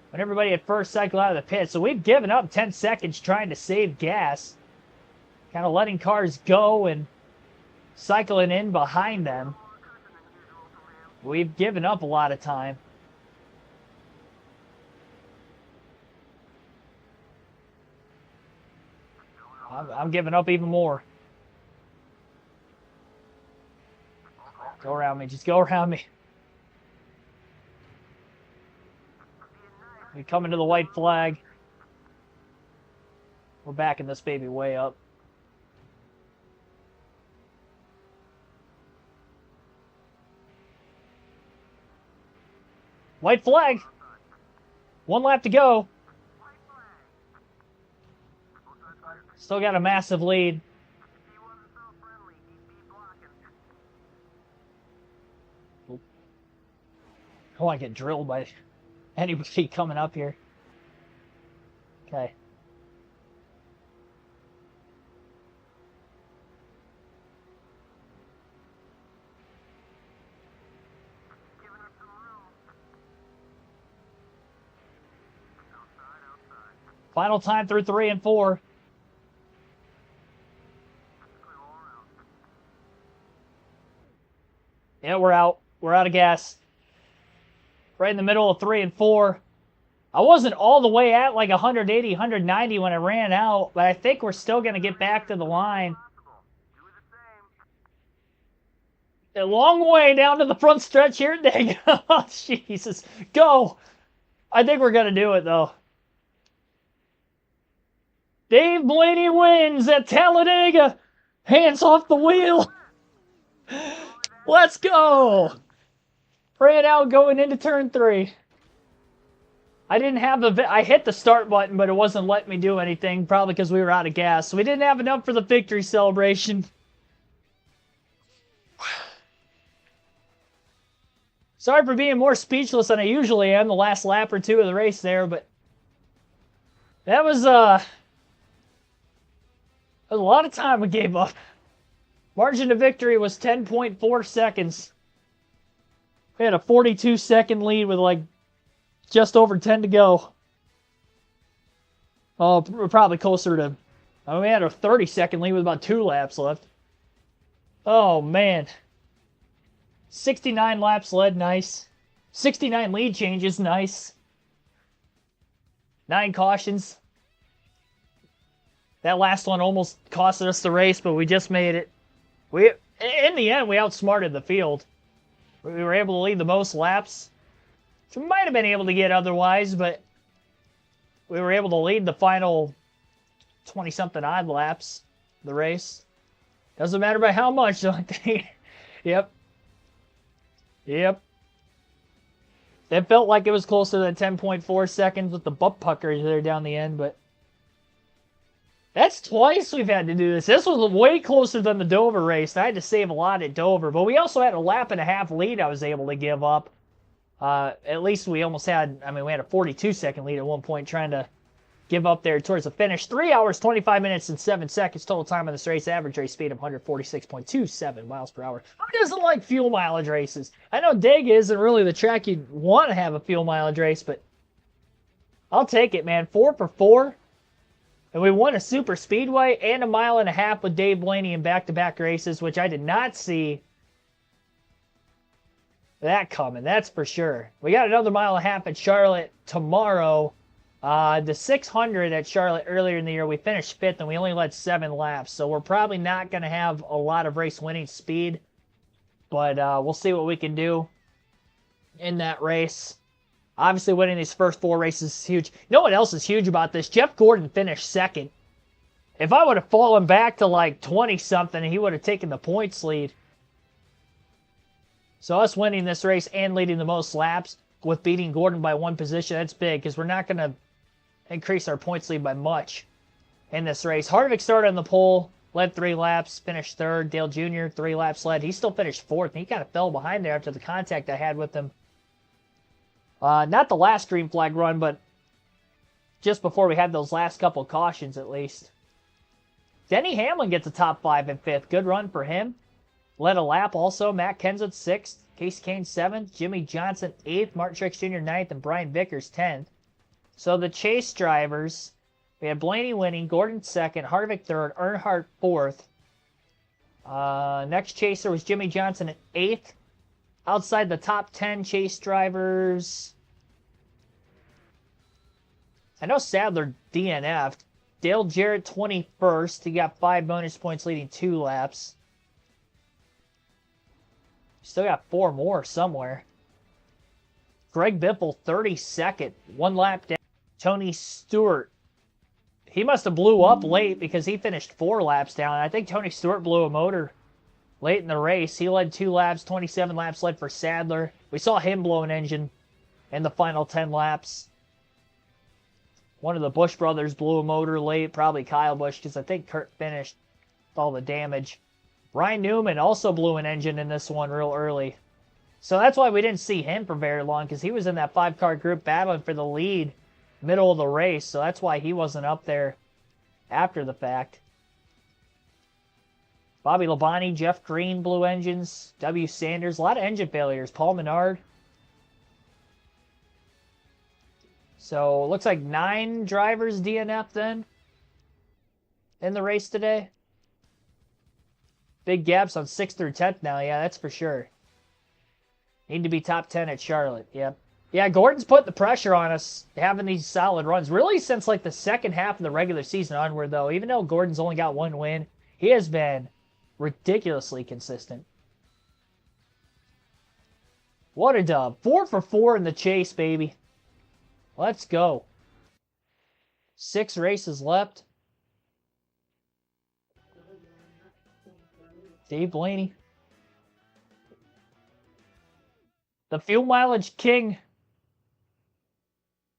when everybody had first cycle out of the pit. So we've given up 10 seconds trying to save gas. Kind of letting cars go and cycling in behind them. We've given up a lot of time. I'm giving up even more. Go around me. Just go around me. We come into the white flag. We're backing this baby way up. White flag. 1 lap to go. Still got a massive lead. I don't want to get drilled by anybody coming up here. Okay. Final time through 3 and 4. Yeah, we're out. We're out of gas. Right in the middle of 3 and 4. I wasn't all the way at like 180, 190 when I ran out, but I think we're still going to get back to the line. A long way down to the front stretch here at Talladega. Oh, Jesus. Go. I think we're going to do it, though. Dave Blaney wins at Talladega. Hands off the wheel. Let's go. Ran out going into turn 3. I didn't have I hit the start button, but it wasn't letting me do anything, probably because we were out of gas. So we didn't have enough for the victory celebration. Sorry for being more speechless than I usually am the last lap or two of the race there, but that was a lot of time we gave up. Margin of victory was 10.4 seconds. We had a 42-second lead with like just over 10 to go. Oh, we're probably closer to... I mean, we had a 30-second lead with about 2 laps left. Oh, man. 69 laps led, nice. 69 lead changes, nice. 9 cautions. That last one almost costed us the race, but we just made it. In the end, we outsmarted the field. We were able to lead the most laps. We might have been able to get otherwise, but we were able to lead the final 20-something odd laps of the race. Doesn't matter by how much, don't think. Yep. Yep. It felt like it was closer than 10.4 seconds with the butt puckers there down the end, but that's twice we've had to do this. This was way closer than the Dover race. I had to save a lot at Dover, but we also had a lap and a half lead I was able to give up. At least we almost had, I mean, we had a 42-second lead at one point trying to give up there towards the finish. 3 hours, 25 minutes, and 7 seconds total time on this race. Average race speed of 146.27 miles per hour. Who doesn't like fuel mileage races? I know Dega isn't really the track you'd want to have a fuel mileage race, but I'll take it, man. 4 for 4. And we won a super speedway and a mile and a half with Dave Blaney in back-to-back races, which I did not see that coming, that's for sure. We got another mile and a half at Charlotte tomorrow. The 600 at Charlotte earlier in the year, we finished 5th, and we only led 7 laps. So we're probably not going to have a lot of race-winning speed. But we'll see what we can do in that race. Obviously, winning these first 4 races is huge. You know what else is huge about this? Jeff Gordon finished 2nd. If I would have fallen back to like 20-something, he would have taken the points lead. So us winning this race and leading the most laps with beating Gordon by 1 position, that's big because we're not going to increase our points lead by much in this race. Harvick started on the pole, led 3 laps, finished 3rd. Dale Jr., 3 laps led. He still finished 4th, and he kind of fell behind there after the contact I had with him. Not the last green flag run, but just before we had those last couple cautions at least. Denny Hamlin gets a top 5 and 5th. Good run for him. Led a lap also. Matt Kenseth 6th. Casey Kane 7th. Jimmy Johnson 8th. Martin Truex Jr. 9th. And Brian Vickers 10th. So the chase drivers, we had Blaney winning. Gordon 2nd. Harvick 3rd. Earnhardt 4th. Next chaser was Jimmy Johnson at 8th. Outside the top 10 chase drivers, I know Sadler DNF'd. Dale Jarrett 21st. He got 5 bonus points leading 2 laps. Still got 4 more somewhere. Greg Biffle, 32nd. 1 lap down. Tony Stewart. He must have blew up late because he finished 4 laps down. I think Tony Stewart blew a motor late in the race. He led 2 laps. 27 laps led for Sadler. We saw him blow an engine in the final 10 laps. One of the Busch brothers blew a motor late. Probably Kyle Busch because I think Kurt finished with all the damage. Ryan Newman also blew an engine in this one real early. So that's why we didn't see him for very long, because he was in that 5-car group battling for the lead middle of the race. So that's why he wasn't up there after the fact. Bobby Labonte, Jeff Green blew engines. W. Sanders, a lot of engine failures. Paul Menard. So looks like 9 drivers DNF then in the race today. Big gaps on 6th through 10th now. Yeah, that's for sure. Need to be top 10 at Charlotte. Yep. Yeah, Gordon's put the pressure on us having these solid runs. Really since like the second half of the regular season onward, though. Even though Gordon's only got 1 win, he has been ridiculously consistent. What a dub. 4 for 4 in the chase, baby. Let's go. 6 races left. Dave Blaney. The fuel mileage king.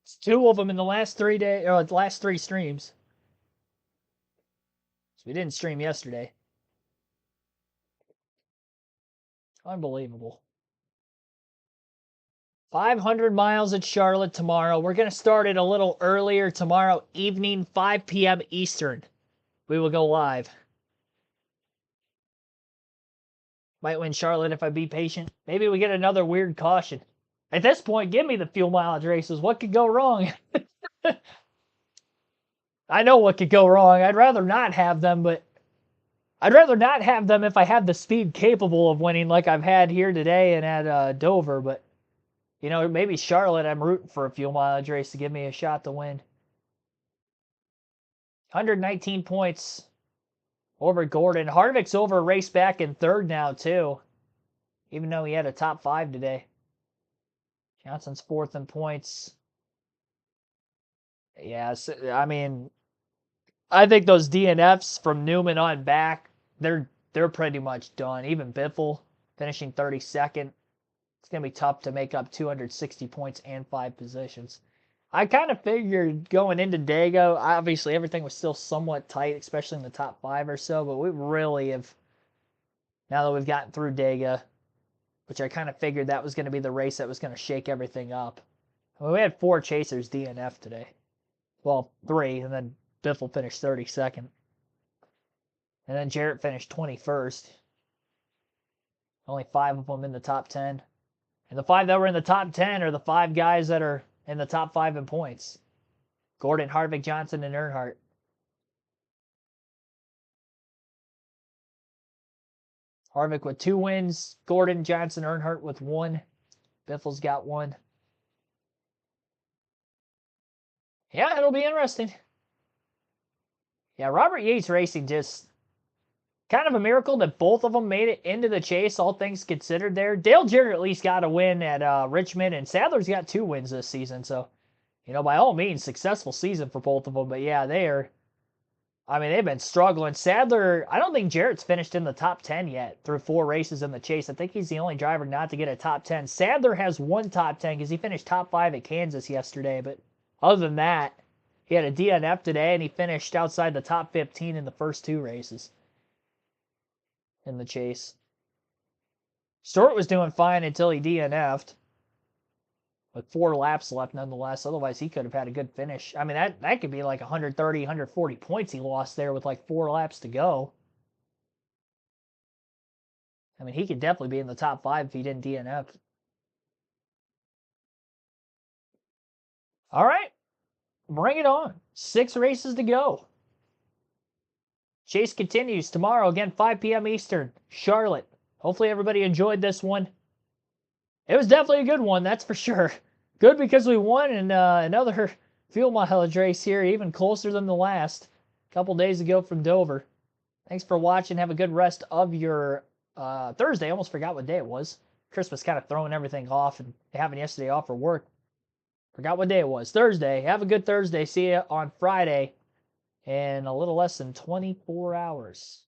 It's 2 of them in the last 3 days, or the last 3 streams. So we didn't stream yesterday. Unbelievable. 500 miles at Charlotte tomorrow. We're going to start it a little earlier tomorrow evening, 5 p.m. Eastern. We will go live. Might win Charlotte if I be patient. Maybe we get another weird caution. At this point, give me the fuel mileage races. What could go wrong? I know what could go wrong. I'd rather not have them, but I'd rather not have them if I have the speed capable of winning like I've had here today and at Dover. But, you know, maybe Charlotte, I'm rooting for a fuel mileage race to give me a shot to win. 119 points. Over Gordon. Harvick's over a race back in 3rd now, too. Even though he had a top 5 today. Johnson's 4th in points. Yeah, so, I mean, I think those DNFs from Newman on back, they're pretty much done. Even Biffle finishing 32nd. It's going to be tough to make up 260 points and 5 positions. I kind of figured going into Dago, obviously everything was still somewhat tight, especially in the top 5 or so, but we really have, now that we've gotten through Dago, which I kind of figured that was going to be the race that was going to shake everything up. I mean, we had 4 chasers DNF today. Well, 3, and then Biffle finished 32nd. And then Jarrett finished 21st. Only 5 of them in the top 10. And the 5 that were in the top 10 are the 5 guys that are in the top 5 in points. Gordon, Harvick, Johnson, and Earnhardt. Harvick with 2 wins. Gordon, Johnson, Earnhardt with 1. Biffle's got 1. Yeah, it'll be interesting. Yeah, Robert Yates Racing just kind of a miracle that both of them made it into the chase, all things considered there. Dale Jr. at least got a win at Richmond, and Sadler's got 2 wins this season. So, you know, by all means, successful season for both of them. But yeah, they've been struggling. Sadler, I don't think Jarrett's finished in the top 10 yet through 4 races in the chase. I think he's the only driver not to get a top 10. Sadler has 1 top 10 because he finished top 5 at Kansas yesterday. But other than that, he had a DNF today, and he finished outside the top 15 in the first 2 races in the chase. Stewart was doing fine until he DNF'd. With 4 laps left nonetheless. Otherwise, he could have had a good finish. I mean, that could be like 130, 140 points he lost there with like 4 laps to go. I mean, he could definitely be in the top 5 if he didn't DNF. All right. Bring it on. 6 races to go. Chase continues tomorrow, again, 5 p.m. Eastern, Charlotte. Hopefully everybody enjoyed this one. It was definitely a good one, that's for sure. Good because we won in another fuel mileage race here, even closer than the last. A couple days ago from Dover. Thanks for watching. Have a good rest of your Thursday. I almost forgot what day it was. Christmas kind of throwing everything off and having yesterday off for work. Forgot what day it was. Thursday. Have a good Thursday. See you on Friday in a little less than 24 hours.